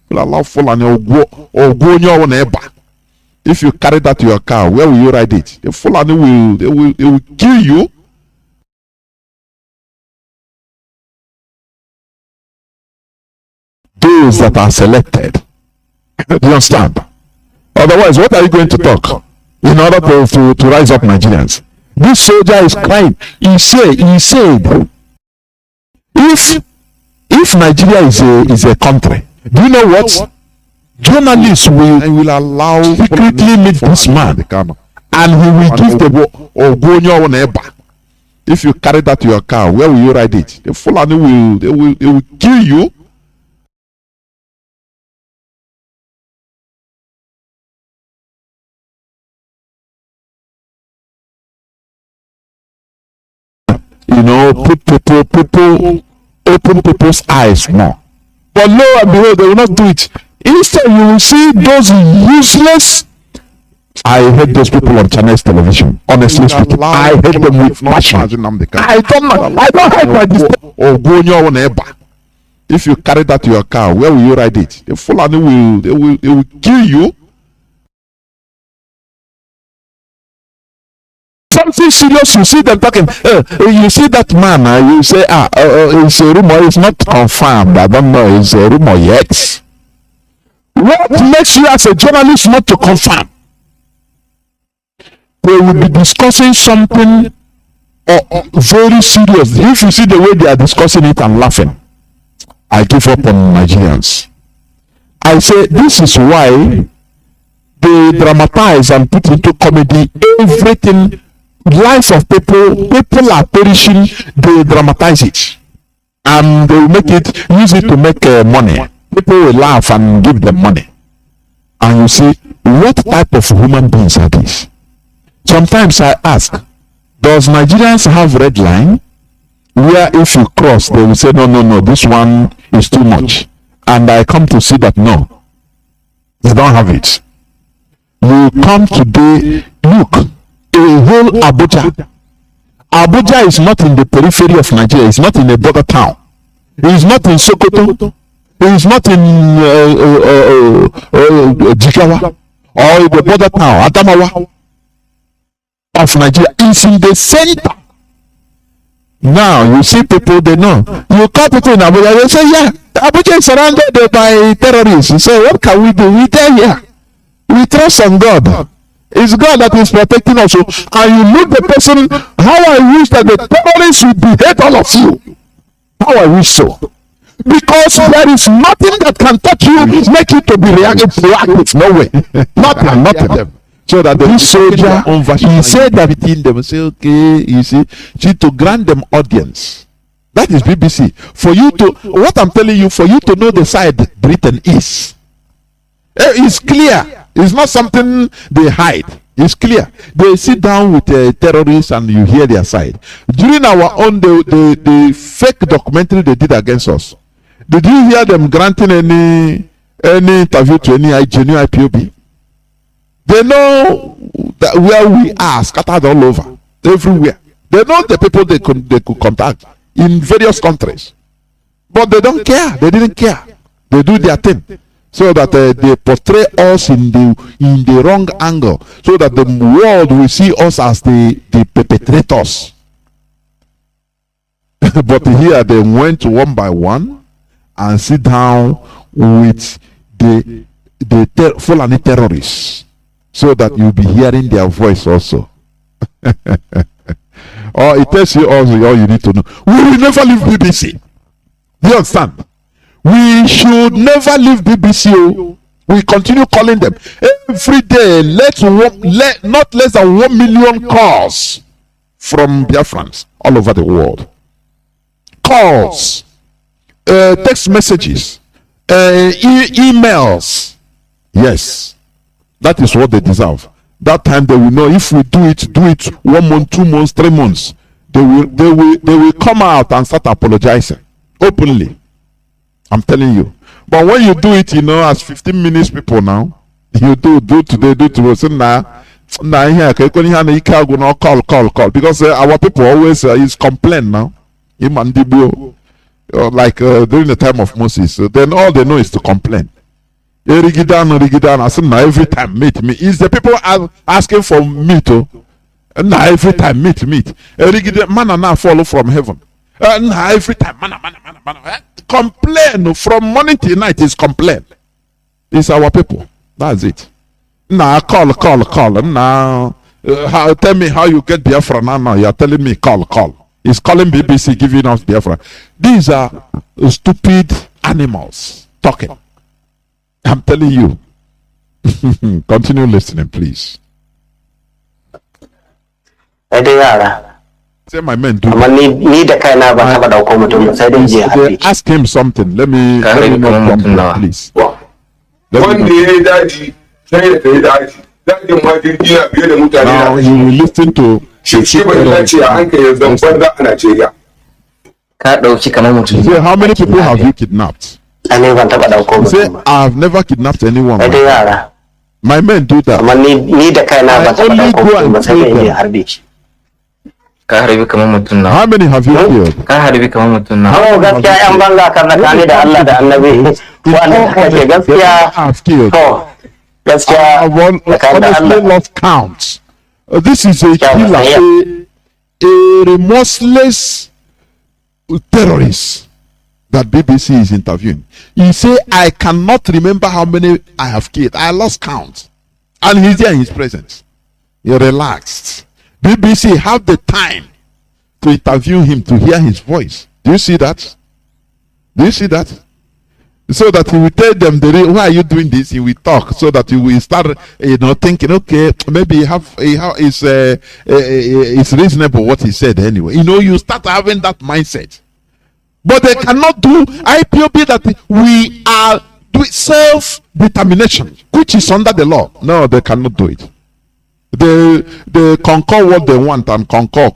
Will allow Fulani or go on your own eba. If you carry that to your car, where will you ride it? The Fulani will kill you. Those that are selected. Do you understand? Otherwise, what are you going to talk in order to rise up Nigerians? This soldier is crying. He said, if Nigeria is a country, do you know what? Journalists will allow secretly meet this man, and he will give the Ogonyo on eba. If you carry that to your car, where will you ride it? The Fulani will kill you. People open people's eyes more. But lo and behold, they will not do it. Instead, you will see those useless. I hate those people on Chinese television. Honestly speaking, I hate them with passion. I don't hate my If you carry that to your car, where will you ride it? The Fulani will kill you. Something serious, you see them talking. You see that man, you say, it's a rumor, it's not confirmed. I don't know, it's a rumor yet. What makes you as a journalist not to confirm? They will be discussing something very serious. If you see the way they are discussing it and laughing, I give up on Nigerians. I say this is why they dramatize and put into comedy everything. Life of people are perishing. They dramatize it and they make it, use it to make money. People will laugh and give them money. And you see, what type of human beings are these? Sometimes I ask, does Nigerians have red line where if you cross they will say no, this one is too much, and I come to see that no, they don't have it. You come today, look, a whole Abuja is not in the periphery of Nigeria. It's not in a border town. It's not in Sokoto. It's not in Jigawa or the border town Adamawa of Nigeria. It's in the center. Now you see people, they know. You call people in Abuja, they say, yeah, Abuja is surrounded by terrorists. You say, what can we do? We tell you, we trust on God. It's God that is protecting us. And you look the person, how I wish that the terrorists would behead all of you. How I wish so. Because there is nothing that can touch you, make you to be proactive. No way. Nothing. So that the soldier, he said that within them, say, okay, you see, to grant them audience. That is BBC. For you to, what I'm telling you, for you to know the side Britain is. It's clear. It's not something they hide. It's clear. They sit down with terrorists and you hear their side. During our own, the fake documentary they did against us, did you hear them granting any interview to any genuine IPOB? They know that where we are scattered all over, everywhere. They know the people they could contact in various countries. But they don't care. They didn't care. They do their thing. So that they portray us in the wrong angle, so that the world will see us as the perpetrators. But here they went one by one and sit down with the Fulani terrorists, so that you'll be hearing their voice also. Or it tells you also all you need to know. We will never leave BBC. Do you understand? We should never leave BBC. We continue calling them every day. Not less than 1 million calls from Biafrans all over the world. Calls, text messages, emails. Yes, that is what they deserve. That time they will know if we do it 1 month, 2 months, 3 months. They will come out and start apologizing openly. I'm telling you. But when you do it, as 15 minutes people now, you do today, do tomorrow. So now here, call. Because our people always is complain now. Like during the time of Moses. Then all they know is to complain. Rigidan. I said, now every time meat. Is the people asking for meat? Now every time meat. Rigidan, manna now follow from heaven. Now every time manna. Complain from morning till night is complain. It's our people. That's it. Now call. Now tell me how you get Biafra now. You're telling me call. It's calling BBC, giving us Biafra. These are stupid animals talking. I'm telling you. Continue listening, please. Say my men do. Ask him something. Let me not come, please. Now you will listen to. Say, how many people have you kidnapped? Say, I've never kidnapped anyone. My men do that. I only go and tell them. How many have you killed? I've killed. I honestly lost count. This is a killer, a remorseless terrorist that BBC is interviewing. He say, I cannot remember how many I have killed. I lost count. And he's there in his presence. He relaxed. BBC have the time to interview him, to hear his voice. Do you see that? Do you see that? So that he will tell them, why are you doing this? He will talk so that you will start, thinking, okay, maybe it's reasonable what he said anyway. You start having that mindset. But they cannot do IPOB that we are doing self-determination, which is under the law. No, they cannot do it. They concur what they want and concur,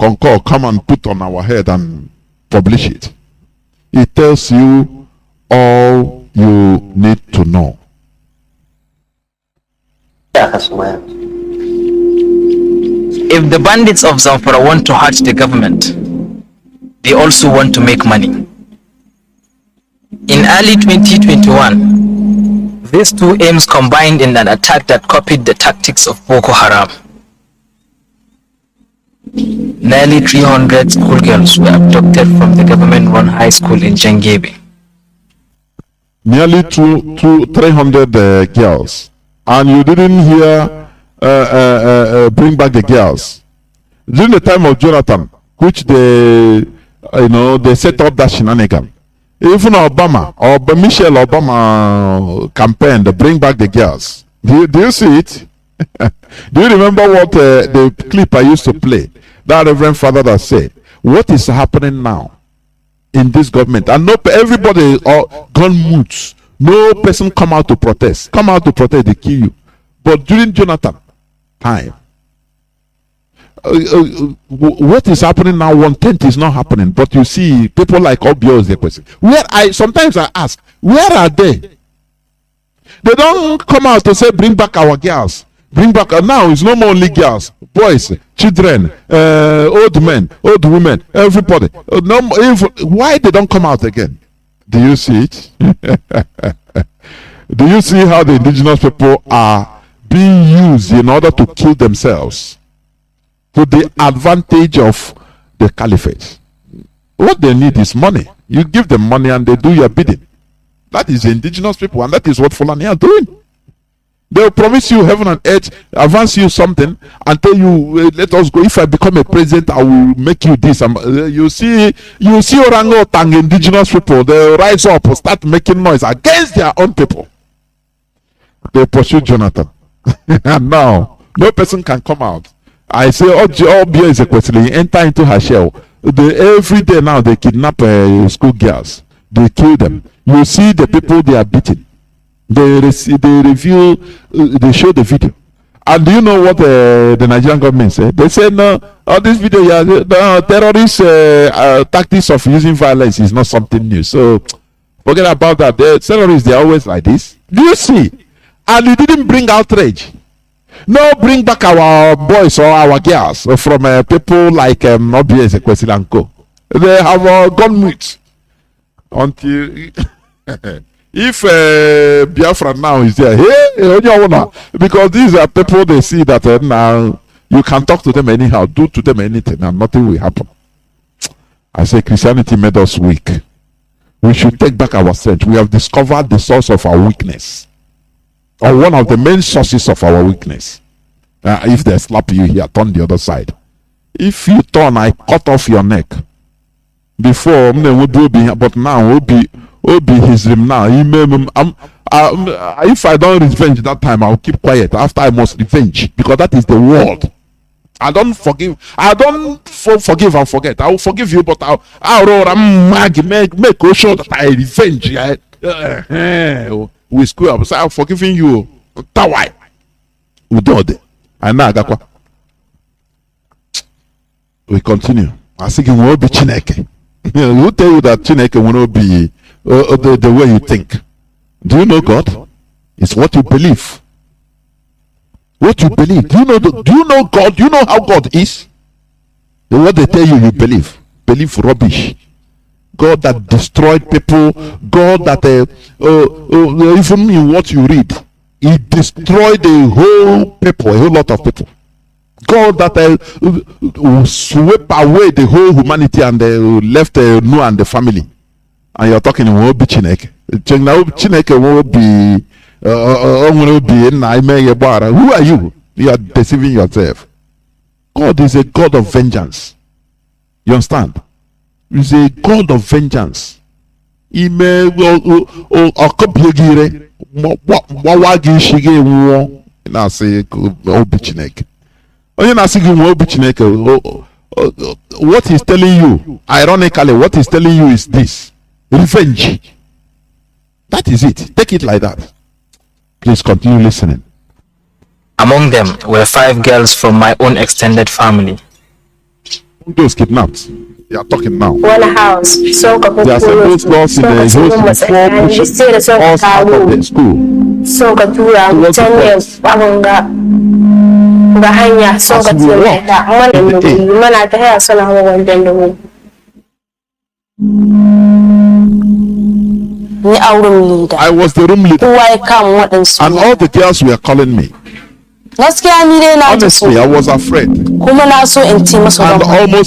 come and put on our head and publish it. It tells you all you need to know. If the bandits of Zamfara want to hurt the government, they also want to make money. In early 2021, these two aims combined in an attack that copied the tactics of Boko Haram. Nearly 300 schoolgirls were abducted from the government-run high school in Jangebe. Nearly 300 girls, and you didn't hear bring back the girls during the time of Jonathan, which they set up that shenanigan. Even Obama or Michelle Obama campaign to bring back the girls. Do you see it? Do you remember what the clip I used to play? That Reverend Father that said, what is happening now in this government? And everybody gone mute. No person come out to protest. Come out to protest, they kill you. But during Jonathan time, what is happening now? 1/10 is not happening. But you see, people like Obio is the question. Sometimes I ask, where are they? They don't come out to say, bring back our girls. Bring back. Now it's no more only girls, boys, children, old men, old women, everybody. Why they don't come out again? Do you see it? Do you see how the indigenous people are being used in order to kill themselves to the advantage of the caliphate? What they need is money. You give them money and they do your bidding. That is the indigenous people, and that is what Fulani are doing. They will promise you heaven and earth, advance you something, and tell you, let us go. If I become a president, I will make you this. You see Orango Tang indigenous people, they rise up, start making noise against their own people. They pursue Jonathan. And now, no person can come out. I say, all beer is a question. They enter into her shell. Every day now, they kidnap school girls. They kill them. You see the people they are beating. They review, they show the video. And do you know what the Nigerian government said? They said, no, all this video, terrorist tactics of using violence is not something new. So forget about that. The terrorists, they're always like this. Do you see? And you didn't bring outrage. No, bring back our boys or our girls from people like Obieze Kwesilanko. They have gone mute until if Biafra now is there, because these are people they see that now you can talk to them anyhow, do to them anything, and nothing will happen. I say Christianity made us weak. We should take back our strength. We have discovered the source of our weakness, or one of the main sources of our weakness. If they slap you here, turn the other side. If you turn, I cut off your neck. Before, but now will be his dream now. If I don't revenge that time, I'll keep quiet. After I must revenge, because that is the world. I don't forgive. I don't forgive and forget. I will forgive you, but I'll make sure that I revenge. We screw up. So I'm forgiving you. Tawai. We continue. I think it will be Chineke. Who tell you that Chineke will not be the way you think? Do you know God? It's what you believe. What you believe. Do you know God? Do you know how God is? What they tell you, you believe. Believe rubbish. God that destroyed people, God that even in what you read, he destroyed a whole people, a whole lot of people. God that swept away the whole humanity and left Noah and the family. And you're talking won't be Chineke. Chineke won't be who are you? You are deceiving yourself. God is a God of vengeance. You understand? He's a God of vengeance. He may what he's telling you, ironically, what he's telling you is this: revenge. That is it. Take it like that. Please continue listening. Among them were 5 girls from my own extended family. Those kidnapped. They are talking now. One house. So they are those girls in the house before pushing us out of the school. So Katura, Bahanya, so Katura, Manata, Son, I was the room leader. And all the girls were calling me. Honestly, I was afraid and almost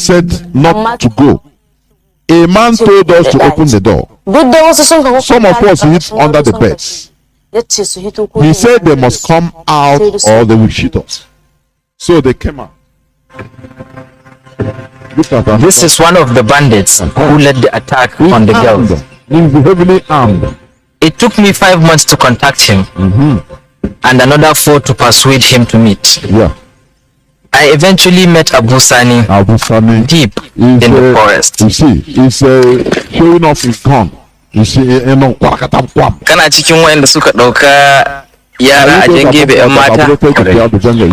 said not to go. A man told us to open the door. Some of us hid under the beds. He said they must come out or they will shoot us. So they came out. This is one of the bandits who led the attack on the girls. He's heavily armed. It took me 5 months to contact him. And another 4 to persuade him to meet. Yeah. I eventually met Abu Sani deep in the forest. You see, he's showing off his gun. You see, Kana cikin wayanda suka dauka yara a jangebe yan mata?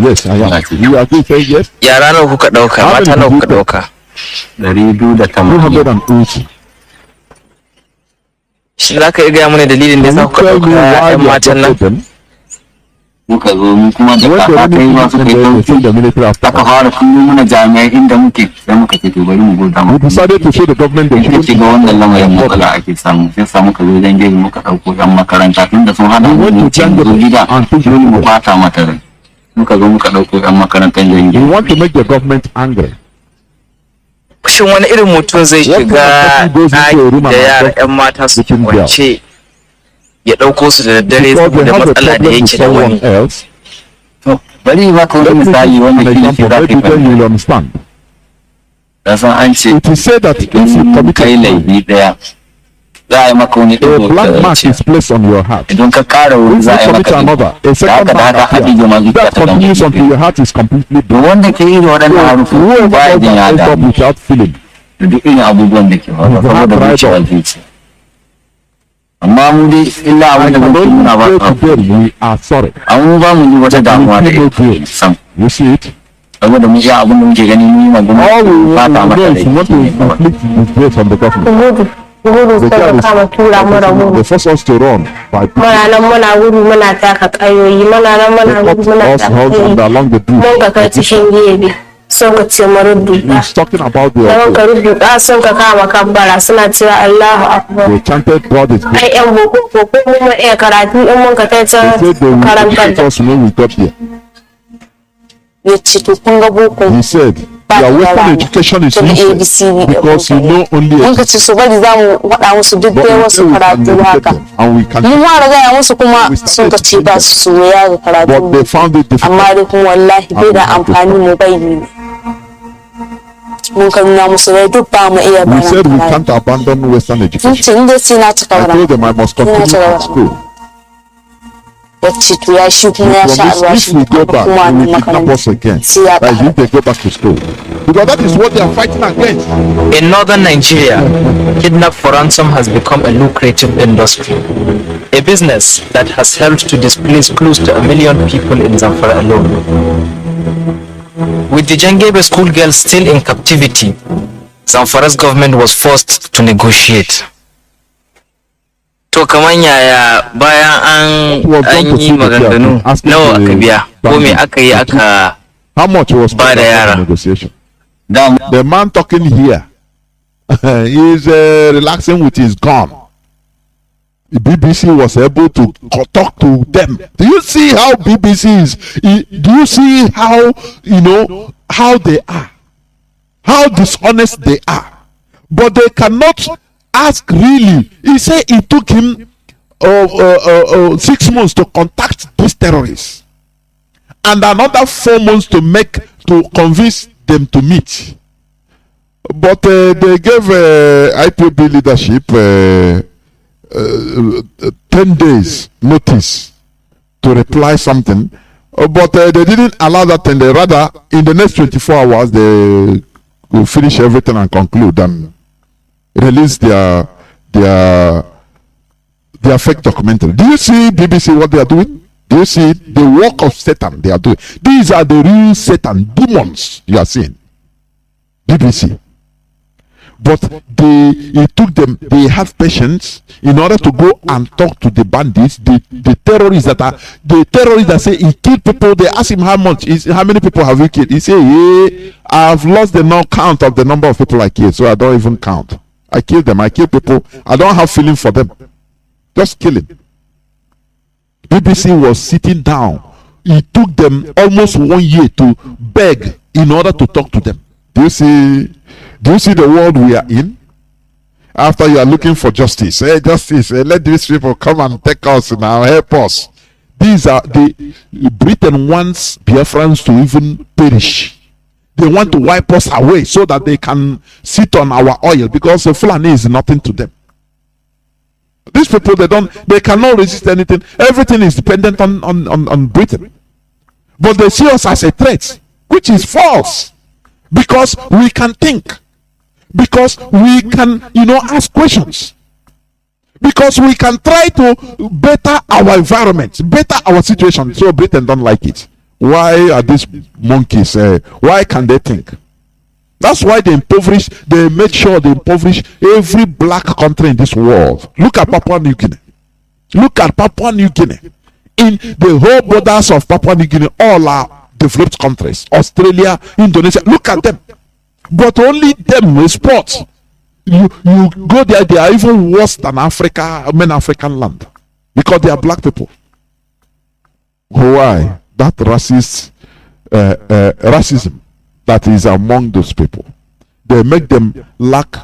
Yes, I am. You agree? Say yes. Yara nawa kuka dauka? Mata nawa kuka dauka? 280. Shi zaka iya gaya mana dalilin da yasa kuka dauka yan matan nan? Muka zo mu kuma da kai ma suka yi aka fara kullu muna jami'ai inda muke sai muka ce to bari mu goda mu decided to show the government that shi ga wannan lamarin matsala ake samu sai samu ka zo dan gebe muka dauko yan makaranta tunda sun hada mu gida dole mu fata mata rai muka zo muka dauko yan makarantar dan we want to make the government angry. Shin wani irin mutum zai shiga da yara yan mata su kwance ya dauko su da daddare saboda matsala da yake da wani? Bari ba ka wani misali wanda ke za ka yi. Da san an ce it is said that if you commit kai laifi daya za a yi maka wani a black mark is placed on your heart. Idan ka kara wani za a yi maka another a second mark that continues until your heart is completely black. Wanda ke yi da waɗannan harufu ba ya jin yada without feeling. da duk irin abubuwan da ke faruwa saboda wucewar zuciya. Amma mu dai illa abin da muke muna ba amma ba mu yi wata damuwa da ita sam. Saboda mun sha abin da muke gani mun yi magana ba ta mata da ita. Gudu sai kama tura mura mu. Muna nan muna gudu muna taka kayoyi muna nan muna gudu muna taka kayoyi. Mun ka kai cikin gebe. Sun ka ce mu rudduka. Yawan ka rudduka sun ka kama kabbara suna cewa Allahu Akbar. Ai yan boko ko mun iya karatu in mun ka kai can karantar da. Ya ce to kun ga boko. He said, your Western education is useless because you know only mun ka ce su bari za mu waɗa musu duk dai wasu karatu haka. Mun fara gaya musu kuma sun ka ce ba su ya ga karatu. Amma dai kuma wallahi bai da amfani mu bai ne. We said we can't abandon Western education. I told them I must continue at school. If we go back, we will kidnap us again. That is if they go back to school. Because that is what they are fighting against. In northern Nigeria, kidnap for ransom has become a lucrative industry. A business that has helped to displace close to 1 million people in Zamfara alone. With the Jangebe schoolgirls still in captivity, Zamfara's government was forced to negotiate. To kaman yaya bayan an yi maganganu nawa aka biya ko me aka yi aka how much was ba da yara? The man talking here is relaxing with his gun. The BBC was able to talk to them. Do you see how BBC is? Do you see how, how they are? How dishonest they are? But they cannot ask really. He said it took him 6 months to contact these terrorists. And another 4 months to convince them to meet. But they gave IPOB leadership 10 days notice to reply something, but they didn't allow that 10 days. Rather, in the next 24 hours, they will finish everything and conclude and release their fake documentary. Do you see BBC what they are doing? Do you see the work of Satan they are doing? These are the real Satan demons you are seeing. BBC. But it took them, they have patience in order to go and talk to the bandits, the terrorists that say he killed people. They ask him how many people have you killed? He say, yeah, I've lost the count of the number of people I killed, so I don't even count. I killed them, I kill people, I don't have feeling for them. Just killing. BBC was sitting down. It took them almost 1 year to beg in order to talk to them. Do you see the world we are in? After you are looking for justice, justice, let these people come and take us now, help us. These are Britain wants Biafrans to even perish. They want to wipe us away so that they can sit on our oil, because Fulani is nothing to them. These people, they cannot resist anything. Everything is dependent on Britain. But they see us as a threat, which is false. Because we can think. Because we can, ask questions. Because we can try to better our environment, better our situation. So Britain don't like it. Why are these monkeys? Why can they think? That's why they make sure they impoverish every black country in this world. Look at Papua New Guinea. Look at Papua New Guinea. In the whole borders of Papua New Guinea, all are developed countries. Australia, Indonesia, look at them. But only them with sports. You go there, they are even worse than main African land. Because they are black people. Why? That racism that is among those people. They make them lack,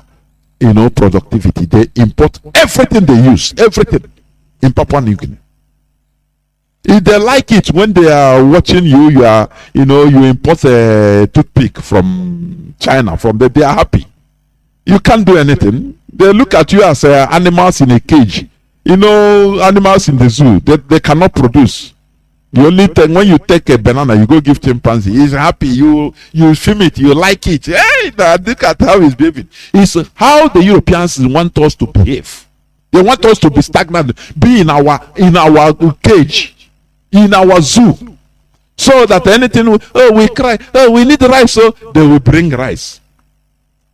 productivity. They import everything they use, everything in Papua New Guinea. If they like it when they are watching you, you import a toothpick from China, they are happy. You can't do anything. They look at you as animals in a cage. Animals in the zoo, they cannot produce. You only when you take a banana, you go give chimpanzee. He's happy. You film it. You like it. Hey, look at how he's behaving. It's how the Europeans want us to behave. They want us to be stagnant, be in our cage, in our zoo, so that anything. We cry. We need rice. So they will bring rice.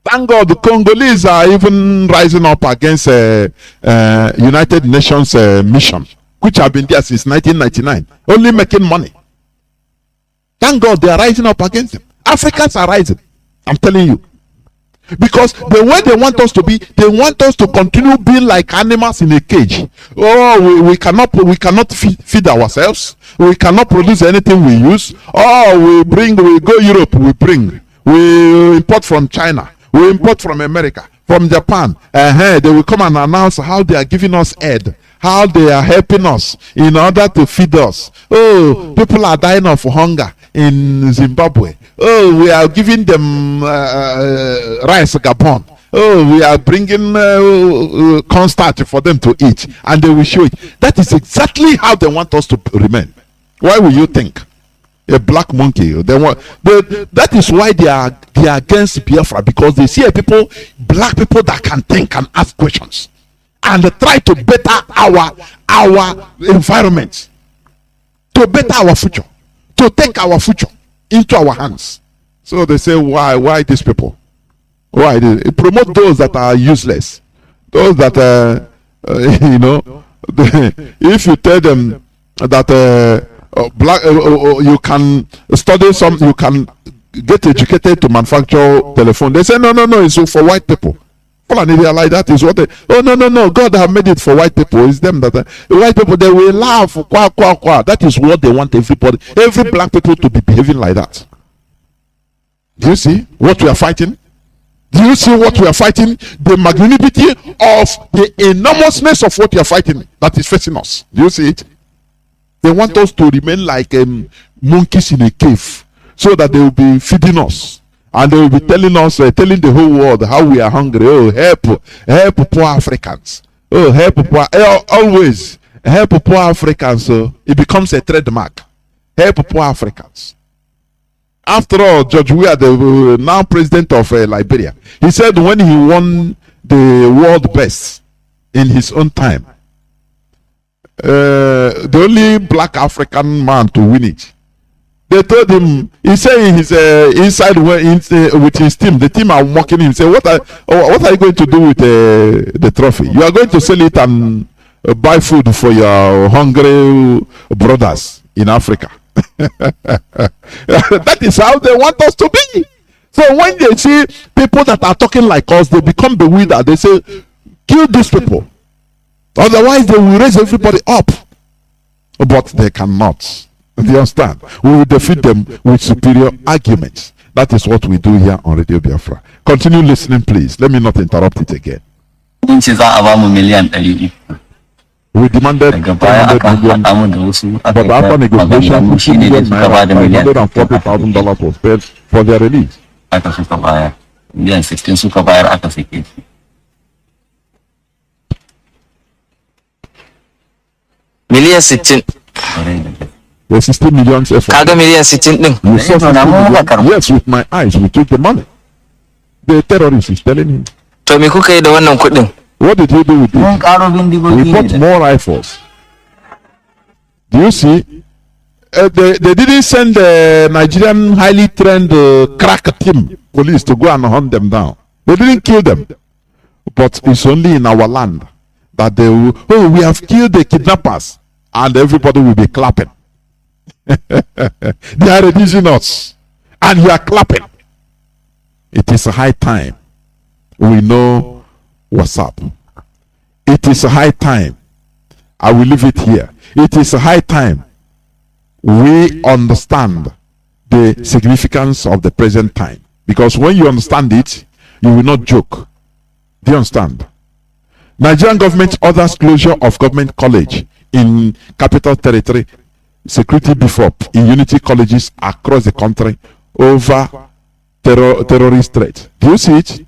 Thank God, the Congolese are even rising up against United Nations mission, which have been there since 1999, only making money. Thank God they are rising up against them. Africans are rising, I'm telling you. Because the way they want us to be, they want us to continue being like animals in a cage. Oh, we cannot feed ourselves. We cannot produce anything we use. Oh, we go Europe, we import from China. We import from America, from Japan. They will come and announce how they are giving us aid, how they are helping us in order to feed us. Oh, people are dying of hunger in Zimbabwe. Oh, we are giving them rice, Gabon. Oh, we are bringing cornstarch for them to eat, and they will show it. That is exactly how they want us to remain. Why will you think? A black monkey. That is why they are against Biafra, because they see black people that can think and ask questions, and they try to better our environment, to better our future, to take our future into our hands. So they say, why these people? Why they promote those that are useless, those that if you tell them that you can study you can get educated to manufacture telephone. They say, no, it's for white people. Fulani, they are like that is what they, oh, no, God have made it for white people. It's them that, white people, they will laugh, qua. That is what they want everybody, every black people to be behaving like that. Do you see what we are fighting? Do you see what we are fighting? The magnanimity of the enormousness of what you are fighting that is facing us. Do you see it? They want us to remain like monkeys in a cave, so that they will be feeding us, and they will be telling us, telling the whole world how we are hungry. Oh, help poor Africans. Oh, help poor, always help poor Africans. So it becomes a trademark. Help poor Africans. After all, George Weah, the now president of Liberia, he said when he won the world best in his own time, the only black African man to win it, they told him, he said in his inside with his team, the team are mocking him, say, what are you going to do with the trophy? You are going to sell it and buy food for your hungry brothers in Africa. That is how they want us to be. So when they see people that are talking like us, they become the leader. They say, kill these people, otherwise they will raise everybody up. But they cannot. Do you understand? We will defeat them with superior arguments. That is what we do here on Radio Biafra. Continue listening, please. Let me not interrupt it again. We demanded 500 million, but after negotiation, $2 million, $540,000 was paid for their release. Miliyan 60. The 60 million effort. Kaga miliyan 60 din. You saw 60 million? Yes, with my eyes, we took the money. The terrorist is telling him. To me kuka yi da wannan kuɗin? What did you do with it? We bought more rifles. Do you see? They didn't send the Nigerian highly trained crack team police to go and hunt them down. They didn't kill them. But it's only in our land that they will, oh, we have killed the kidnappers, and everybody will be clapping. They are reducing us, and you are clapping. It is a high time we know what's up. It is a high time. I will leave it here. It is a high time we understand the significance of the present time. Because when you understand it, you will not joke. Do you understand? Nigerian government orders closure of government college in Capital Territory, security Ipob in unity colleges across the country over terrorist threat. Do you see it?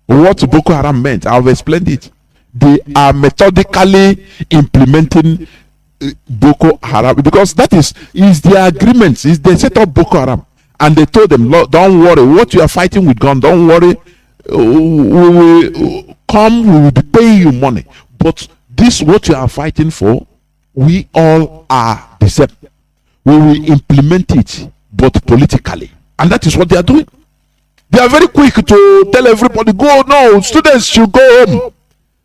What Boko Haram meant, I've explained it. They are methodically implementing Boko Haram, because that is their agreements. Is they set up Boko Haram, and they told them, don't worry, what you are fighting with gun, don't worry, we will come, we will be paying you money. But this, what you are fighting for, we all are the same. We will implement it, but politically, and that is what they are doing. They are very quick to tell everybody, go, no, students should go home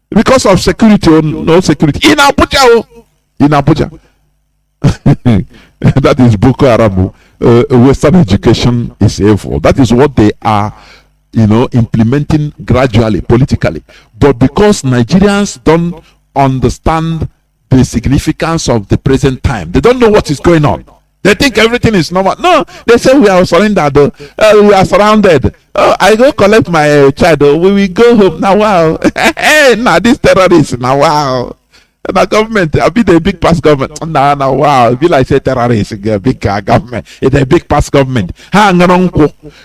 because of security or no security. In Abuja. That is Boko Haram. Western education is evil. That is what they are, implementing gradually, politically. But because Nigerians don't understand the significance of the present time, they don't know what is going on. They think everything is normal. No, they say we are surrendered. We are surrounded. I go collect my child. We will go home. Now, wow. Now, this terrorist. Now, wow. The government, I be the big pass government. Now, wow. Be like say terrorist, a big government. It's a big pass government.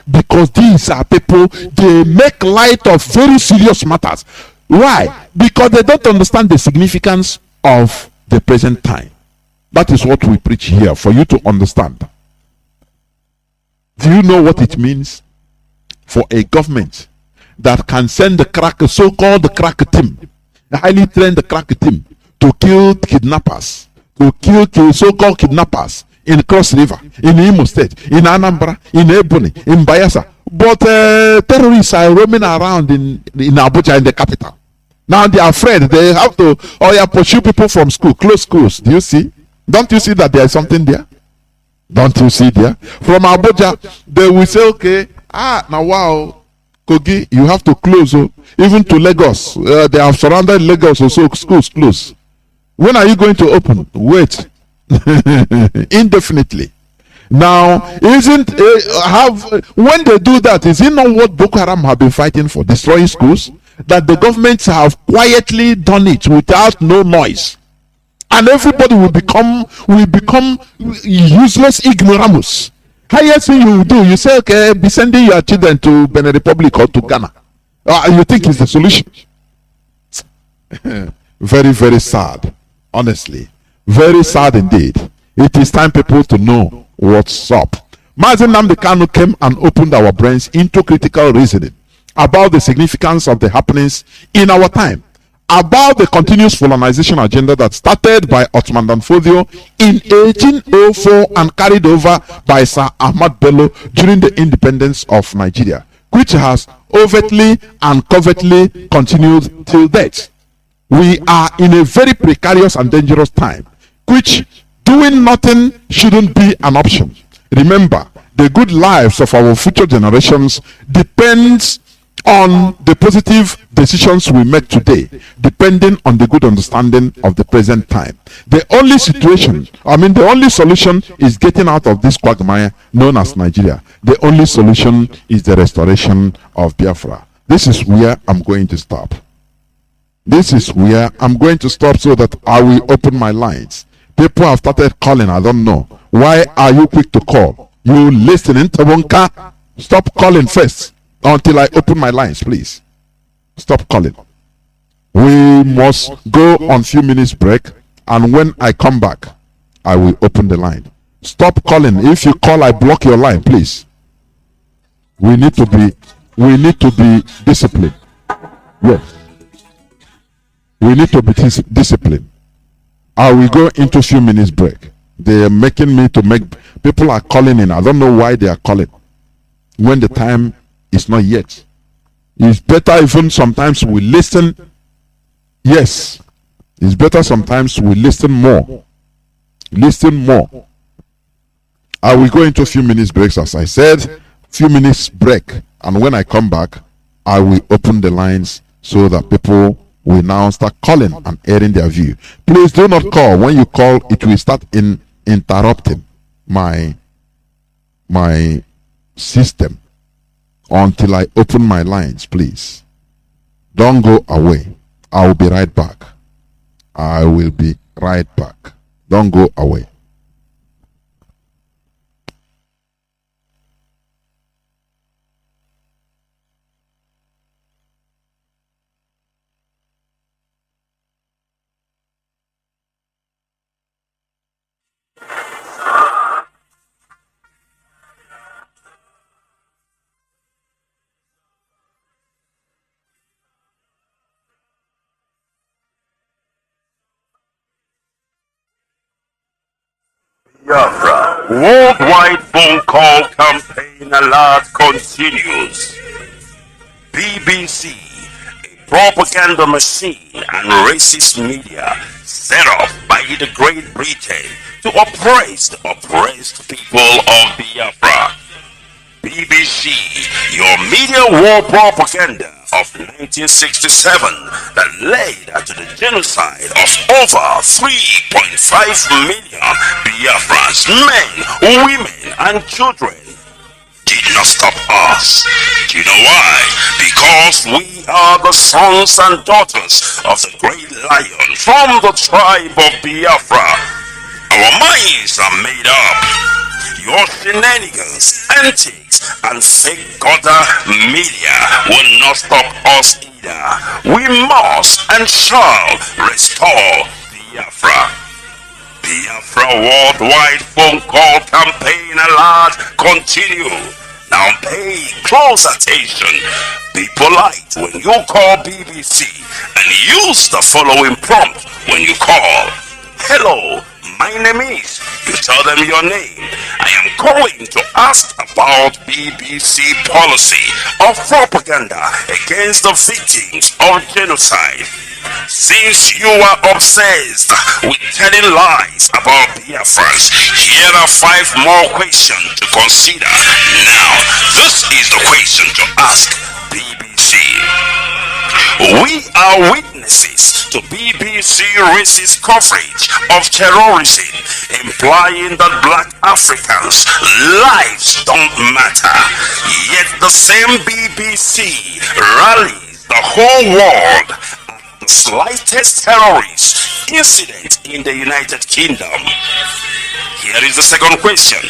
Because these are people, they make light of very serious matters. Why? Because they don't understand the significance of the present time. That is what we preach here, for you to understand. Do you know what it means for a government that can send the so-called crack team, the highly trained crack team, to kill kidnappers, to kill so-called kidnappers in Cross River, in Imo State, in Anambra, in Ebonyi, in Bayelsa? But terrorists are roaming around in Abuja, in the capital. Now they are afraid. They have to pursue people from school, close schools. Do you see? Don't you see that there is something there? Don't you see there? From Abuja, they will say, okay, now wow, Kogi, you have to close. Even to Lagos, they have surrounded Lagos, so schools close. When are you going to open? Wait. Indefinitely. Now, when they do that, is it not what Boko Haram have been fighting for, destroying schools? That the governments have quietly done it without no noise, and everybody will become useless ignoramus. Highest thing you do, you say, okay, be sending your children to Benin Republic or to Ghana. You think it's the solution? Very, very sad. Honestly, very sad indeed. It is time people to know what's up. Mazi Nnamdi Kanu came and opened our brains into critical reasoning about the significance of the happenings in our time, about the continuous colonization agenda that started by Ottoman Danfodio in 1804 and carried over by Sir Ahmad Bello during the independence of Nigeria, which has overtly and covertly continued till date. We are in a very precarious and dangerous time, which doing nothing shouldn't be an option. Remember, the good lives of our future generations depends on the positive decisions we make today, depending on the good understanding of the present time. The only solution is getting out of this quagmire known as Nigeria. The only solution is the restoration of Biafra. This is where I'm going to stop. This is where I'm going to stop so that I will open my lines. People have started calling. I don't know. Why are you quick to call? You listening to Wonka? Stop calling first until I open my lines, please. Stop calling. We must go on few minutes break, and when I come back, I will open the line. Stop calling. If you call, I block your line, please. We need to be disciplined. Yes. We need to be disciplined. I will go into a few minutes break. They are making me to make, people are calling in. I don't know why they are calling when the time is not yet. It's better even sometimes we listen. Yes, it's better sometimes we listen more. Listen more. I will go into a few minutes breaks, as I said. Few minutes break, and when I come back, I will open the lines so that people will now start calling and airing their view. Please do not call. When you call, it will start interrupting my system until I open my lines. Please don't go away. I will be right back. I will be right back. Don't go away. Biafra. Worldwide phone call campaign alert continues. BBC, a propaganda machine and racist media set up by the Great Britain to oppress the oppressed people of Biafra. BBC, your media war propaganda of 1967 that led to the genocide of over 3.5 million Biafrans, men, women, and children, did not stop us. Do you know why? Because we are the sons and daughters of the great lion from the tribe of Biafra. Our minds are made up. Your shenanigans, antics, and fake gutter media will not stop us either. We must and shall restore Biafra. Biafra worldwide phone call campaign alert continue. Now pay close attention. Be polite when you call BBC and use the following prompt when you call. Hello, my name is. You tell them your name. I am calling to ask about BBC policy of propaganda against the victims of genocide. Since you are obsessed with telling lies about Biafrans, here are 5 more questions to consider. Now, this is the question to ask BBC. We are witnesses to BBC racist coverage of terrorism, implying that black Africans' lives don't matter. Yet the same BBC rallies the whole world at the slightest terrorist incident in the United Kingdom. Here is the second question.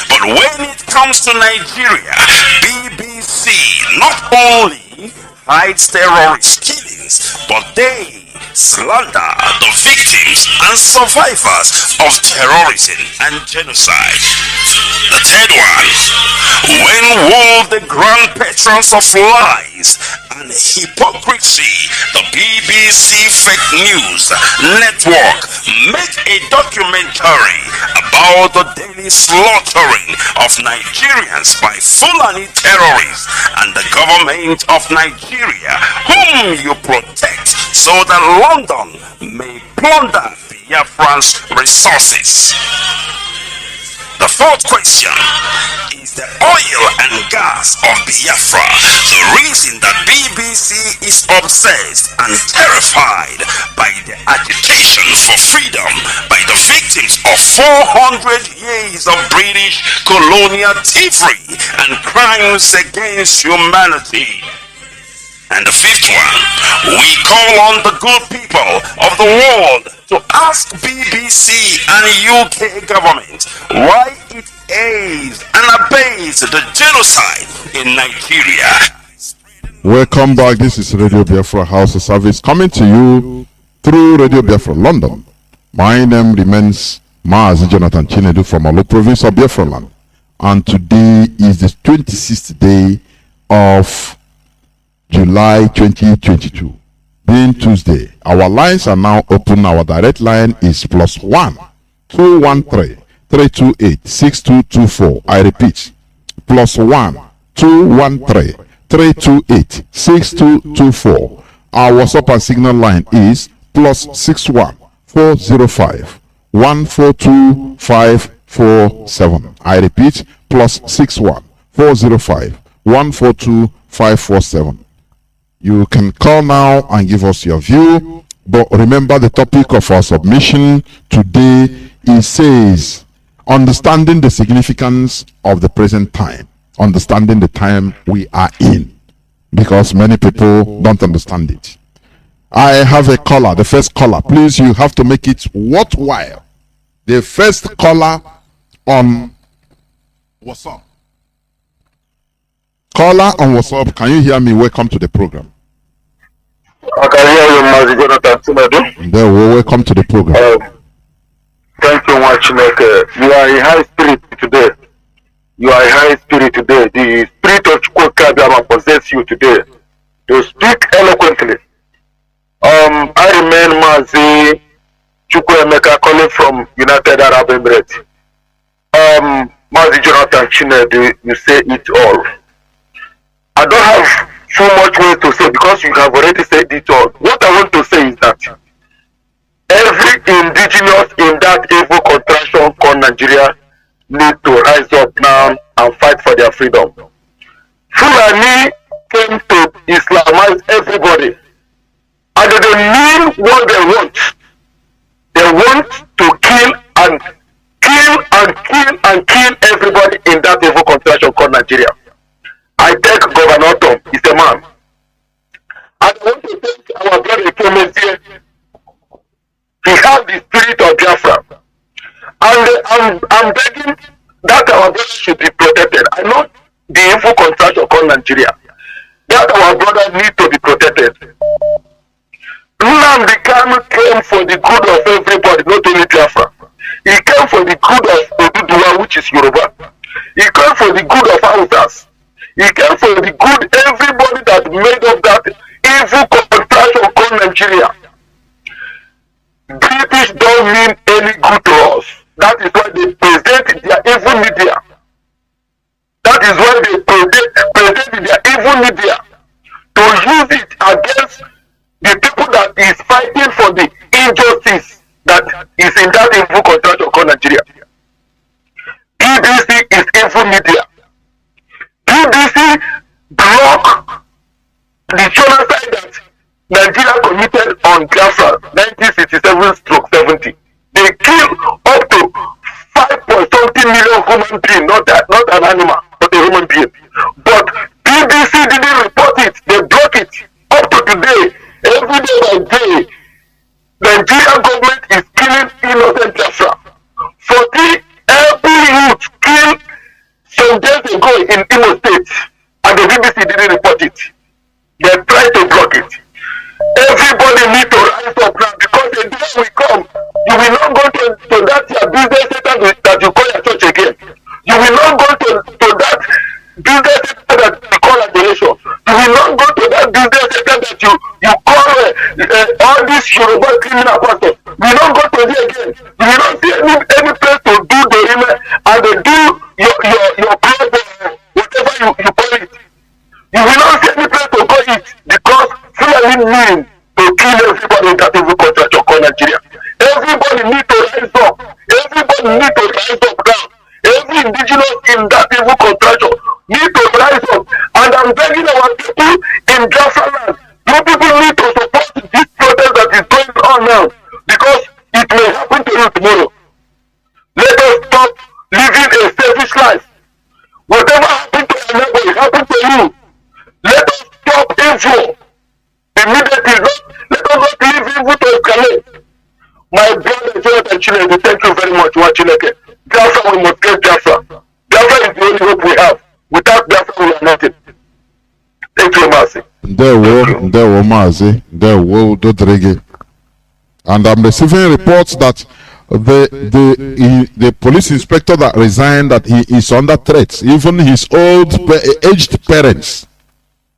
But when it comes to Nigeria, BBC not only hides terrorist killings, but they slander the victims and survivors of terrorism and genocide. The third one. When will the grand patrons of lies and hypocrisy, the BBC Fake News Network, make a documentary about the daily slaughtering of Nigerians by Fulani terrorists and the government of Nigeria, whom you protect, so that London may plunder Biafrans' resources? The fourth question is the oil and gas of Biafra, the reason that BBC is obsessed and terrified by the agitation for freedom by the victims of 400 years of British colonial thievery and crimes against humanity. And the fifth one, we call on the good people of the world to ask BBC and UK government why it aids and obeys the genocide in Nigeria. Welcome back. This is Radio Biafra Hausa-Service coming to you through Radio Biafra London. My name remains Mazi Jonathan Chinedu from Alo province of Biafra land. And today is the 26th day of July 2022, being Tuesday. Our lines are now open. Our direct line is +1 213 328 6224. I repeat, +1 213 328 6224. Our WhatsApp and Signal line is +61 405 142 547. I repeat, +61 405 142 547. You can call now and give us your view. But remember, the topic of our submission today, it says, understanding the significance of the present time. Understanding the time we are in. Because many people don't understand it. I have a caller, the first caller. Please, you have to make it worthwhile. The first caller on WhatsApp. Caller on WhatsApp, can you hear me? Welcome to the program. I can hear you, Mazi Jonathan. There, welcome to the program. Thank you much, Chineke. You are a high spirit today. You are a high spirit today. The spirit of Chukwuka possess you today to speak eloquently. I remain Mazi Chukwuemeka, calling from United Arab Emirates. Mazi Jonathan Chinedu, you say it all. I don't have so much way to say because you have already said it all. What I want to say is that every indigenous in that evil contraction called Nigeria need to rise up now and fight for their freedom. Fulani came to Islamize everybody, and they mean what they want. They want to kill and kill and kill and kill everybody in that evil contraction called Nigeria. I thank Governor Tom, he's a man. And I want to thank our brother Excellency. He has the spirit of Biafra. And I'm begging that our brother should be protected. I know the evil contraction called Nigeria. That our brother need to be protected. Nnamdi Kanu came for the good of everybody, not only Biafra. He came for the good of Oduduwa, which is Yoruba. He came for the good of Hausas. He came for the good everybody that made up that evil contraction called Nigeria. British don't mean any good to us. That is why they present their evil media. That is why they present their evil media to use it against the people that is fighting is in that evil contractor called Nigeria. BBC is evil media. BBC block the genocide that Nigeria committed on Biafra 1967-70. They kill up to 5.something million human beings, not an animal, but a human being. But BBC didn't report it. They block it. Up to today, every day by day, the Nigerian government is killing innocent Biafra. 40 every youth killed some days ago in Imo State, and the BBC didn't report it. They tried to block it. Everybody needs to rise up now, because the day will come, you will not go to that your business center that you call your church again. You will not go to that business center that you call adoration. You will not go to that business center that you call all these Yoruba criminal pastors. You will not go to there again. You will not see any place to do the email and they do your club, whatever you call it. You will not see any place to go it, because Fulani mean to kill everybody in that evil contractor called Nigeria. Everybody need to rise up. Everybody need to rise up now. Every indigenous in that evil contractor need to rise up. And I'm begging our people in Biafra land, you people need to support this protest that is going on now, because it may happen to you tomorrow. Let us stop living a selfish life. Whatever happened to your neighbor, it happened to you. Let us stop evil immediately. Let us not leave evil to escalate. My brother Jonathan Chile, thank you very much for watching again. Biafra, we must get Biafra. Biafra is the only hope we have. Without Biafra, we are nothing. Thank you, Mazi. There were Mazi, there were Dodrege. And I'm receiving reports that the police inspector that resigned, that he is under threats. Even his old aged parents,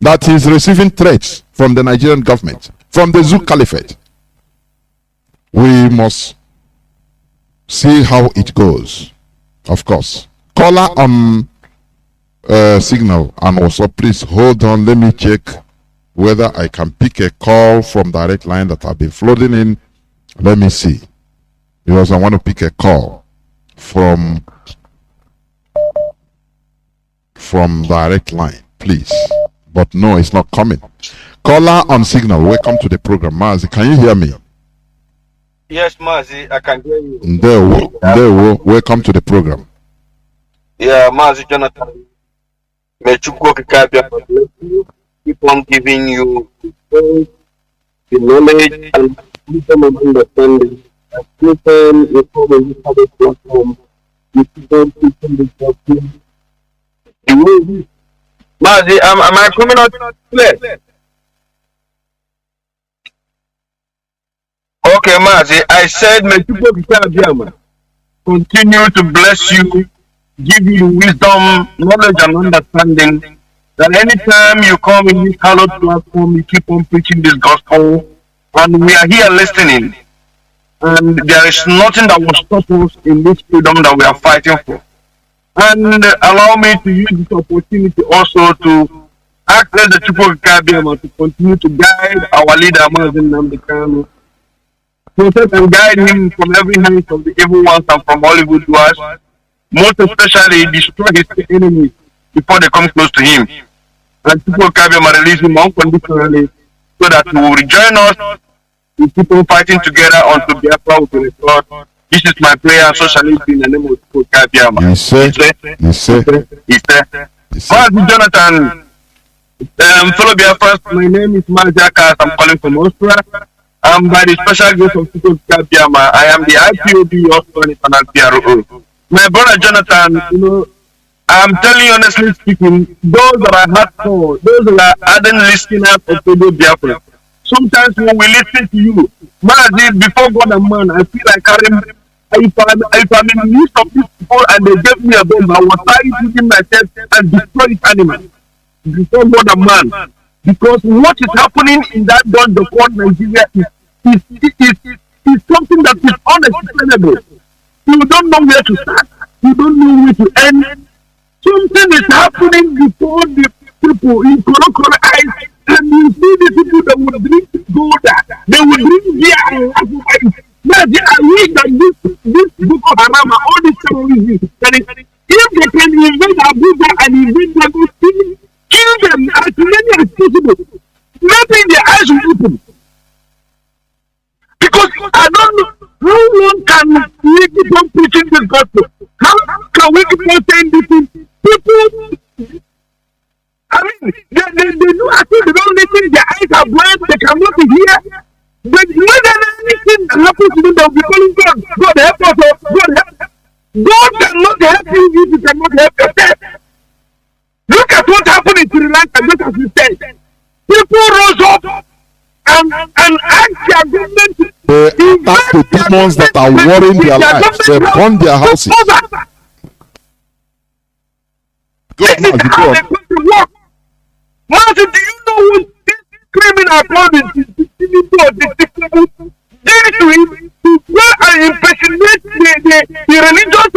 that he is receiving threats from the Nigerian government, from the JUL Caliphate. We must see how it goes. Of course. Caller on signal and also please hold on. Let me check whether I can pick a call from direct line that I've been floating in. Let me see, because I want to pick a call from direct line, please. But no, it's not coming. Caller on signal, welcome to the program. Mazi, can you hear me? Yes, Mazi, I can hear you. Welcome to the program. Yeah, Mazi Jonathan. May you keep on giving you the knowledge and wisdom and understanding. As you can, you come and you have a platform. You keep on teaching the doctrine. Mazi, am I coming out clear? Okay, Mazi, I said, may people continue to bless you, give you wisdom, knowledge, and understanding. That anytime you come in this hallowed platform, you keep on preaching this gospel, and we are here listening. And there is nothing that will stop us in this freedom that we are fighting for. And allow me to use this opportunity also to ask the people of Kabiama to continue to guide our leader, Mazi Nnamdi Kanu, protect and guide him from every hand of the evil ones and from all evil doers, most especially destroy his enemies before they come close to him. And people of Kabiama release him unconditionally so that he will rejoin us. We keep on fighting together until Biafra will be restored. This is my prayer, and so shall it be in the name of people of Kabiama. Yes, sir. Mazi Jonathan, fellow Biafrans, my name is Mazi. I'm calling from Austria. By the special grace of people of Kabiama, I am the IPOB Austrian International PRO. My brother Jonathan, I'm telling you honestly speaking, those that are hardcore, those that are ardent listeners of Radio Biafra, sometimes when we listen to you, Mazi, before God and man, I feel like if I'm in the midst of these people and they gave me a bomb, I was trying to give myself and destroy this animal before God and man. Because what is happening in that God, the court Nigeria is something that is unexplainable. You don't know where to start. You don't know where to end. Something is happening before the people in Korokoro eyes, and you see the people that would drink gold, they would drink beer and laugh. Are we wish that this Boko Haram and all these terrorists, if they can invade Abuja and invade Lagos, kill them as many as possible. Maybe their eyes will open. Because I don't know how long can we keep on preaching this gospel? How can we keep on saying this thing? People, I mean, they do as if they don't listen, their eyes are blind, they cannot hear. But when anything happens to them, they'll be calling God. God help us, God help us. God cannot help you if you cannot help yourself. Look at what happened in Sri Lanka, just as you said. People rose up and asked their government to attack the demons that are worrying their lives. They burn their houses. This is how they're going to work. Mazi, do you know who this criminal called the did to him to go and impersonate the religious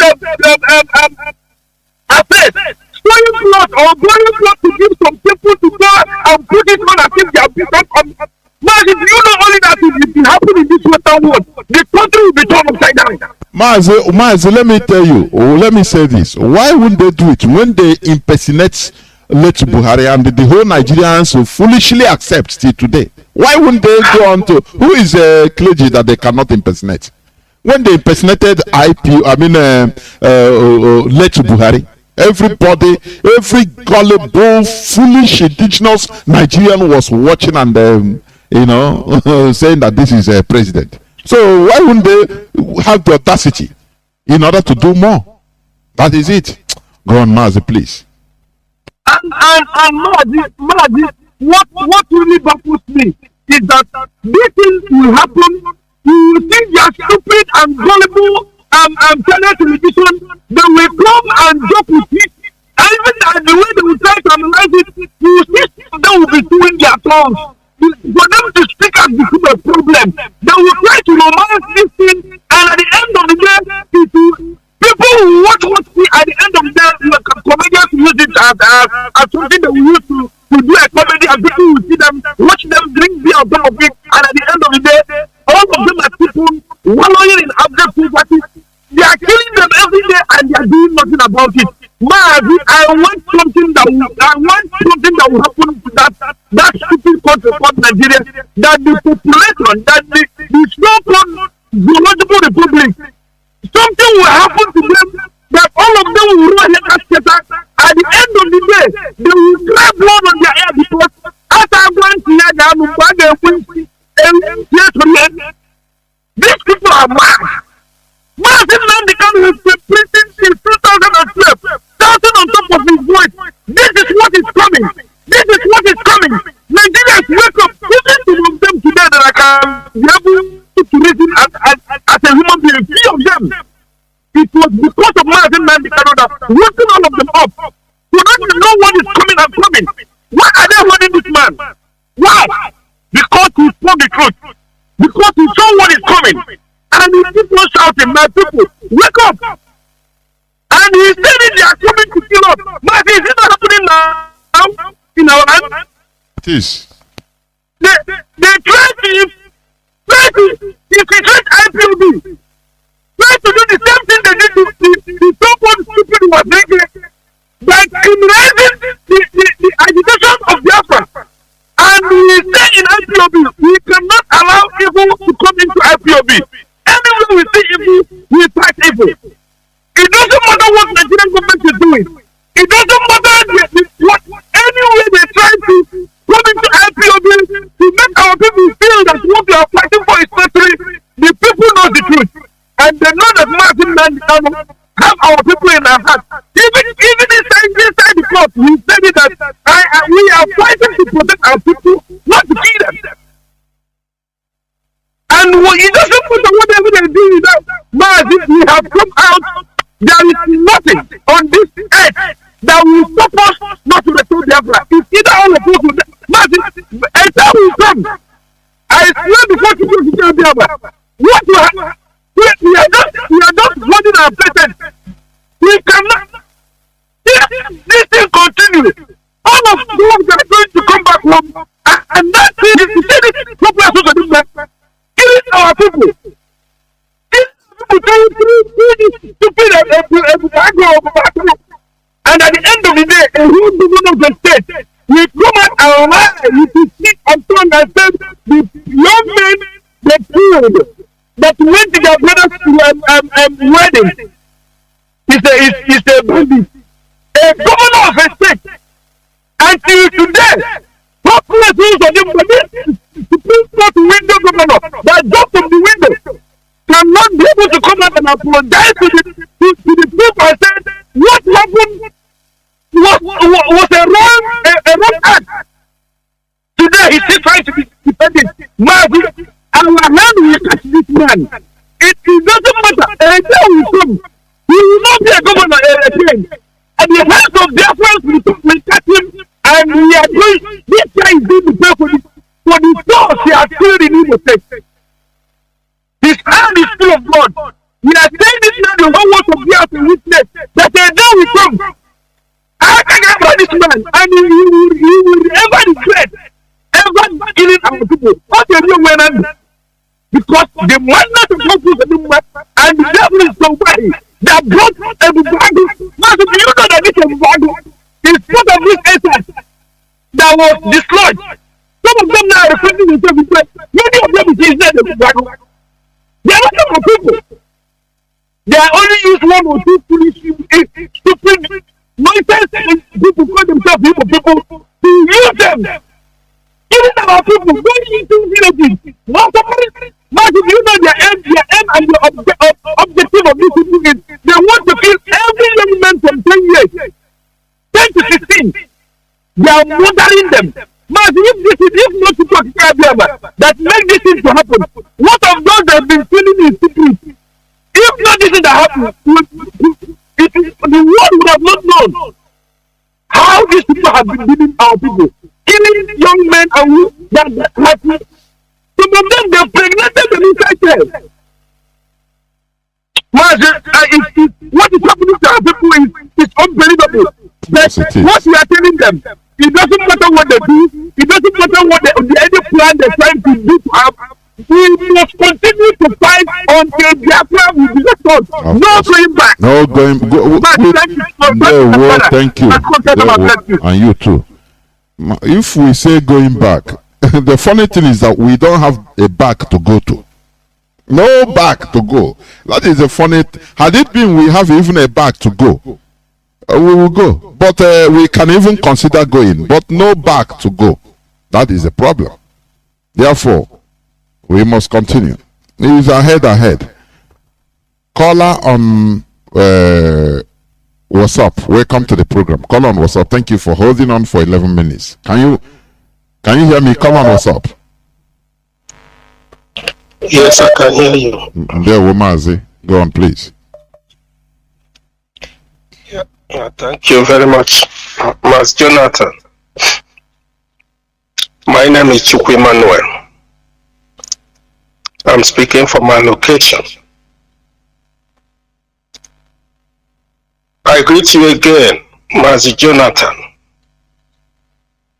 affairs? Storing cloth or borrowing cloth to give some people to go and put it on as if they are become. Mazi, do you know only that it will happen in this Western world? The country will be turned upside down. Mazi, let me tell you, let me say this. Why wouldn't they do it when they impersonate late Buhari and the whole Nigerians will foolishly accept till today? Why wouldn't they go on to, who is a clergy that they cannot impersonate? When they impersonated late Buhari, everybody, every gullible, foolish, indigenous Nigerian was watching and, saying that this is a president. So why wouldn't they have the audacity in order to do more? That is it. Go on, Mazi, please. And Mazi, what really baffles me is that this thing will happen. You will think they are stupid and gullible channel television. They will come and joke with it. And even the way they will try to analyze it, you will see they will be doing their tongues. For them to speak has become a problem. They will try to romance this thing, and at the end of the day, people who watch what see at the end of the day, comedians use it as something that we use to do a comedy, and people will see them, watch them drink beer on top of it, and at the end of the day, all of them are people wallowing in abject poverty. They are killing them every day, and they are doing nothing about it. Mazi, I want something that will happen to that stupid country called Nigeria, that the population, that the so-called zoological republic, something will happen to them, that all of them will run like a scatter. At the end of the day, they will cry blood on their hair because after going to hear them, these people are mad. Mazi Nnamdi Kanu has been preaching since 2012, shouting on top of his voice, this is what is coming. This is what is coming. Nigerians wake up, even to them today that I can be able to reason as a human being, few of them. It was because of Mazi Nnamdi Kanu that waking all of them up. So that you know what is coming and coming. Why are they holding this man? Why? Because he spoke the truth. Because he saw what is coming. And he keep on shouting, my people, wake up. And he said they are coming to kill us. Mazi, is it not happening now in our land? It is. They try to infiltrate IPOB. Try to do the same thing they did to the so-called stupid who was drinking by criminalizing the agitation of Biafra. And we say in IPOB, we cannot allow evil to come into IPOB. Anywhere we see evil, we fight evil. It doesn't matter what Nigerian government is doing. It doesn't matter what anyway they try to come into IPOB to make our people feel that what we are fighting for is necessary. The people know the truth. And they know that Mazi Nnamdi Kanu have our people in our hearts. Even inside the court, we said it that we are fighting to protect our people, not to kill them. And it doesn't matter whatever they do without Mazi, we have come out. There is nothing on this earth that will stop us not to restore Biafra. It's either all of us will Mazi, a time will come. I swear before people to tell Biafra, what will happen? We are just holding our presence. We cannot. This thing continues. All of those are going to come back home, and that thing is to say this. Killing our people. going through this stupid and at the end of the day, a whole government of the state will come out and lie with his seat on tongue and say the young men they killed that went to their brother's wedding is a bandit. A governor of a state until today, hopeless rules of the Supreme Court window governor that jumped from the window cannot be able to come out and apologize to the people and say what happened was a wrong act. Today he's still trying to be defended. Mazi, our hand will catch this man. It doesn't matter. A day will come. He will not be a governor again. And the hands of Biafrans will catch him. And we are doing, this guy is doing the prayer for the souls he has killed in Igbo State. His hand is full of blood. We are saying this now, the whole world of Biafra to witness that a day will come. I can have this man, and he will ever regret ever killing our people. What a new man, because the madness of God is a new man, and the devil is so bad that brought a Bible. Now, do you know that this is a Bible? It's part of this essence that was destroyed. Some of them now are reflecting themselves. Many of them is not the Bible. They are not our people. They are only use one or two foolish, stupid, nonsense people call themselves people to use them. Even our people going into villages. Now somebody, do you know their aim and the objective of these people is they want to kill every young man from 10 years. 10 to 16. They are murdering them. If not people that make this thing to happen, what of those that have been killing in secret? If not this thing that happens, the world would have not known how these people have been killing our people. Killing young men and that happen. Some of them, they pregnanted them inside there. What is happening to our people is unbelievable. But what we are telling them, it doesn't matter what they do, it doesn't matter what any plan they're trying to do to have. We must continue to fight until Biafra will be restored. No going back. No going back. Thank you. And you too. If we say going back, the funny thing is that we don't have a back to go to. No back to go. That is a funny. Had it been we have even a back to go, we will go. But we can even consider going. But no back to go. That is a problem. Therefore, we must continue. It is ahead. Caller on WhatsApp. Welcome to the program. Caller on WhatsApp. Thank you for holding on for 11 minutes. Can you hear me? Come on WhatsApp. Yes, I can hear you. There, Mazi. Go on, please. Yeah, thank you very much, Mas Jonathan. My name is Chukwu Emmanuel. I'm speaking from my location. I greet you again, Mazi Jonathan,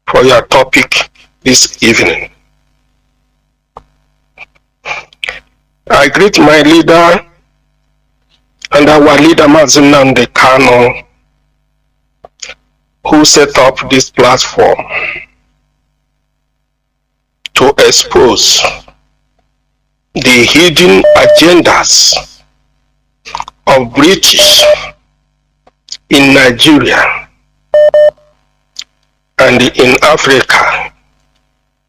for your topic this evening. I greet my leader and our leader, Nnamdi Kanu, who set up this platform to expose the hidden agendas of British in Nigeria and in Africa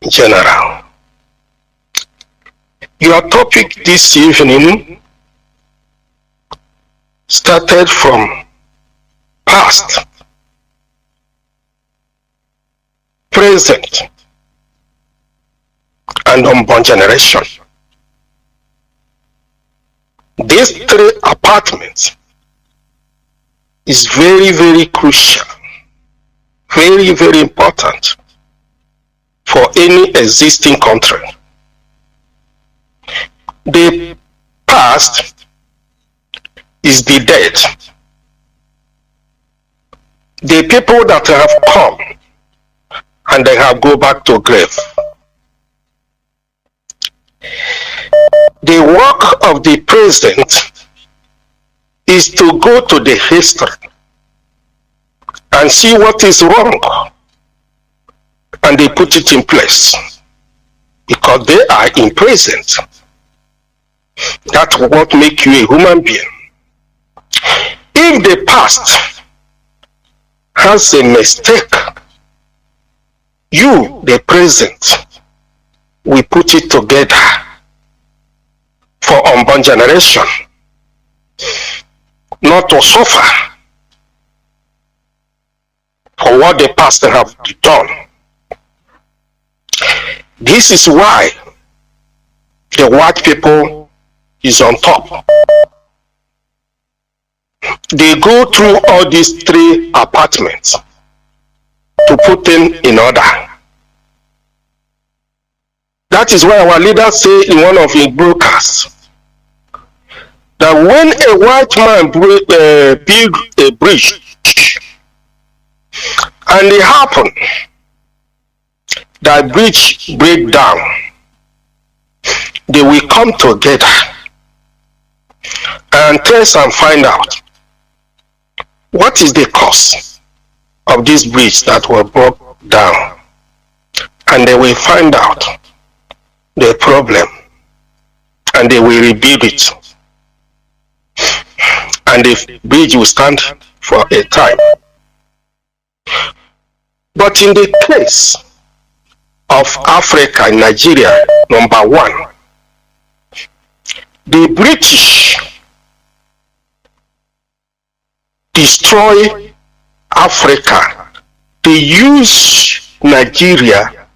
in general. Your topic this evening started from past, present, and unborn generation. These three apartments is very, very crucial, very, very important for any existing country. The past is the dead. The people that have come and they have go back to grave. The work of the president is to go to the history and see what is wrong, and they put it in place because they are in present. That's what makes you a human being. If the past has a mistake, you, the present, we put it together for unborn generation, not to suffer for what the past have done. This is why the white people is on top. They go through all these 3 apartments to put them in order. That is why our leader say in one of his broadcasts that when a white man build a bridge and it happen that bridge break down, they will come together and test and find out what is the cause of this bridge that was broke down, and they will find out the problem and they will rebuild it, and the bridge will stand for a time. But in the case of Africa and Nigeria, number 1, the British destroy Africa. They use Nigeria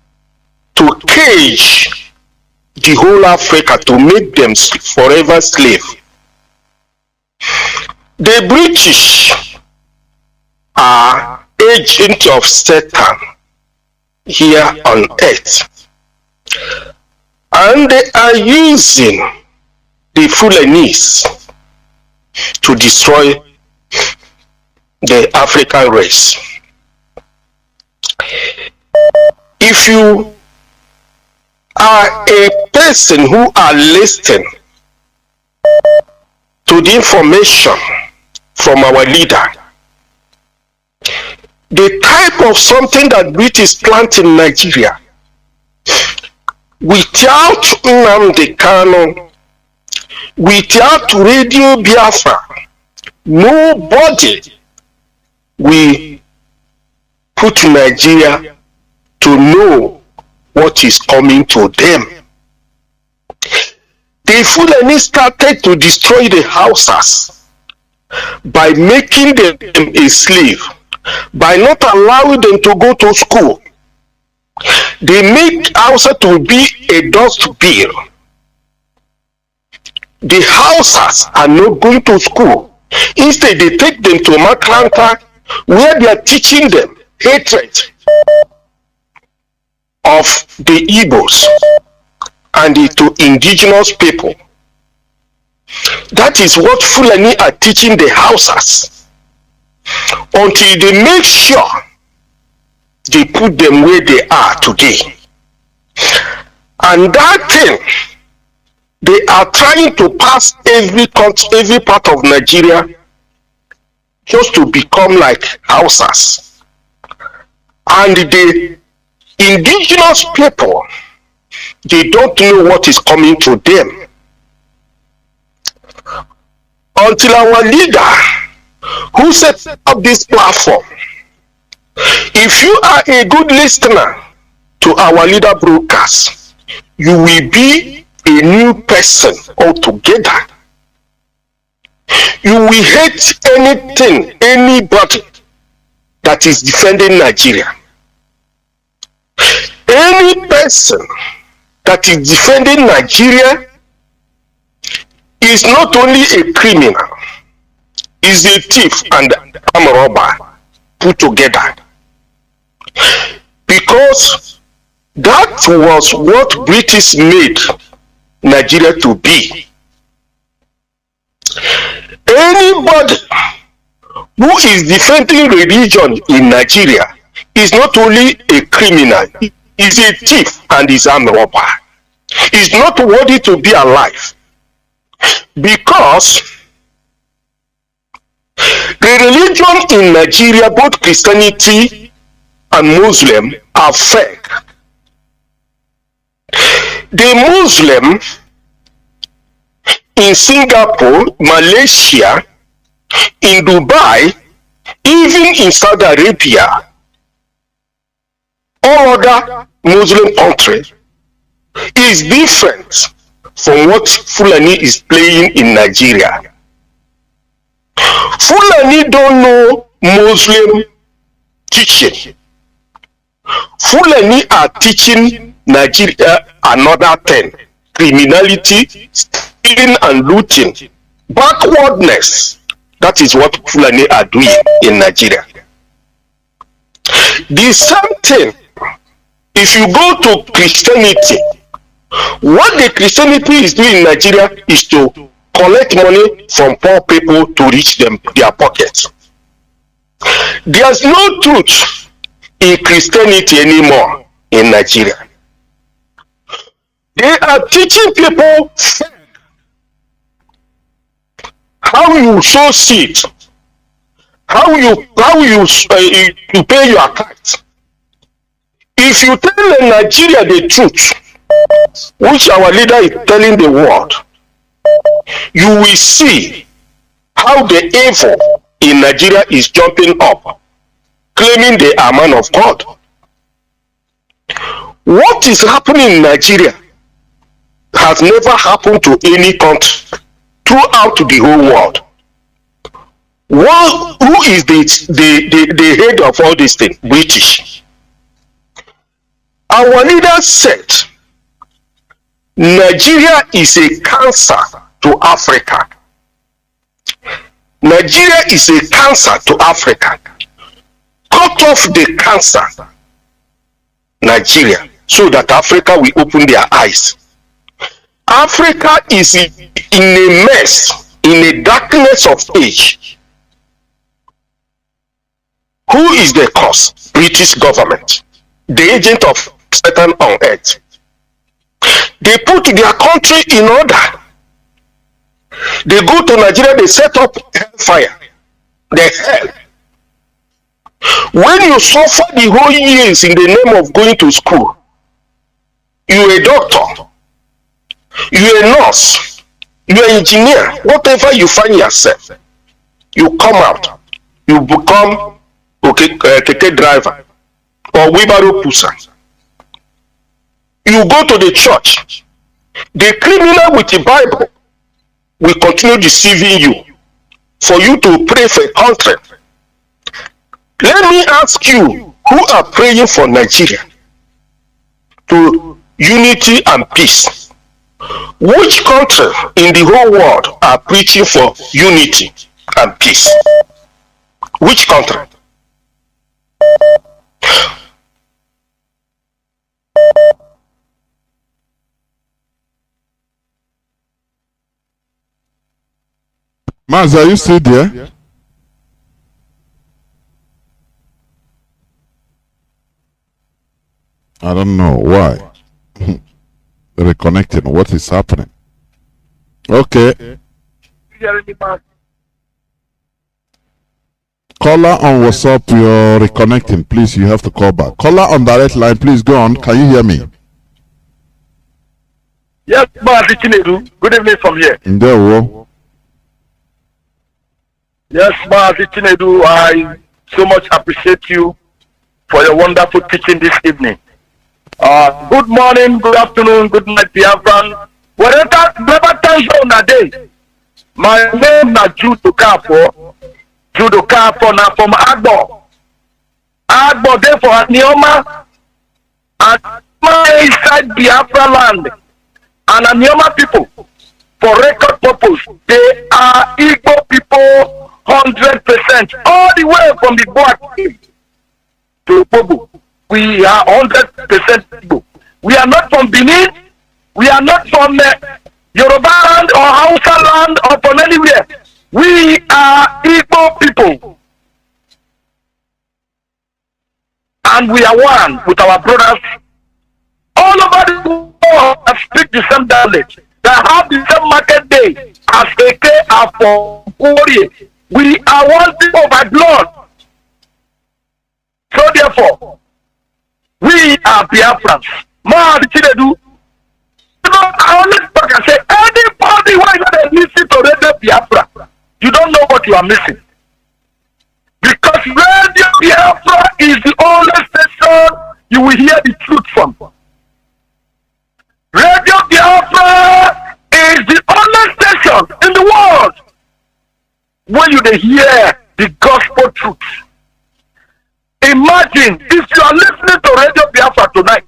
to cage the whole Africa, to make them forever slave. The British are agents of Satan here on earth, and they are using the Fulanese to destroy the African race. If you are a person who are listening to the information from our leader, the type of something that British plant in Nigeria, without Nnamdi Kanu, without Radio Biafra, nobody will put Nigeria to know what is coming to them. The Fulani started to destroy the Hausas by making them a slave, by not allowing them to go to school. They make Hausa to be a dustbin. The Hausas are not going to school. Instead, they take them to Makranta, where they are teaching them hatred of the Igbos and to indigenous people. That is what Fulani are teaching the Hausas, until they make sure they put them where they are today. And that thing, they are trying to pass every part of Nigeria just to become like Hausas. And the indigenous people, they don't know what is coming to them. Until our leader, who set up this platform, if you are a good listener to our leader broadcast, you will be a new person altogether. You will hate anything, anybody that is defending Nigeria. Any person that is defending Nigeria is not only a criminal, is a thief and armed robber put together. Because that was what British made Nigeria to be. Anybody who is defending religion in Nigeria is not only a criminal, is a thief and is armed robber. Is not worthy to be alive. Because religion in Nigeria, both Christianity and Muslim, are fake. The Muslim in Singapore, Malaysia, in Dubai, even in Saudi Arabia, all other Muslim countries, is different from what Fulani is playing in Nigeria. Fulani don't know Muslim teaching. Fulani are teaching Nigeria another thing: criminality, stealing and looting, backwardness. That is what Fulani are doing in Nigeria. The same thing, if you go to Christianity, what the Christianity is doing in Nigeria is to collect money from poor people to reach them their pockets. There's no truth in Christianity anymore in Nigeria. They are teaching people how you sow seed, how you pay your tax. If you tell Nigeria the truth, which our leader is telling the world, you will see how the evil in Nigeria is jumping up, claiming they are man of God. What is happening in Nigeria has never happened to any country throughout the whole world. Who is the head of all these things? British. Our leader said Nigeria is a cancer to Africa. Nigeria is a cancer to Africa. Cut off the cancer, Nigeria, so that Africa will open their eyes. Africa is in a mess, in a darkness of age. Who is the cause? British government, the agent of Satan on earth. They put their country in order. They go to Nigeria, they set up hellfire, the hell. When you suffer the whole years in the name of going to school, you're a doctor, you're a nurse, you're an engineer, whatever you find yourself, you come out, you become a keke driver or wheelbarrow pusher. You go to the church, the criminal with the Bible will continue deceiving you for you to pray for a country. Let me ask you, who are praying for Nigeria to unity and peace? Which country in the whole world are preaching for unity and peace? Which country? Mazi, are you still there? Yeah. I don't know why. Reconnecting. What is happening? Okay. Caller on WhatsApp, you're reconnecting. Please, you have to call back. Caller on direct line, please go on. Can you hear me? Yes, Mazi Chinedu. Good evening from here. There. Yes, Mazi Chinedu, I so much appreciate you for your wonderful teaching this evening. Good morning, good afternoon, good night, Biafran. Whatever time zone a day, my name is JUL na from Agbo. Agbo there for Anioma, and my inside Biafra land, and Anioma people, for record purpose, they are Igbo people 100%, all the way from the Boak to Pogo. We are 100% Igbo. We are not from Benin. We are not from Yoruba land or Hausa land or from anywhere. We are Igbo people. And we are one with our brothers all over the world that speak the same dialect, that have the same market day as Eke and for Kori. We are one people by blood. So therefore, we are Biafrans. Mazi, I always talk and say, anybody who is listen to Radio Biafra, you don't know what you are missing. Because Radio Biafra is the only station you will hear the truth from. Radio Biafra is the only station in the world where you hear the gospel truth. Imagine if you are listening to Radio Biafra tonight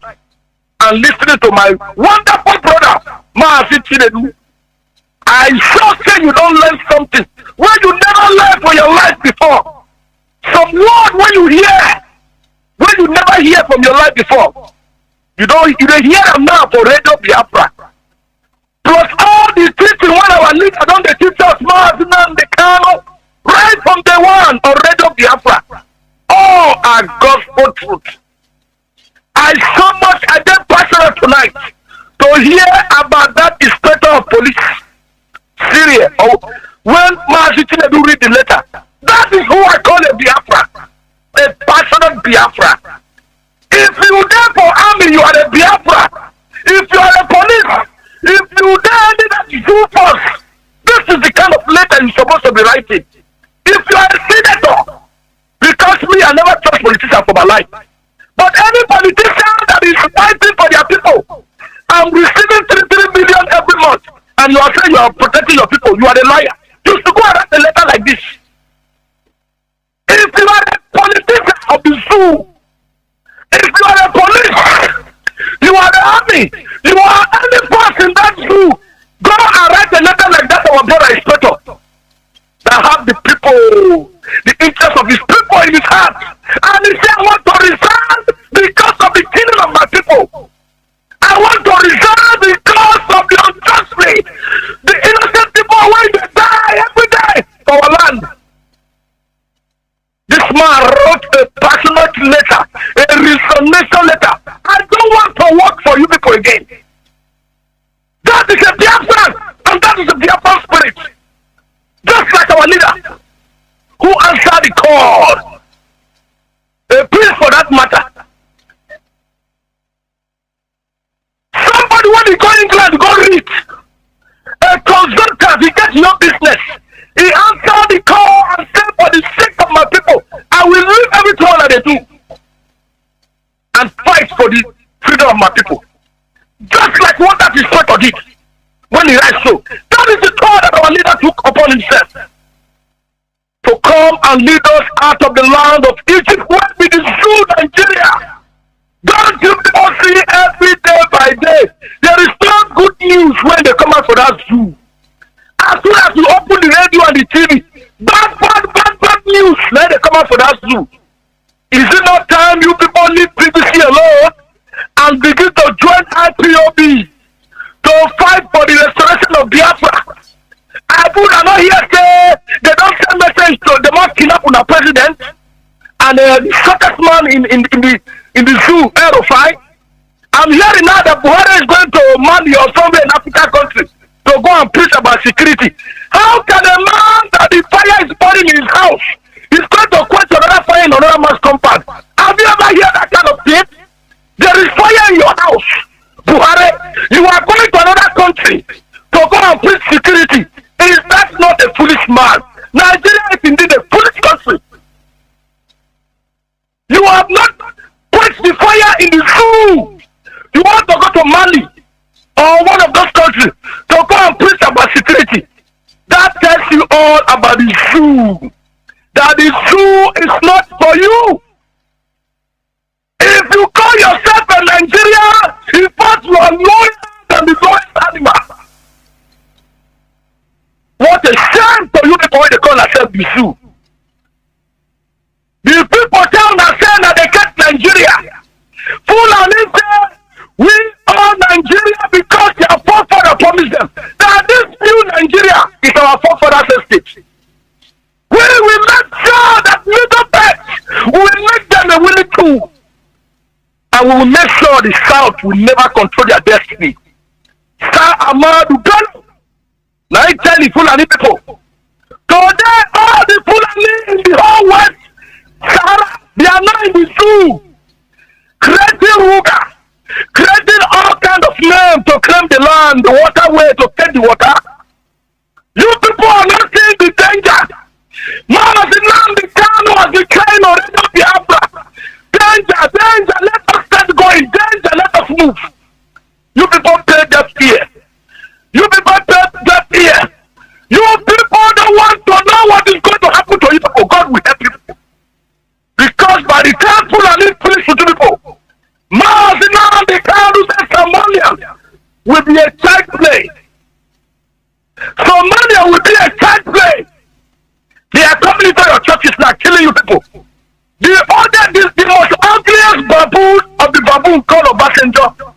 and listening to my wonderful brother, Mazi, I sure say you don't learn something where you never learned for your life before. Some word when you hear, when you never hear from your life before. You don't hear them now for Radio Biafra. Plus all the teaching when our leader don't teach us Mazi, Nnamdi, Kanu, right from day one on Radio Biafra. All are gospel truth. I so much I get passionate tonight to hear about that inspector of police. Syria. Oh, when Mazi do read the letter, that is who I call a Biafra. A passionate Biafra. If you there for army, you are a Biafra. If you are a police, if you there that you force, this is the kind of letter you're supposed to be writing. If you are a senator, because me, I never trust politicians for my life. But any politician that is fighting for their people, I'm receiving 3 million every month, and you are saying you are protecting your people, you are a liar. You should go and write a letter like this. If you are a politician of the zoo, if you are a police, you are the army, you are any person in that zoo, go and write a letter like that to our brother inspector that have the people, the interest of his people in his heart. And he said, I want to resign because of the killing of my people. I want to resign because of the unjustly, the innocent people when they die every day for our land. This man wrote a passionate letter, a resignation letter. I don't want to work for you people again. That is a Biafran, and that is a Biafran spirit. Just like our leader, who answered the call. A priest for that matter. Somebody when he go England, go read. A consultant, he gets no business. He answered the call and said, for the sake of my people, I will leave everything that they do and fight for the freedom of my people. Just like what that instructor did when he writes so. That is the call that our leader took upon himself. To come and lead us out of the land of Egypt, where we the zoo Nigeria. Don't you people see every day by day? There is no good news when they come out for that zoo. As soon as you open the radio and the TV, bad news when they come out for that zoo. Is it not time you people leave BBC alone and begin to join IPOB to fight for the restoration of Biafra? I would not hear say they don't send message to the man kidnap on the president and the shortest man in the zoo, Aerofy. I'm hearing now that Buhari is going to Mali or somewhere in African country to go and preach about security. How can a man that the fire is burning in his house is going to quench another fire in another man's compound? Have you ever heard that kind of thing? There is fire in your house, Buhari. You are going to another country to go and preach security. Is that not a foolish man? Nigeria is indeed a foolish country. You have not quenched the fire in the zoo. You want to go to Mali or one of those countries to go and preach about security. That tells you all about the zoo. That the zoo is not for you. If you call yourself a Nigerian, in fact you are lower than the lowest animal. What a shame to you people when they call themselves the zoo. The people tell themselves that they get Nigeria. Full and say, we are Nigeria because their forefather promised them that this new Nigeria is our forefather's estate. We will make sure that little pets will make them a willing tool. And we will make sure the South will never control their destiny. Sir Ahmadu Bello, now I tell you, Fulani people, today all all the Fulani in the whole West Sahara, they are now in the zoo, creating Ruga, creating all kinds of names to claim the land, the waterway, to take the water. You people are not seeing the danger. Mazi, Nnamdi, Kanu has been crying already on Biafra. Danger, danger, let us start going. Danger, let us move. You people pay deaf ear. You people pay deaf ear. You people don't want to know what is going to happen to you people. God will help you. Because by the time Fulani finish with you people, Mazi, Nnamdi, Kanu's ceremonial will be a child play. Somalia will be a child play. They are coming into your churches now, killing you people. The most ugliest baboon of the baboon called Obasanjo,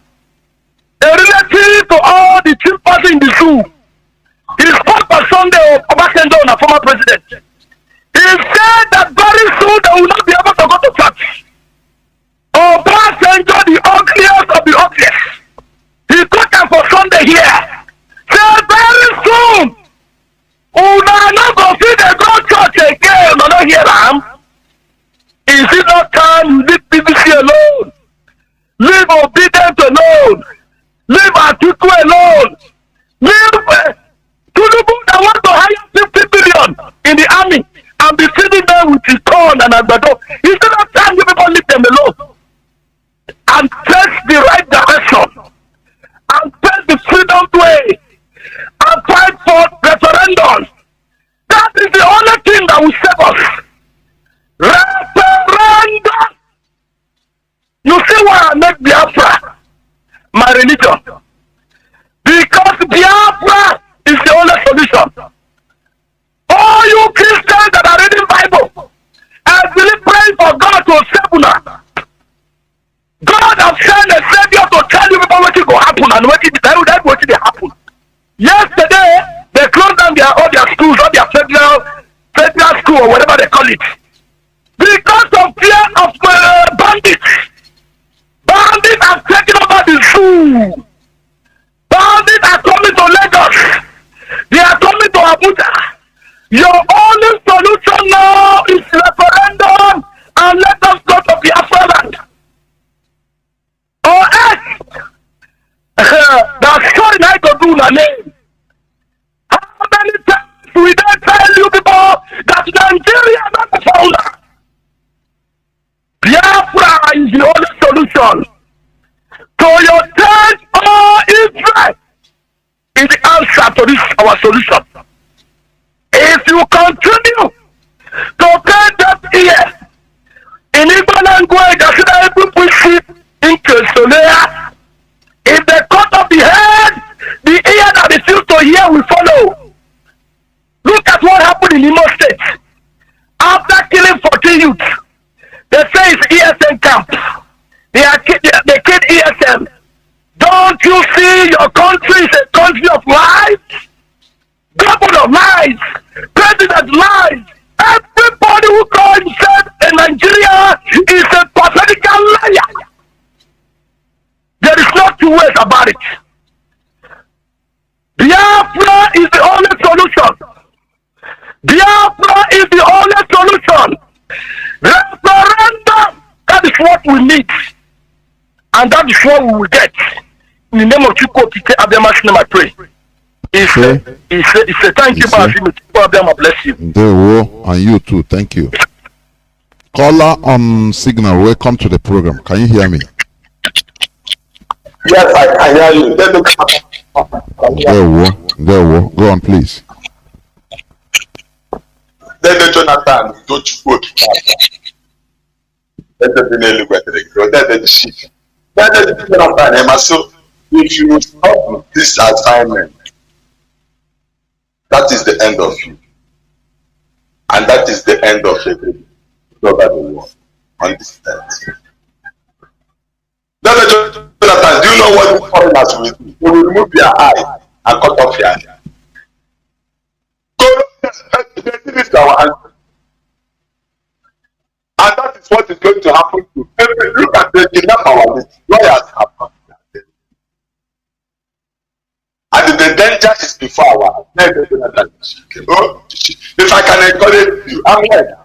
a relative to all the chimpanzees in the zoo. He spoke on Sunday of Obasanjo, a former president. He said that very soon they will not be able to go to church. Obasanjo, the ugliest of the ugliest. He took him for Sunday here. Said very soon, una not go see the go church again, no not hear am. Is it not time you leave BBC alone? Leave obedience alone. Leave Atiku alone. Leave Tinubu that want to hire 50 billion in the army and be feeding them with his corn and agbado. Is it not time you people leave them alone? And take the right direction. And take the freedom way. And fight for referendums. That is the only thing that will save us. Referendum. You see why I make Biafra my religion? Because Biafra is the only solution. All you Christians that are reading Bible and really praying for God to save you. God has sent a savior to tell you about what will happen and what will happen. Yesterday, they closed down all their schools, all their federal school or whatever they call it. Because of fear of bandits. Bandits have taken over the zoo. Bandits are coming to Lagos. They are coming to Abuja. Your only solution now is referendum and let us go to Biafra land. Or else, that's sorry I go do na name. How many times we don't tell you people that Nigeria is not the founder? Biafra is the only solution. So your church or Israel is the answer to this our solution. If you continue to pay that ear in Igbo language, I should have people sheep into Solea. If they cut off the head, the ear that refuse to hear will follow. Look at what happened in Imo State. After killing 14 youths, they say it's ESN camp. They killed ESN. Don't you see your country is a country of lies? Governor lies. President lies. Everybody who calls himself in Nigeria is a pathetical liar. There is no two ways about it. Biafra is the only solution. Biafra is the only solution. Referendum, that is what we need. And that is what we will get. In the name of Chukwu Okike Abiyama's name I pray. He said, thank you, Mazi. Abiyama bless you. And you too, thank you. Caller on signal, welcome to the program. Can you hear me? Yes, I can hear you. Go on, please. Then Jonathan, don't you go to let the sheep. Jonathan, so if you stop this assignment, that is the end of you. And that is the end of everything. Over the world on this earth. Jonathan, do you know what the foreigners will do? They will remove your eye and cut off your eye. So they did it to our hands. And that is what is going to happen to every look at the kidnap our list. Lawyers have come. And the danger is before our eyes. If I can encourage you, I'm here.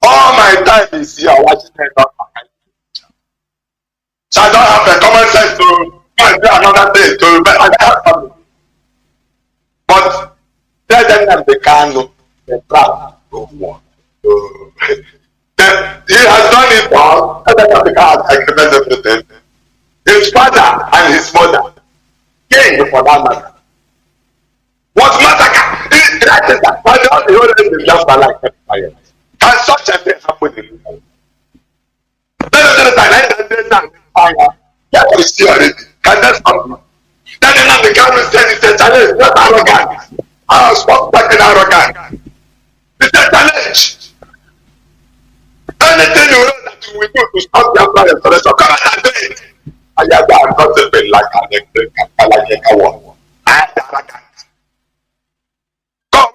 All my time is here watching it. So I don't have the common sense to go and do another thing to I have something. But tell them that they Kanu, the proud of one. He has done it all. Tell them that they can't agreement everything. His father and his mother came for that matter. What massacre? That is that. Why don't the whole thing just like fire? Can such a thing happen in the world? That is still already. Can that stop? Then the Kanu said it's a challenge, not arrogant. I was fucking arrogant. It's a challenge. Anything you know that you will do to stop Biafra restoration, come and do it. I have not been like a one. I am arrogant. Come.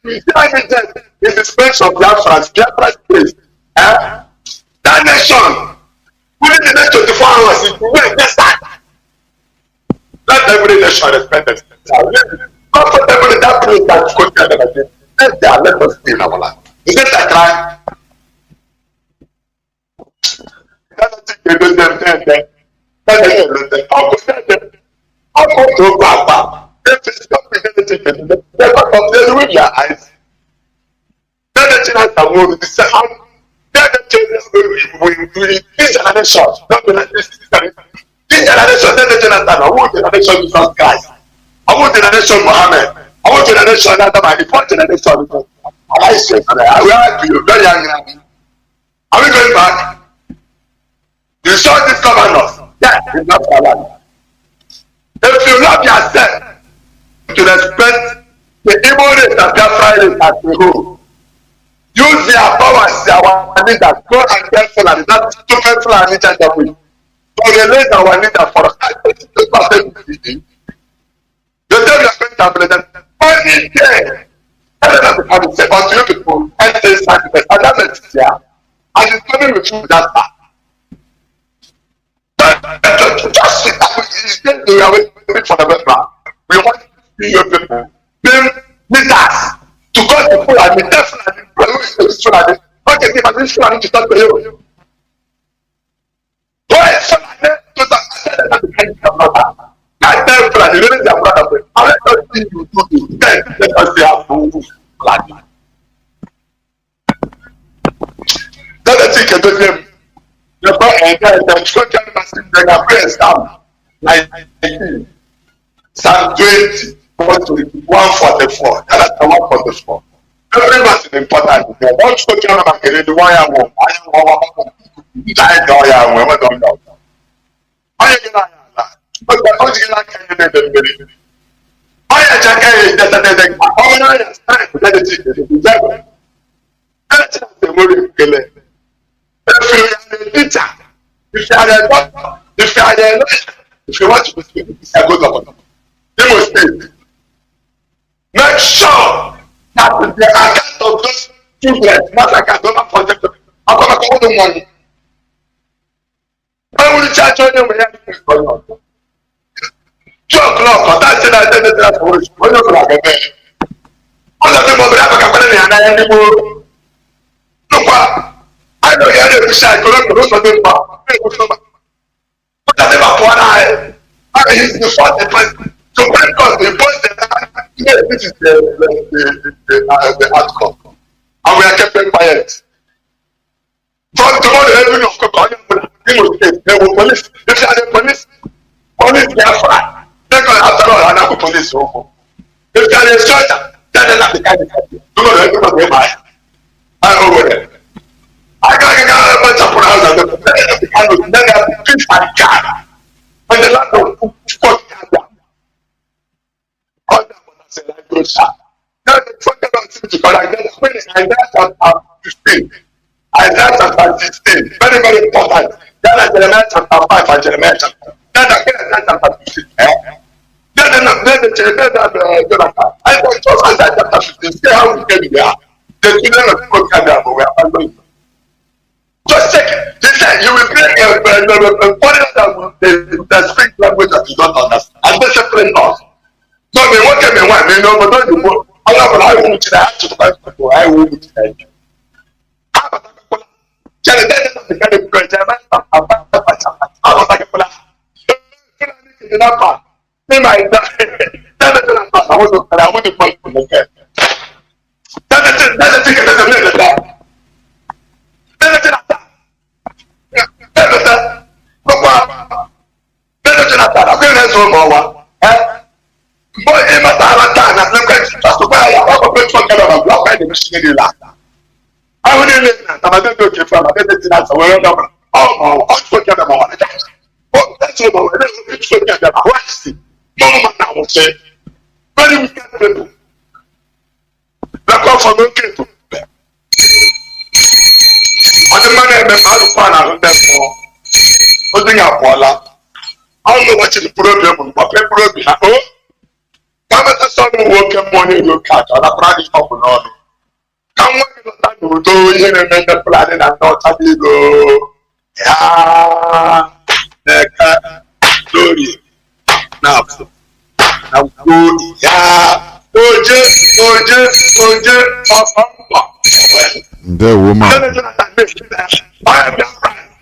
We see evidence in the space of Biafrans, Biafra's place. That nation, within the next 24 hours, it will wait next time. Let every nation respect themselves. Comfortable in that place that could be another. Let us stay in our land. Is it a crime? If it's not anything, they will be your eyes. Then the children are moving. Then the children will this generation, not be like this generation. This generation, then the children are who generation Jesus Christ. I want generation Muhammad. I want generation Adam. I want generation. I say, I will ask you, very young. Are we going back? You saw this governors. Yes, it's not for land. If you love yourself, to respect the evil race that Biafra is at the whole. Use their powers, our leaders, go and get Fulani, that stupid Fulani gender with. So release our leader for us. You tell your friend that only day, I will say unto you people, and say sacrifice, and that makes it here. And it's coming with you that part. Just sit down, we are waiting for the background. We want your people, them leaders to go to Fulani, definitely, Fulani. Okay, give us Fulani to start the you. Go ahead, Fulani, to the kind of brother. I tell Fulani, really, their brother, I let us see you do this, then let us see how to Fulani. Let us see you do them. The boy and the children must be the prayer Psalm 19, Psalm 20. 144. That's the 144. Every verse is important. One scripture I'm getting the wire wall. I am going to I am but the original can you never believe. I am checking that the organized time that it is. That's the movie. If you are a teacher, if you are a doctor, if you are a lawyer, if you want to speak, it's a good one. You must speak. Make sure that the account of those children, not account of that project, I'm going to call the money. I will charge on them when everything is going on. 2 o'clock, that's it, I said that for us. When you're like a man, all of them will have a company and I am the world. Look, I know you have to shine, correct the rest of them. But I never want I use the fault that so when God imposed the yes, this is the outcome. And we are keeping quiet. From tomorrow, every of they will police. If you are the police Biafra. They're going to after all another police. If you are the soldier, then not the kind of thing. Tomorrow, I over there. I got a bunch of pronouns and then they have fish and cat. And the land of Scott. All that was a language shot. Now the talking about things because I chapter 15. Isaiah chapter 16. Very, very important. Then Jeremiah chapter 5 and Jeremiah chapter. Then Isaiah chapter 15. Then the Jonathan. I thought it was Isaiah chapter 15. See how we came there. The children of God came there, but we are not going to. Just check it. He said you will bring a foreigner that speak language that you don't understand. And discipline us. So me what me want me no but don't you I want to that to the I will to that. Chale dede na the kind of jama I was like pula. Me my I want to point to the that's the thing that I don't know what is the problem, but the problem oh, come at some work money look at other practice of no. Come on, do you remember the plan and not a go? Yeah, glory. Now, good, yeah. The woman.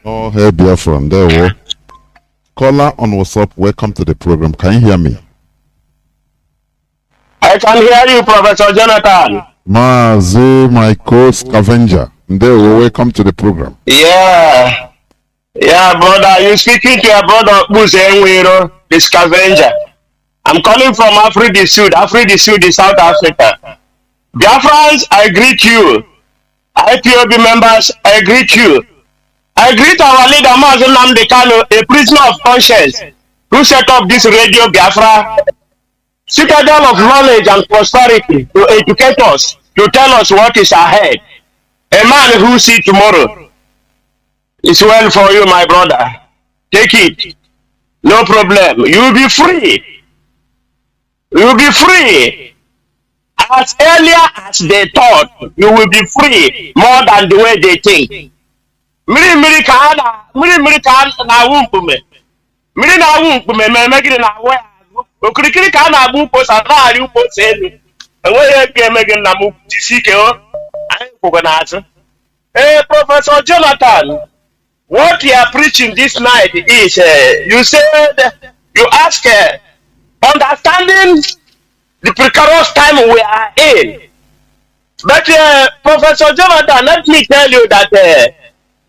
Oh, hey, Biafran, there we go. Caller on WhatsApp, welcome to the program. Can you hear me? I can hear you, Professor Jonathan. Mazi, my co-scavenger. There we go. Welcome to the program. Yeah, brother. You speaking to your brother Buzenwero, the scavenger. I'm calling from Africa du Sud. Africa du Sud is South Africa. Biafrans, I greet you. Ipob members, I greet you. I greet our leader, Mazi Nnamdi Kanu, a prisoner of conscience, who set up this radio Biafra, citadel of knowledge and prosperity, to educate us, to tell us what is ahead. A man who sees tomorrow. It's well for you, my brother. Take it. No problem. You will be free. You will be free. As earlier as they thought, you will be free more than the way they think. Miri na wumpume. Miri na wumpume megiri na we. Okirikiri ka na abu posa na ari upo selu. Enwe ye bi emegiri na mu tisike o. Ai ko na atu. Hey, Professor Jonathan, what you are preaching this night is, you said, you ask, understanding the precarious time we are in. But Professor Jonathan, let me tell you that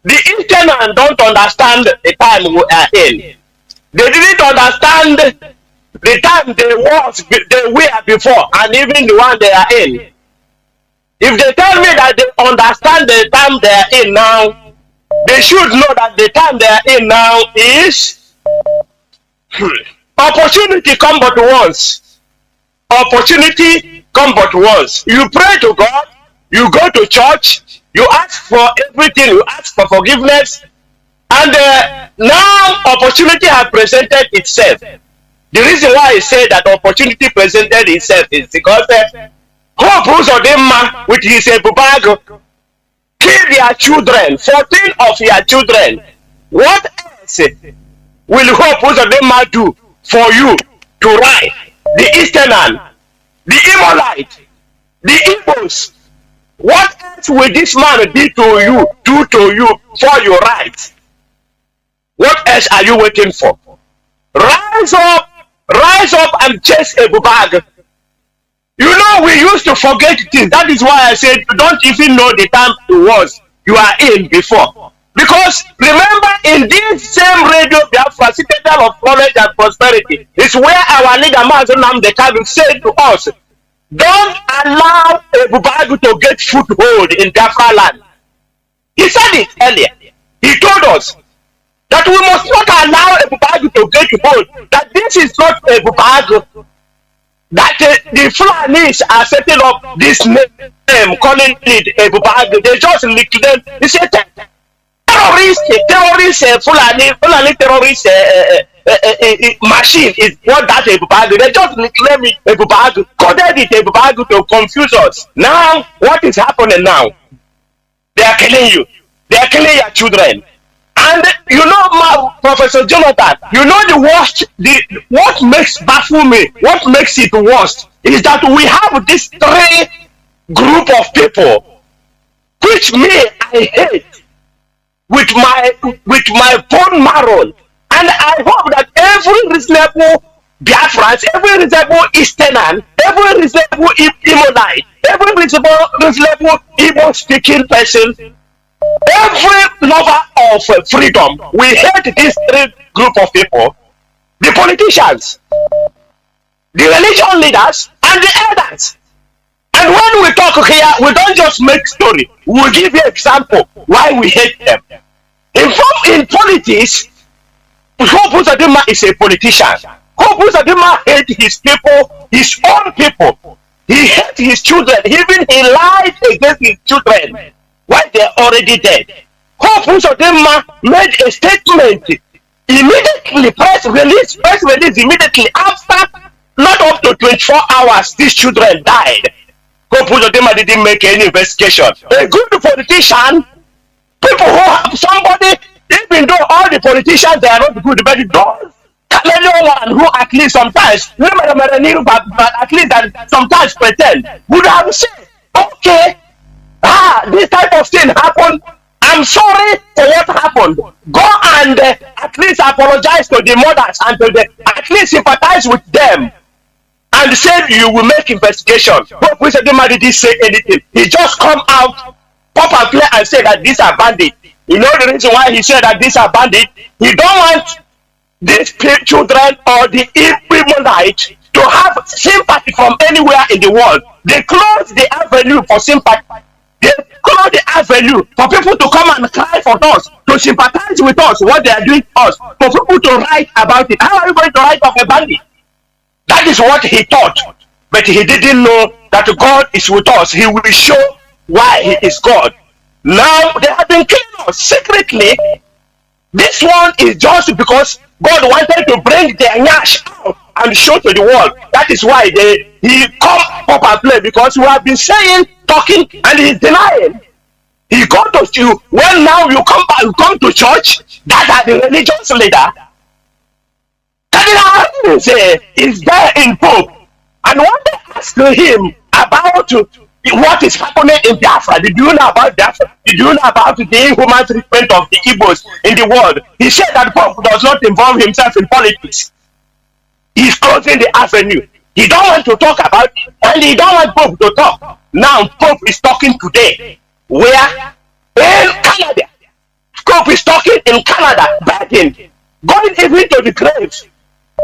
the internal don't understand the time we are in. They didn't understand the time they were before, and even the one they are in. If they tell me that they understand the time they are in now, they should know that the time they are in now is opportunity come but once. Opportunity come but once. You pray to God, you go to church, you ask for everything, you ask for forgiveness, and now opportunity has presented itself. The reason why I say that opportunity presented itself is because Hope Uzodimma with his Bubago kill their children, 14 of your children. What else will Hope Uzodimma do for you to write? The Eastern, the Imolite, the Igbos. What else will this man do to you for your rights? What else are you waiting for? Rise up and chase a Bubag. You know, we used to forget things. That is why I said you don't even know the time it was you are in before. Because remember, in this same radio Biafra, citadel of knowledge and prosperity, is where our leader Mazi Nnamdi Kanu said to us, don't allow Ebubagu to get foothold in Biafra land. He said it earlier. He told us that we must not allow Ebubagu to get foothold. That this is not Ebubagu. That the Fulanis are setting up this name, calling it Ebubagu. They just licked them. He said terrorist Fulani terrorist machine is what that Ebubagu. They just claim it Ebubagu, coded it Ebubagu to confuse us. Now, what is happening now? They are killing you. They are killing your children. And you know, Professor Jonathan, you know the worst, what makes baffle me, what makes it worst is that we have this three group of people, which me I hate with my bone marrow, and I hope that every reasonable Biafrans, every reasonable Easterner, every reasonable Imonite, every reasonable Igbo speaking person, every lover of freedom, we hate this three group of people: the politicians, the religion leaders, and the elders. And when we talk here, we don't just make story. We'll give you example why we hate them. In politics, Hope Uzodinma is a politician. Hope Uzodinma hates his people, his own people. He hates his children. Even he lied against his children when they're already dead. Hope Uzodinma made a statement immediately, press release immediately after not up to 24 hours, these children died. Hope Uzodinma didn't make any investigation. A good politician, people who have somebody, even though all the politicians they are not good, but those one who at least sometimes, but at least that sometimes pretend, would have said, okay, this type of thing happened. I'm sorry for what happened. Go and at least apologize to the mothers and to the, at least sympathize with them and say you will make investigation. But we said the man didn't say anything. He just come out, pop and play and say that these are bandits. You know the reason why he said that these are bandits? He don't want these children or the Ipob to have sympathy from anywhere in the world. They close the avenue for sympathy. They close the avenue for people to come and cry for us, to sympathize with us, what they are doing to us, for people to write about it. How are you going to write of a bandit? That is what he thought, but he didn't know that God is with us. He will show why he is God. Now they have been killing us secretly. This one is just because God wanted to bring their nyash out and show to the world. That is why he come up and play, because we have been saying, talking, and he's denying. He got to you when now you come back, you come to church. That are the religious leader. Is there in Pope, and when they asked him about what is happening in Biafra, did you know about Biafra? Did you know about the inhuman treatment of the Igbos in the world? He said that Pope does not involve himself in politics. He's closing the avenue. He don't want to talk about it, and he don't want Pope to talk. Now Pope is talking today. Where? In Canada. Pope is talking in Canada, begging, going even to the graves.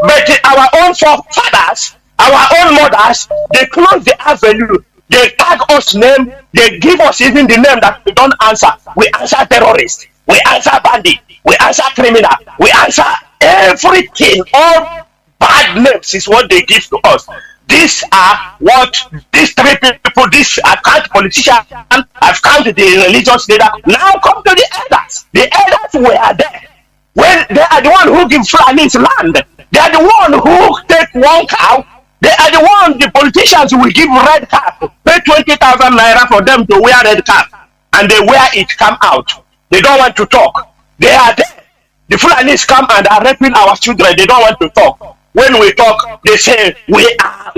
But our own fathers, our own mothers, they close the avenue. They tag us name. They give us even the name that we don't answer. We answer terrorists. We answer bandit. We answer criminal. We answer everything. All bad names is what they give to us. These are what these three people, this I've counted politician, I've counted the religious leader. Now come to the elders. The elders were there. When they are the one who give Fulanis land. They are the one who take one cow. They are the one, the politicians will give red cap, pay 20,000 naira for them to wear red cap, and they wear it, come out. They don't want to talk. They are there. The Fulanis come and are raping our children. They don't want to talk. When we talk, they say we are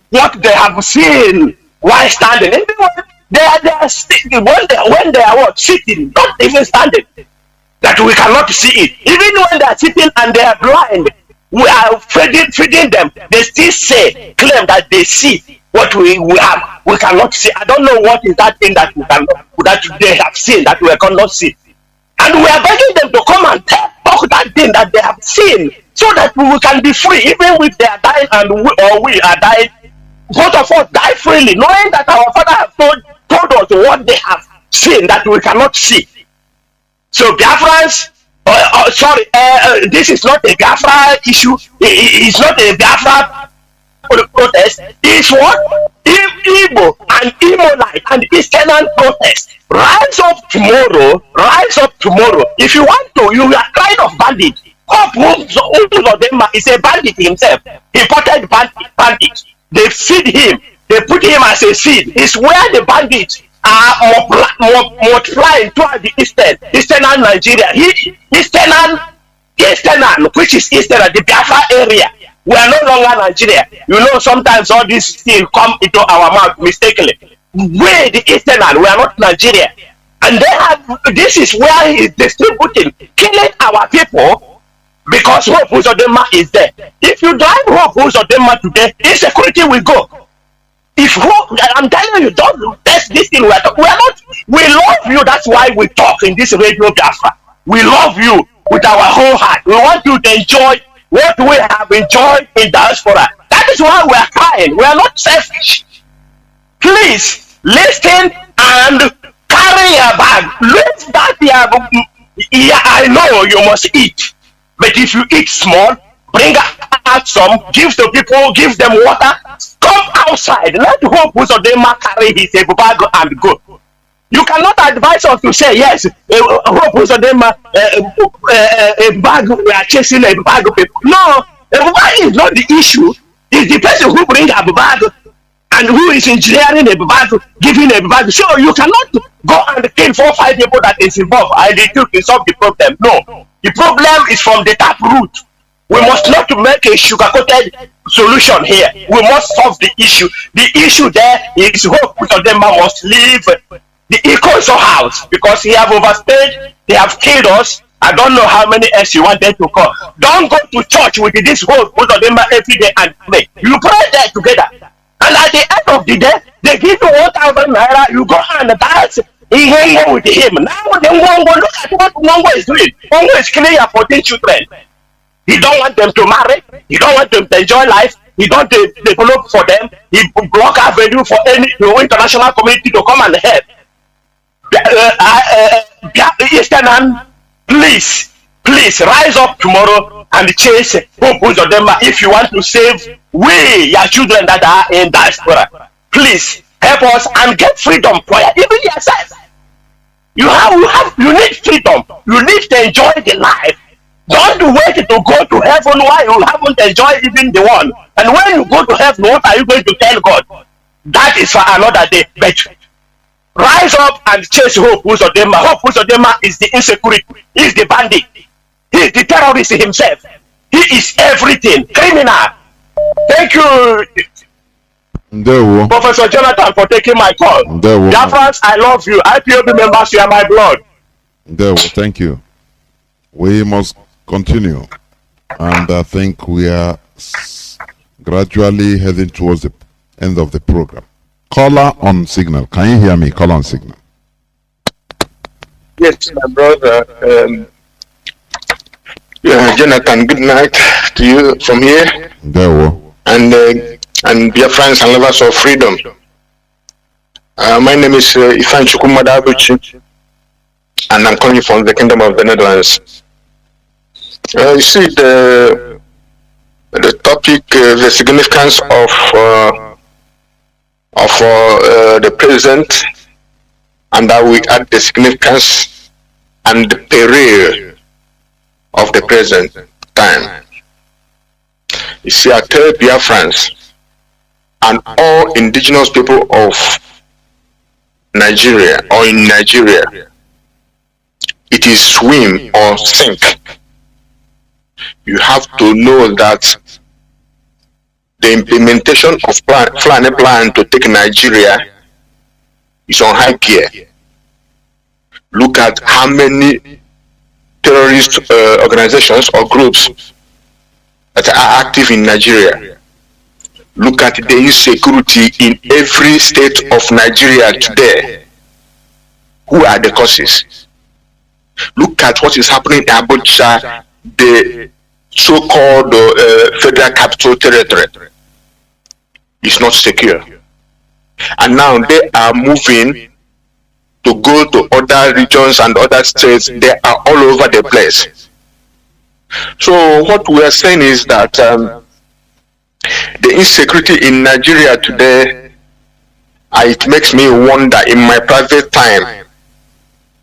what they have seen while standing. Even when they are sitting, when they are what, sitting, not even standing, that we cannot see it. Even when they are sitting and they are blind, we are feeding them. They still claim that they see what we have. We cannot see. I don't know what is that thing that that they have seen that we cannot see. And we are begging them to come and talk that thing that they have seen, so that we can be free. Even if they are dying and we are dying, both of us die freely, knowing that our Father has told us what they have seen that we cannot see. So Biafrans, this is not a Biafra issue. It's not a Biafra protest. It's what? Igbo and Imonite and Eastern protest. Rise up tomorrow. Rise up tomorrow. If you want to, you are kind of bandit. Hope Uzodinma is a bandit himself. Imported bandit. They feed him. They put him as a seed. It's where the bandits are multiplying toward the eastern Nigeria. Eastern, which is eastern, the Biafra area. We are no longer Nigeria. You know, sometimes all these things come into our mouth mistakenly. We, the eastern, we are not Nigeria. And they have, this is where he is distributing, killing our people because Hope Uzodinma is there. If you drive Hope Uzodinma today, insecurity will go. If Hope, I'm telling you, don't test this thing. We are not, we love you. That's why we talk in this radio Biafra. We love you with our whole heart. We want you to enjoy what we have enjoyed in diaspora. That is why we are crying. We are not selfish. Please listen and carry your bag. Leave that your, yeah, I know you must eat. But if you eat small, bring out some, give the people, give them water. Come outside. Let Hope Uzodinma carry his bag and go. You cannot advise us to say, yes, Hope Uzodinma, a bag, we are chasing a bag of people. No, a bag is not the issue. It's the person who brings a bag and who is engineering a bag, giving a bag. So you cannot go and kill 4 or 5 people that is involved and they took to solve the problem. No, the problem is from the tap root. We must not make a sugar-coated solution here. We must solve the issue. The issue there is Hope Uzodinma must leave the Ikoso house because he have overstayed, they have killed us. I don't know how many else you want them to call. Don't go to church with this Hope Uzodinma every day and pray. You pray there together. And at the end of the day, they give you 1,000 naira, you go and dance here with him. Now the Mongo, look at what Mongo is doing. Mongo is killing your 14 children. He don't want them to marry. He don't want them to enjoy life. He don't develop for them. He block avenue for any international community to come and help. Eastern, please rise up tomorrow and chase Hope Uzodinma if you want to save your children that are in diaspora. Please help us and get freedom for even yourself. You need freedom. You need to enjoy the life. Don't wait to go to heaven while you haven't enjoyed even the one. And when you go to heaven, what are you going to tell God? That is for another day. But rise up and chase Hope Uzodinma. Hope Uzodinma is the insecurity. He is the bandit. He is the terrorist himself. He is everything. Criminal. Thank you, Professor Jonathan, for taking my call. Biafrans, I love you. IPOB members, you are my blood. Thank you. We must continue. And I think we are gradually heading towards the end of the program. Caller on signal. Can you hear me? Caller on signal. Yes, my brother. Jonathan, good night to you from here. And Biafrans and lovers of freedom. My name is Ifan Chukwumadabuchi, and I'm calling from the Kingdom of the Netherlands. You see the topic, the significance of the present, and I will add the significance and the peril of the present time. You see, I tell Biafrans and all indigenous people of Nigeria or in Nigeria, it is swim or sink. You have to know that the implementation of Fulani plan to take Nigeria is on high gear. Look at how many terrorist organizations or groups that are active in Nigeria. Look at the insecurity in every state of Nigeria today. Who are the causes? Look at what is happening in Abuja, the so-called Federal Capital Territory. It's not secure. And now they are moving to go to other regions and other states. They are all over the place. So what we are saying is that the insecurity in Nigeria today, it makes me wonder in my private time.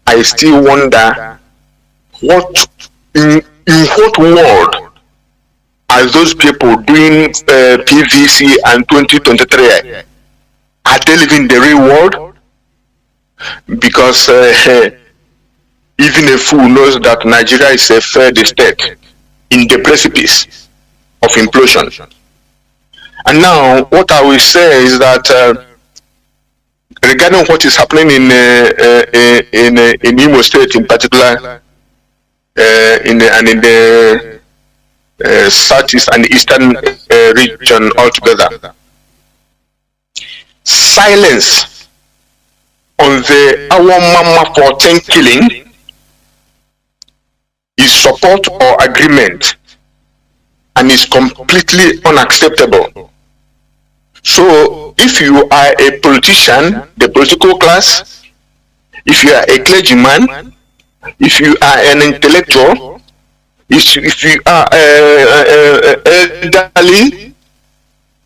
I still wonder what in what world are those people doing PVC and 2023? Are they living the real world? because even a fool knows that Nigeria is a failed state in the precipice of implosion. And now, what I will say is that regarding what is happening in Imo State, in particular, in the southeast and eastern region altogether, silence on the Our Mama 14 killing is support or agreement, and is completely unacceptable. So if you are a politician, the political class, if you are a clergyman, if you are an intellectual, if you are elderly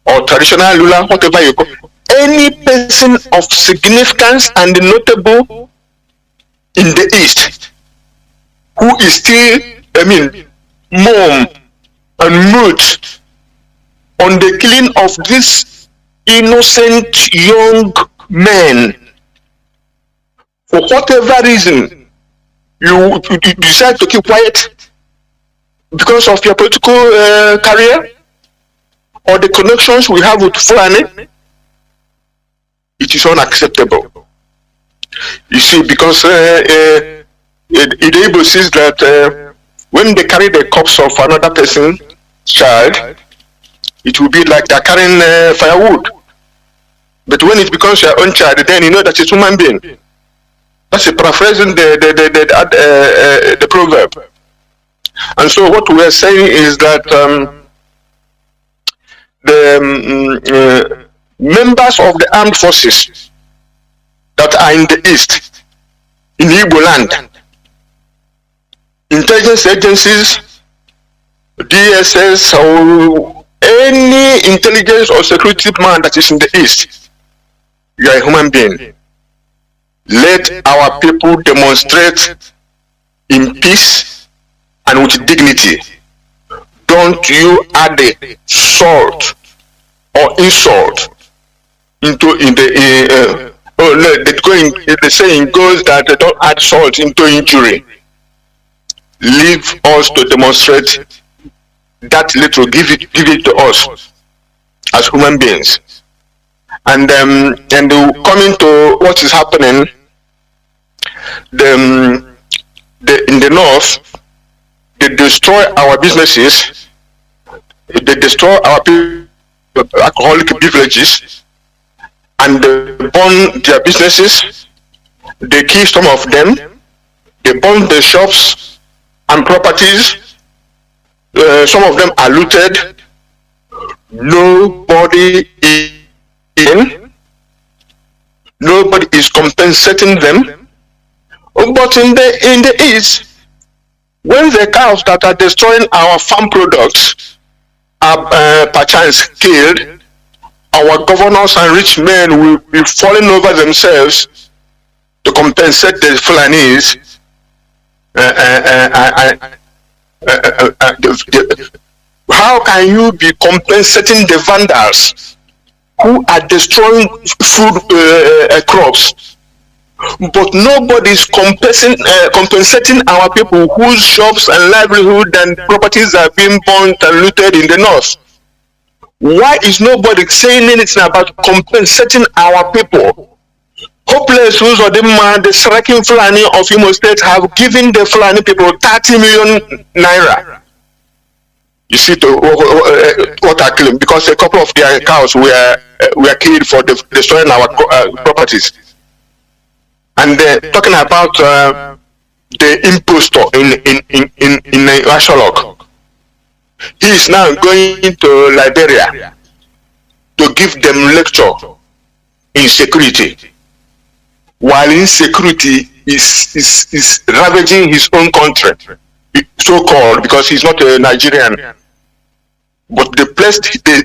or traditional ruler, whatever you call, any person of significance and notable in the East who is still, mum and mute on the killing of these innocent young men, for whatever reason, you decide to keep quiet because of your political career or the connections we have with Fulani, it is unacceptable. You see, because Igbo says that when they carry the corpse of another person's child, it will be like they're carrying firewood. But when it becomes your own child, then you know that it's a human being. That's a paraphrasing the proverb. And so what we are saying is that the members of the armed forces that are in the East, in Igbo land, intelligence agencies, DSS, or any intelligence or security man that is in the East, you are a human being. Let our people demonstrate in peace and with dignity. Don't you add the salt or insult into the saying goes that they don't add salt into injury. Leave us to demonstrate that little, give it to us as human beings. And coming to what is happening, in the north, they destroy our businesses, they destroy our alcoholic beverages, and they burn their businesses, they kill some of them, they burn the shops and properties, some of them are looted, nobody is compensating them. But in the East, when the cows that are destroying our farm products are perchance killed, our governors and rich men will be falling over themselves to compensate the Fulanis. How can you be compensating the vandals who are destroying food crops, but nobody is compensating our people whose shops and livelihood and properties are being burnt and looted in the north? Why is nobody saying anything about compensating our people? Hopeless who's or the striking Fulani of Imo State have given the Fulani people 30 million naira. You see what I claim, because a couple of their cows were killed for destroying our properties. And talking about the impostor in Asholok, he is now going to Liberia to give them lecture in security, while insecurity is ravaging his own country, so-called, because he's not a Nigerian. But the place they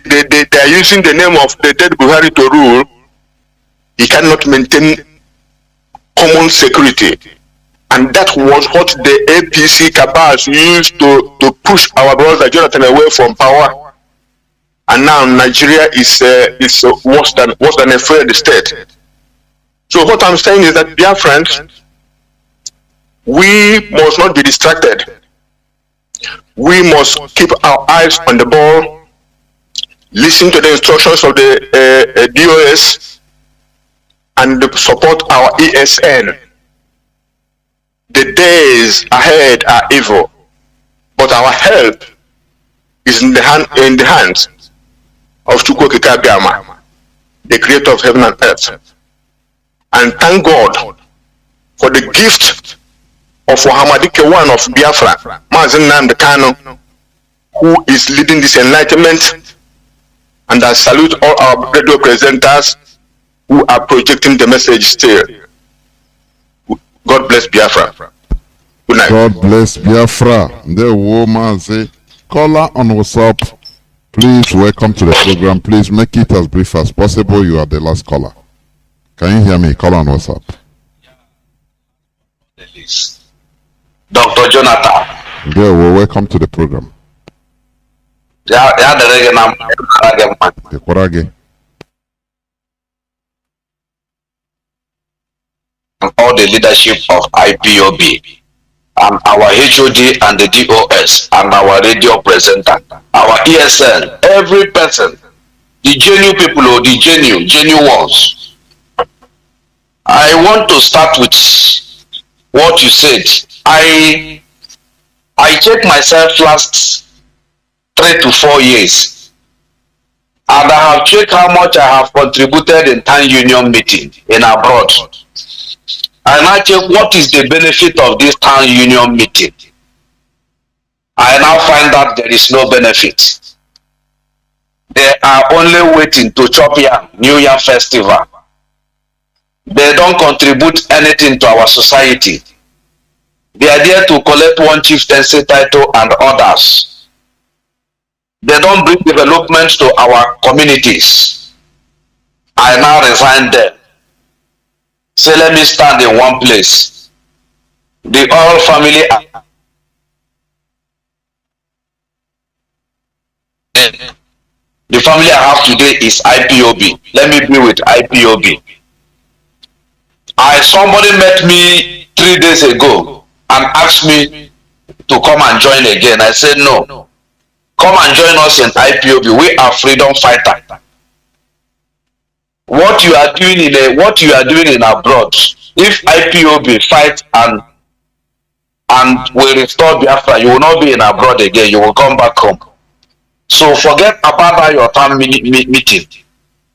are using the name of the dead Buhari to rule, he cannot maintain common security. And that was what the APC cabals used to push our brother Jonathan away from power. And now Nigeria is worse than a failed state. So what I'm saying is that, dear friends, we must not be distracted. We must keep our eyes on the ball, listen to the instructions of the DOS, and support our ESN. The days ahead are evil, but our help is in the hands of Chukwu Abiyama, the creator of heaven and earth. And thank God for the gift of Muhammadike one of Biafra, Mazi Nnamdi Kanu, who is leading this enlightenment. And I salute all our radio presenters who are projecting the message still. God bless Biafra. Good night. God bless Biafra. The woman say, caller on WhatsApp, please welcome to the program. Please make it as brief as possible. You are the last caller. Can you hear me? Caller on WhatsApp. Dr. Jonathan. Yeah, well, welcome to the program. The Korage. And all the leadership of IPOB and our HOD and the DOS and our radio presenter, our ESN, every person, the genuine people or the genuine ones. I want to start with what you said. I checked myself last 3 to 4 years, and I have checked how much I have contributed in town union meeting in abroad. And I check what is the benefit of this town union meeting. I now find that there is no benefit. They are only waiting to chop yam, New Year festival. They don't contribute anything to our society. They are there to collect one chieftaincy title and others. They don't bring development to our communities. I now resign them. Say, let me stand in one place. The whole family the family I have today is IPOB. Let me be with IPOB. Somebody met me 3 days ago and asked me to come and join again. I said no. Come and join us in IPOB. We are freedom fighters. What you are doing in abroad, if IPOB fight and will restore Biafra, you will not be in abroad again. You will come back home. So forget about that your town meeting.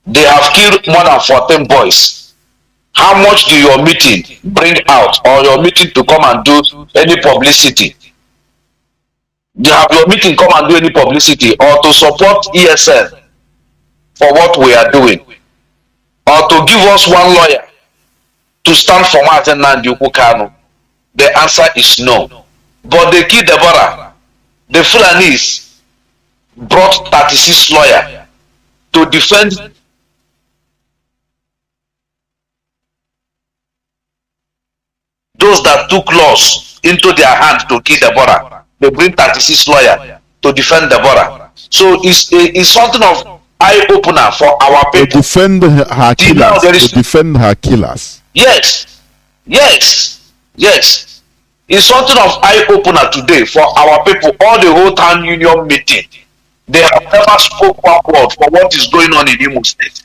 They have killed more than 14 boys. How much do your meeting bring out, or your meeting to come and do any publicity? You have your meeting come and do any publicity, or to support ESN for what we are doing, or to give us one lawyer to stand for Mazi Nnamdi Kanu? The answer is no. But they killed Deborah. The Fulanis brought 36 lawyers to defend those that took laws into their hands to kill Deborah. They bring 36 lawyers to defend Deborah. So it's something of eye-opener for our people. To defend her killers. To defend her killers. Yes. It's something of eye-opener today for our people. All the whole town union meeting, they have never spoke one word for what is going on in Imo State.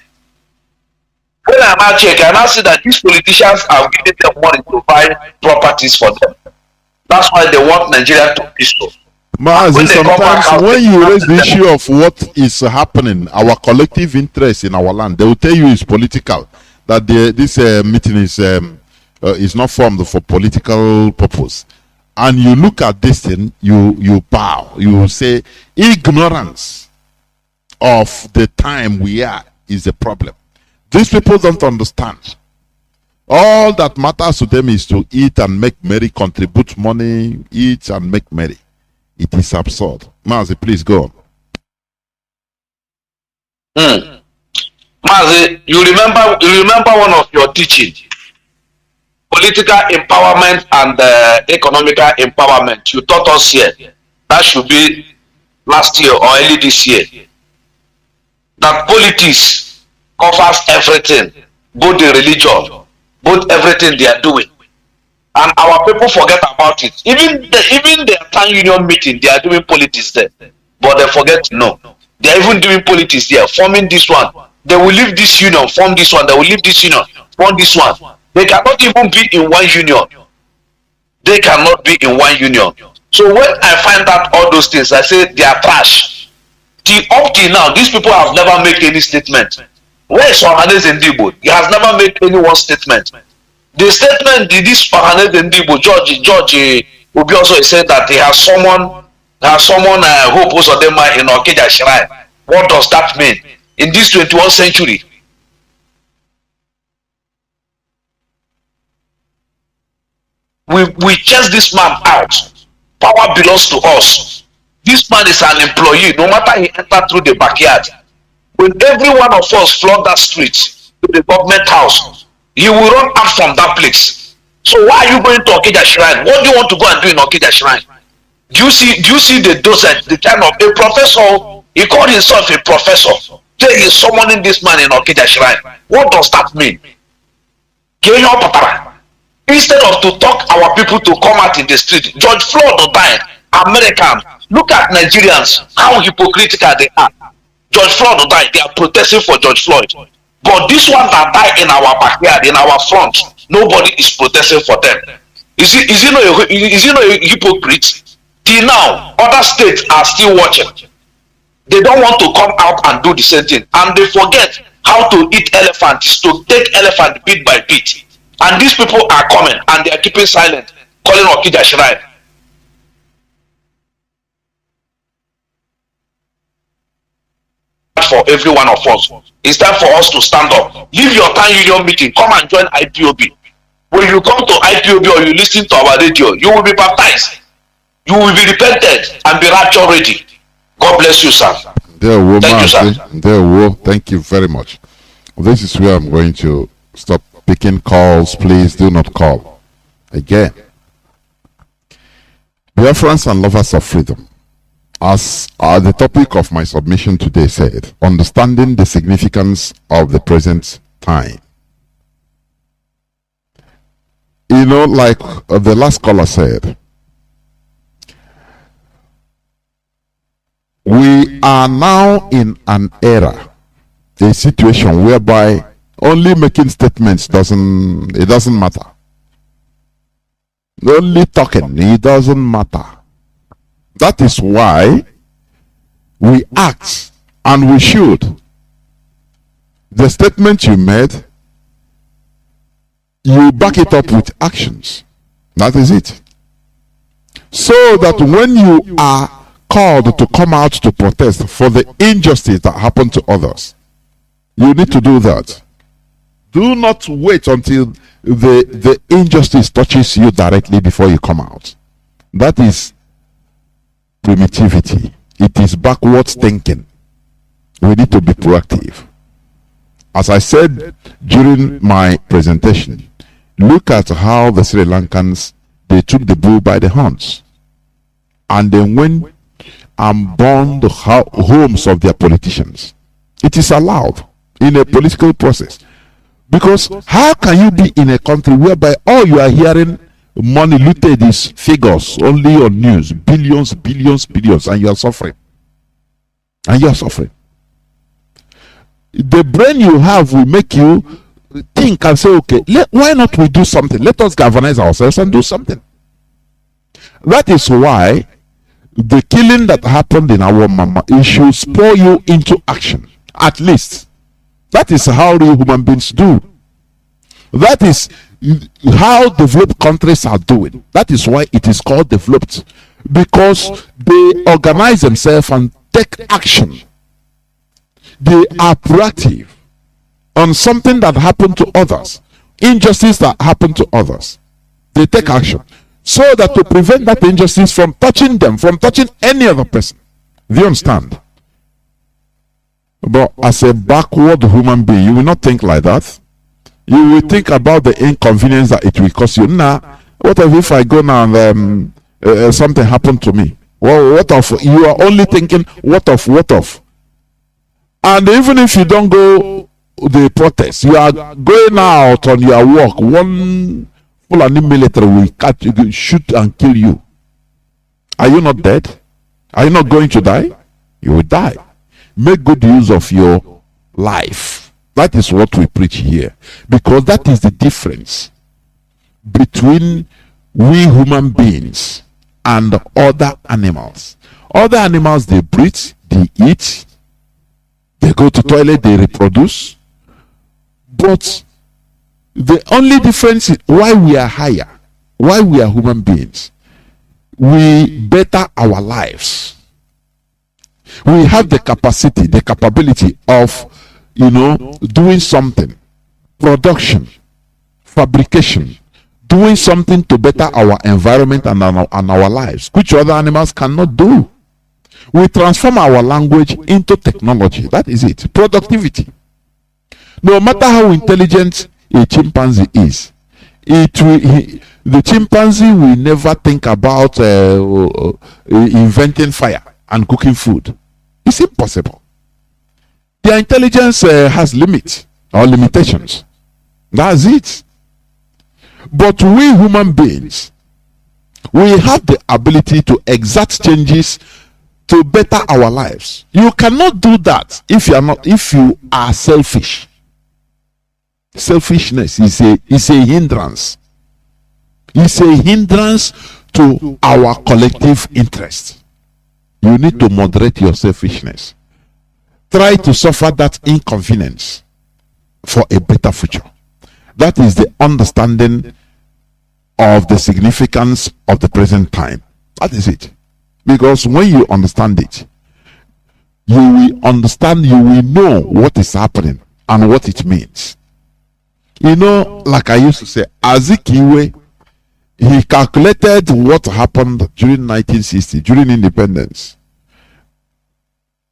When I now check, I now see that these politicians are giving them money to buy properties for them. That's why they want Nigeria to be so. Mazi, sometimes when you raise the issue of what is happening, our collective interest in our land, they will tell you it's political. That this meeting is not formed for political purpose. And you look at this thing, you bow. You say ignorance of the time we are is a problem. These people don't understand. All that matters to them is to eat and make merry, contribute money, eat and make merry. It is absurd. Mazi, please go on. Mazi, you remember one of your teachings, political empowerment and economical empowerment. You taught us here. That should be last year or early this year. That politics covers everything, both the religion, both everything they are doing. And our people forget about it. Even the town union meeting, they are doing politics there. But they forget, no. They are even doing politics there, forming this one. They will leave this union, form this one. They will leave this union, form this one. They cannot even be in one union. They cannot be in one union. So when I find out all those things, I say they are trash. Up till now, these people have never made any statement. Where is Ohanes Ndibo? He has never made any one statement. The statement this Ohanes Ndibo, George Obi also said that he has someone who opposed them in Okija Shrine. What does that mean in this 21st century? We chase this man out. Power belongs to us. This man is an employee. No matter he entered through the backyard, when every one of us flood that street to the government house, he will run out from that place. So why are you going to Okija Shrine? What do you want to go and do in Okija Shrine? Do you see the docent, the kind of a professor? He called himself a professor. Say he's summoning this man in Okija Shrine. What does that mean? Instead of to talk our people to come out in the street, George Floyd died. American, look at Nigerians, how hypocritical they are. George Floyd died. They are protesting for George Floyd. But this one that died in our backyard, in our front, nobody is protesting for them. Is he not a hypocrite? Till now, other states are still watching. They don't want to come out and do the same thing. And they forget how to eat elephants, to take elephant bit by bit. And these people are coming and they are keeping silent, calling Okija Shrine. For every one of us, it's time for us to stand up. Leave your town union meeting, come and join IPOB. When you come to IPOB or you listen to our radio, you will be baptized, you will be repented and be rapture ready. God bless you, sir. Thank you, sir. Thank you very much. This is where I'm going to stop picking calls. Please do not call again. Biafrans and lovers of freedom, as the topic of my submission today said, understanding the significance of the present time. You know, like the last caller said, we are now in an era, a situation whereby only making statements doesn't matter. Only talking, it doesn't matter. That is why we act, and we should. The statement you made, you back it up with actions. That is it. So that when you are called to come out to protest for the injustice that happened to others, you need to do that. Do not wait until the injustice touches you directly before you come out. That is primitivity. It is backwards thinking. We need to be proactive. As I said during my presentation, look at how the Sri Lankans, they took the bull by the horns and then went and burned the homes of their politicians. It is allowed in a political process. Because how can you be in a country whereby all you are hearing money looted is figures only on news, billions, billions, billions, and you are suffering? And you are suffering. The brain you have will make you think and say, okay, why not we do something? Let us galvanize ourselves and do something. That is why the killing that happened in our mama, it should spur you into action, at least. That is how real human beings do. That is how developed countries are doing. That is why it is called developed. Because they organize themselves and take action. They are proactive on something that happened to others. Injustice that happened to others. They take action. So that to prevent that injustice from touching them, from touching any other person. Do you understand? But as a backward human being, you will not think like that. You will think about the inconvenience that it will cause you. Nah, what if I go now and something happened to me? Well, what of? You are only thinking, what of? And even if you don't go the protest. You are going out on your walk. One Fulani military will catch you, shoot and kill you. Are you not dead? Are you not going to die? You will die. Make good use of your life. That is what we preach here. Because that is the difference between we human beings and other animals. Other animals, they breathe, they eat, they go to toilet, they reproduce. But the only difference is why we are higher, why we are human beings. We better our lives. We have the capacity, the capability of, doing something, production, fabrication, doing something to better our environment and our lives, which other animals cannot do. We transform our language into technology. That is it. Productivity. No matter how intelligent a chimpanzee is, the chimpanzee will never think about inventing fire and cooking food. It's impossible. Their intelligence has limits or limitations. That's it. But we human beings, we have the ability to exert changes to better our lives. You cannot do that if you are selfish. Selfishness is a hindrance. It's a hindrance to our collective interest. You need to moderate your selfishness. Try to suffer that inconvenience for a better future. That is the understanding of the significance of the present time. That is it. Because when you understand it, you will understand, you will know what is happening and what it means. Like I used to say, Azikiwe, he calculated what happened during 1960, during independence.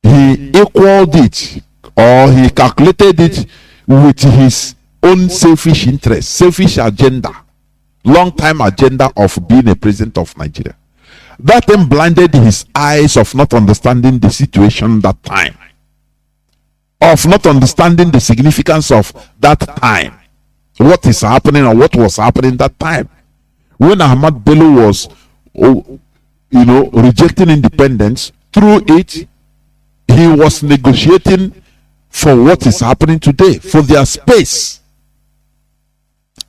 He equaled it, or he calculated it with his own selfish interest, selfish agenda, long-time agenda of being a president of Nigeria. That then blinded his eyes of not understanding the situation that time, of not understanding the significance of that time, what is happening or what was happening that time. When Ahmad Bello was, rejecting independence, through it, he was negotiating for what is happening today, for their space.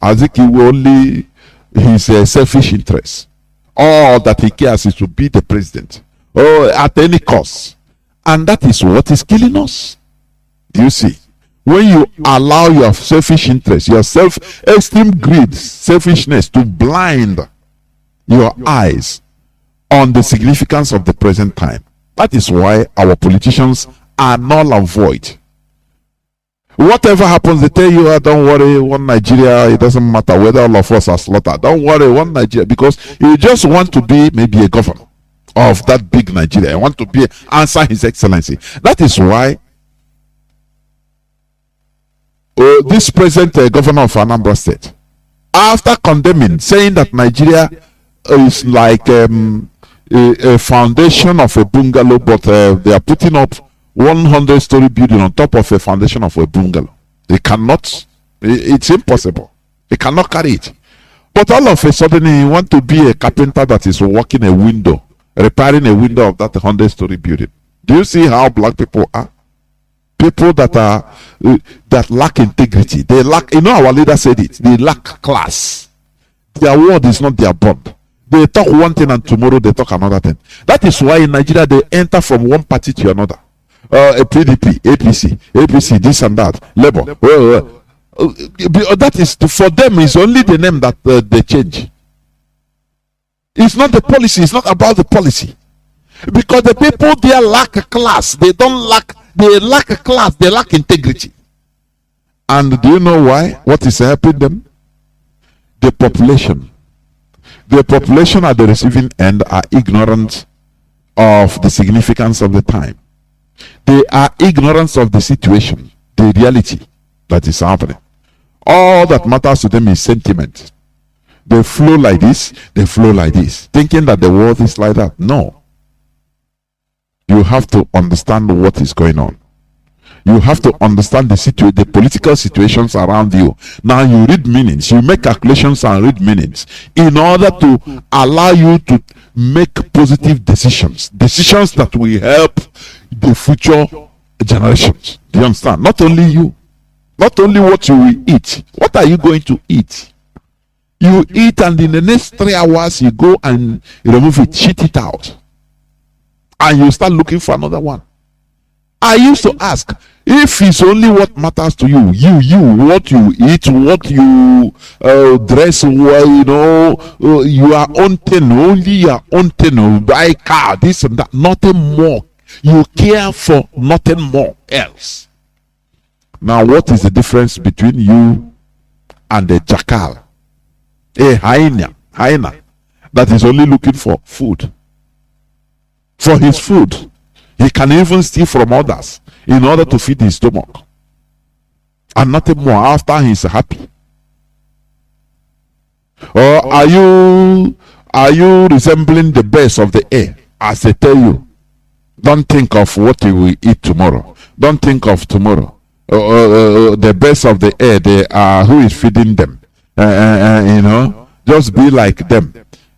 As if he were only his selfish interest. All that he cares is to be the president, at any cost. And that is what is killing us. Do you see? When you allow your selfish interest, your extreme greed, selfishness to blind your eyes on the significance of the present time. That is why our politicians are null and void. Whatever happens, they tell you, don't worry, one Nigeria, it doesn't matter whether all of us are slaughtered. Don't worry, one Nigeria, because you just want to be maybe a governor of that big Nigeria. You want to answer His Excellency. That is why this present governor of Anambra State, after condemning, saying that Nigeria is like a foundation of a bungalow, but they are putting up 100-story building on top of a foundation of a bungalow. They cannot, it's impossible. They cannot carry it. But all of a sudden, you want to be a carpenter that is working a window, repairing a window of that 100-story building. Do you see how black people are? People that are that lack integrity. They lack, our leader said it, they lack class. Their word is not their bond. They talk one thing and tomorrow they talk another thing. That is why in Nigeria they enter from one party to another. A PDP, APC, this and that, Labour. That is, for them, is only the name that they change. It's not the policy. It's not about the policy. Because the people there lack a class. They lack a class. They lack integrity. And do you know why? What is helping them? The population. The population at the receiving end are ignorant of the significance of the time. They are ignorant of the situation, the reality that is happening. All that matters to them is sentiment. They flow like this, they flow like this, thinking that the world is like that. No. You have to understand what is going on. You have to understand the political situations around you. Now you read meanings, you make calculations and read meanings in order to allow you to make positive decisions that will help the future generations. Do you understand? Not only you, not only what you will eat. What are you going to eat? You eat, and in the next 3 hours you go and remove it, shit it out, and you start looking for another one. I used to ask, if it's only what matters to you, what you eat, what you dress, well, your own thing, only your own thing, buy car, this and that, nothing more. You care for nothing more else. Now, what is the difference between you and the jackal, a hyena that is only looking for food? For his food, he can even steal from others in order to feed his stomach, and nothing more after he's happy. Or are you resembling the birds of the air? As they tell you, don't think of what you will eat tomorrow. Don't think of tomorrow. The birds of the air, they are, who is feeding them? Just be like them.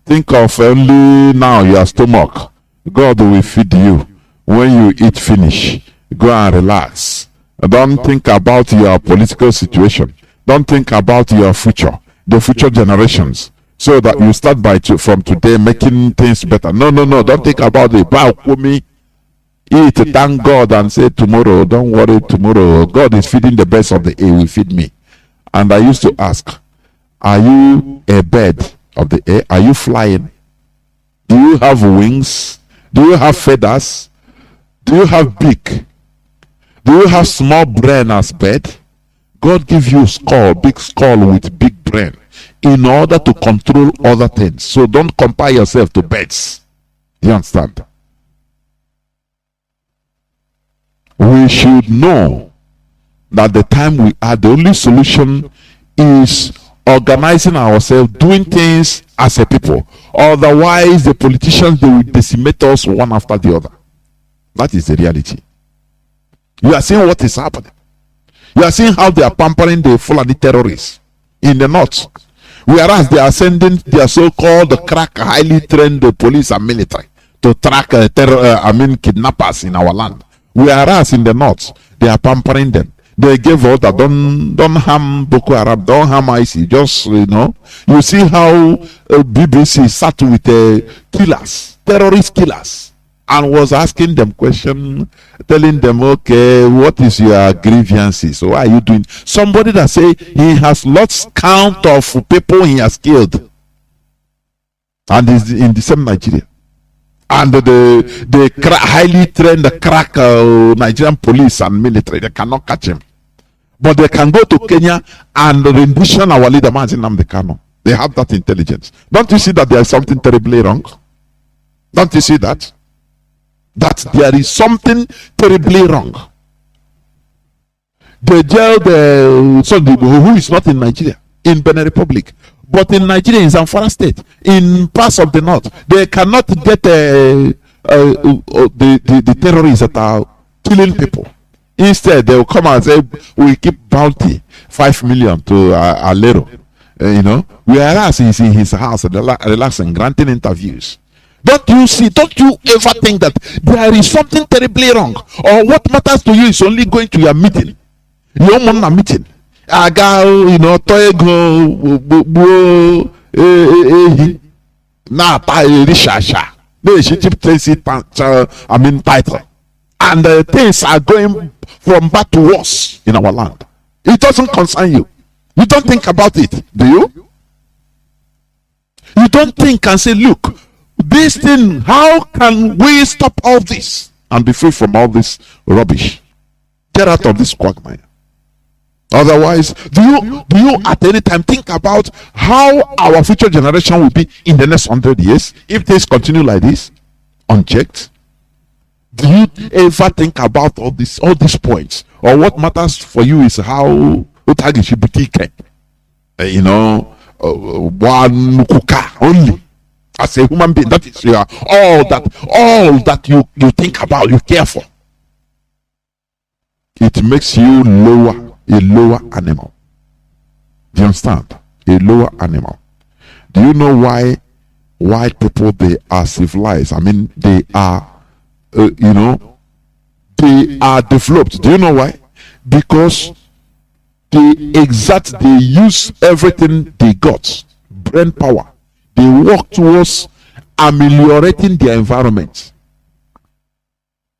Think of only now your stomach. God will feed you. When you eat finish, go and relax. Don't think about your political situation. Don't think about your future, the future generations, so that you start from today making things better. No. Don't think about it. Eat, thank God, and say tomorrow. Don't worry, tomorrow. God is feeding the birds of the air. Will feed me. And I used to ask, are you a bird of the air? Are you flying? Do you have wings? Do you have feathers? Do you have beak? Do you have small brain as bird? God give you skull, big skull with big brain, in order to control other things. So don't compare yourself to birds. Do you understand? We should know that the time we are, the only solution is organizing ourselves, doing things as a people. Otherwise, the politicians, they will decimate us one after the other. That is the reality. You are seeing what is happening. You are seeing how they are pampering the Fulani terrorists in the north, whereas they are sending their so-called crack, highly trained police and military to track kidnappers in our land. Whereas in the north, they are pampering them. They gave order, don't harm Boko Haram, don't harm IC. Just, you see how BBC sat with killers, terrorist killers, and was asking them questions, telling them, okay, what is your grievances? So what are you doing? Somebody that say he has lost count of people he has killed, and is in the same Nigeria. And the highly trained crack Nigerian police and military, they cannot catch him. But they can go to Kenya and rendition our leader, Mazi Nnamdi Kanu. They have that intelligence. Don't you see that there is something terribly wrong? Don't you see that? That there is something terribly wrong. They jailed Sunday, who is not in Nigeria, in Benin Republic, but in Nigeria, in Zamfara State, in parts of the north. They cannot get the terrorists that are killing people. Instead, they will come and say, we keep bounty 5 million to Alero, whereas he's in his house, relaxing, granting interviews. Don't you see? Don't you ever think that there is something terribly wrong? Or what matters to you is only going to your meeting, your meeting. Title. And things are going from bad to worse in our land. It doesn't concern you. You don't think about it, do you? You don't think and say, look, this thing, how can we stop all this and be free from all this rubbish? Get out of this quagmire. Otherwise, do you at any time think about how our future generation will be in the next 100 years if things continue like this, unchecked? Do you ever think about all these points? Or what matters for you is how Utagi should be taken? One kuka only. As a human being, that is all that you think about, you care for. it makes you a lower animal. Do you understand? A lower animal. Do you know why white people, they are civilized? I mean, they are, they are developed. Do you know why? Because they use everything they got, brain power. They work towards ameliorating their environment.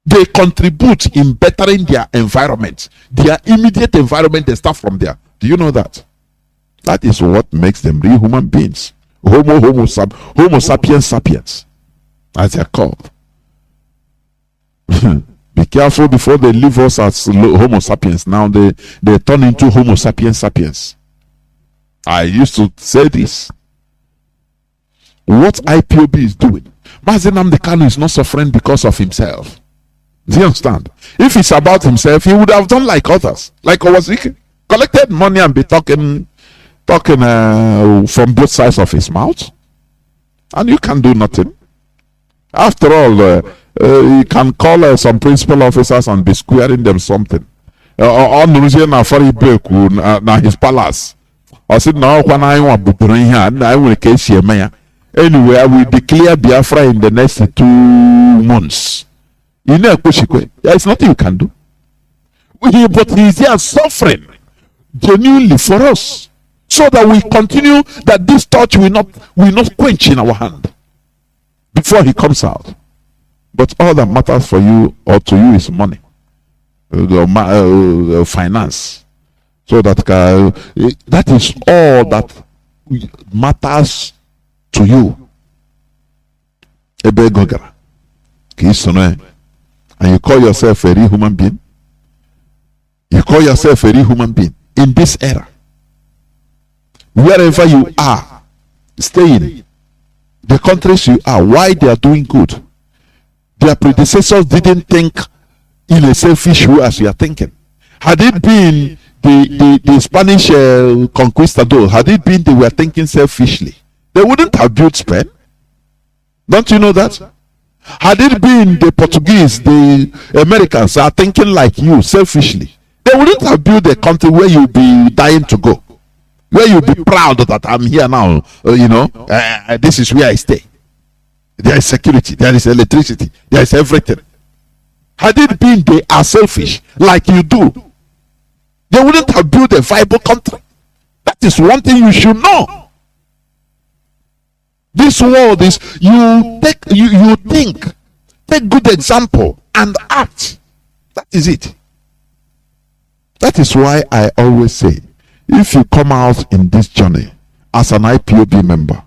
They contribute in bettering their environment, their immediate environment. They start from there. Do you know that? That is what makes them real human beings. Homo sapiens, as they are called. Be careful before they leave us as Homo sapiens. Now they turn into Homo sapiens. I used to say this. What IPOB is doing, Mazi Nnamdi Kanu is not suffering because of himself. Do you understand? If it's about himself, he would have done like others. Like Owaziki, collected money and be talking from both sides of his mouth. And you can do nothing. After all, you can call some principal officers and be squaring them something. On na his palace. I said, no, when I want to bring here, I will case here, mayor. Anyway, I will declare Biafra in the next 2 months. You know, there is nothing you can do. But he is here suffering genuinely for us, so that we continue, that this torch will not quench in our hand before he comes out. But all that matters for you or to you is money, finance. So that that is all that matters to you. And you call yourself a real human being? You call yourself a real human being in this era? Wherever you are staying, the countries you are, why they are doing good, their predecessors didn't think in a selfish way as you are thinking. Had it been the Spanish conquistador, had it been they were thinking selfishly, they wouldn't have built Spain. Don't you know that? Had it been the Portuguese, the Americans are thinking like you, selfishly, they wouldn't have built a country where you'll be dying to go, where you'll be proud that I'm here now, this is where I stay. There is security, there is electricity, there is everything. Had it been they are selfish like you do, they wouldn't have built a viable country. That is one thing you should know. This world is, you think, take good example and act. That is it. That is why I always say, if you come out in this journey as an IPOB member,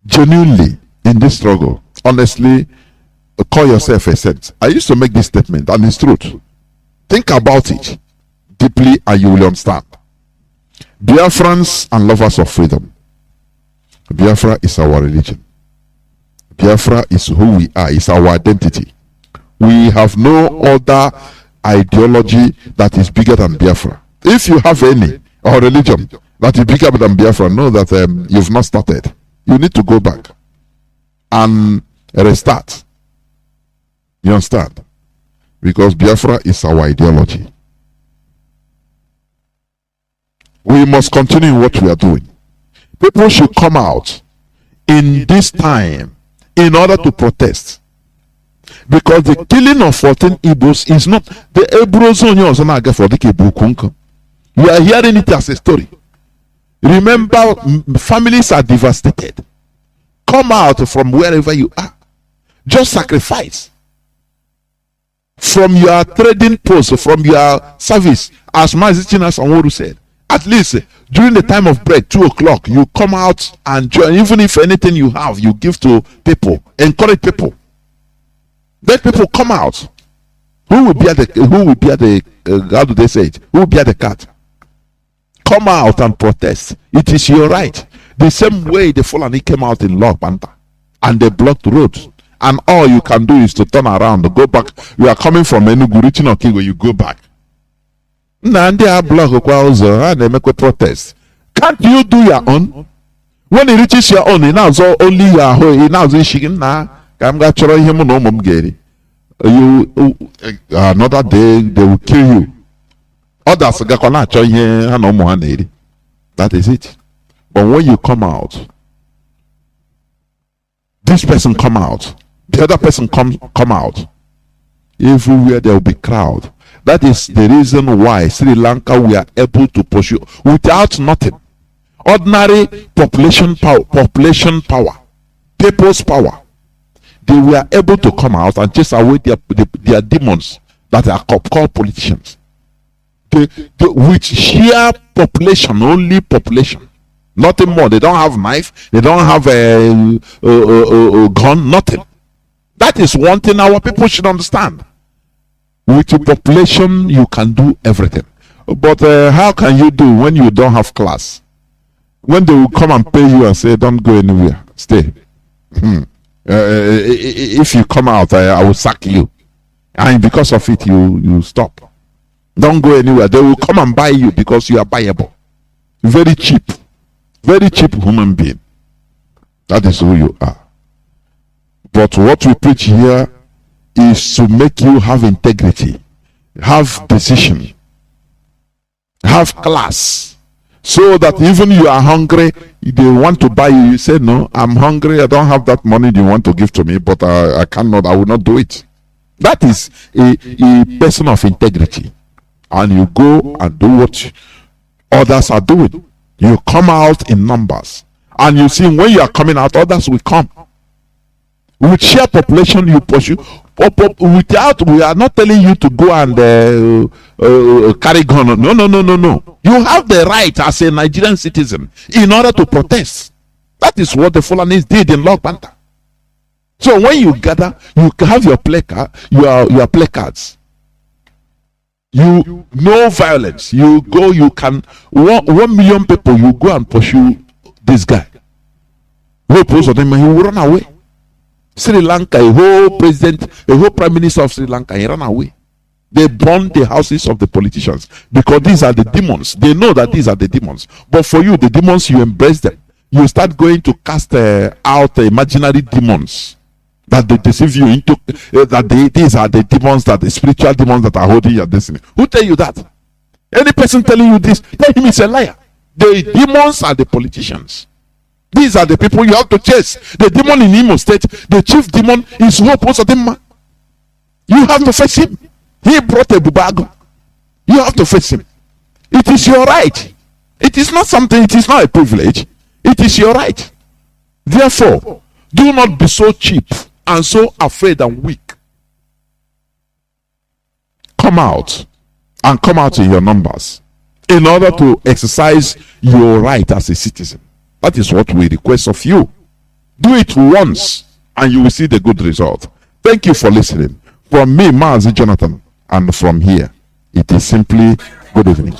genuinely in this struggle, honestly, call yourself a saint. I used to make this statement, and it's truth. Think about it deeply and you will understand. Biafrans and lovers of freedom, Biafra is our religion. Biafra is who we are, is our identity. We have no other ideology that is bigger than Biafra. If you have any or religion that is bigger than Biafra, know that you've not started. You need to go back and restart. You understand? Because Biafra is our ideology. We must continue what we are doing. People should come out in this time in order to protest, because the killing of 14 Igbos is not the Ebros. We are hearing it as a story. Remember, families are devastated. Come out from wherever you are. Just sacrifice from your trading post, from your service, as Mazi Nnamdi said. At least during the time of break, 2 o'clock, you come out and join. Even if anything you have, you give to people. Encourage people. Let people come out. Who will be at the how do they say it? Who will be at the cat? Come out and protest. It is your right. The same way the Fulani came out in Log Panther and they blocked roads. And all you can do is to turn around, go back. You are coming from Enugu, reaching Okigo, you go back. Nnamdi block and they make a protest. Can't you do your own? When it reaches your own, now so only your whole now shaking now. I'm gonna try him no mum gary. You another day they will kill you. Others, that is it. But when you come out, this person come out, the other person come out, everywhere there will be crowd. That is the reason why Sri Lanka we are able to pursue without nothing. Ordinary population power, people's power. They were able to come out and chase away their demons that are called politicians. With sheer population, only population, nothing more. They don't have knife, they don't have a gun, nothing. That is one thing our people should understand. With the population, you can do everything. But how can you do when you don't have class? When they will come and pay you and say, don't go anywhere, stay. If you come out, I will sack you. And because of it, you stop. Don't go anywhere. They will come and buy you because you are buyable. Very cheap human being. That is who you are. But what we preach here is to make you have integrity, have decision, have class, so that even you are hungry, they want to buy you. You say, no, I'm hungry, I don't have that money you want to give to me, but I will not do it. That is a person of integrity. And you go and do what others are doing. You come out in numbers. And you see, when you are coming out, others will come. With sheer population, you pursue. We are not telling you to go and carry gun. No. You have the right as a Nigerian citizen in order to protest. That is what the Fulanis did in Log Panther. So when you gather, you have your placard, your placards. You no violence. You go. You can 1 million people. You go and pursue this guy. He will run away. Sri Lanka, a whole president, a whole prime minister of Sri Lanka, he ran away. They burned the houses of the politicians because these are the demons. They know that these are the demons. But for you, the demons, you embrace them. You start going to cast out imaginary demons that they deceive you into. These are the demons, that the spiritual demons that are holding your destiny. Who tell you that? Any person telling you this, tell him he's a liar. The demons are the politicians. These are the people you have to chase. The demon in Imo State, the chief demon is Hope Osadimma. You have to face him. He brought a bubago. You have to face him. It is your right. It is not something, it is not a privilege. It is your right. Therefore, do not be so cheap and so afraid and weak. Come out, and come out in your numbers in order to exercise your right as a citizen. That is what we request of you. Do it once and you will see the good result. Thank you for listening. From me, Mazi Jonathan, and from here, it is simply good evening.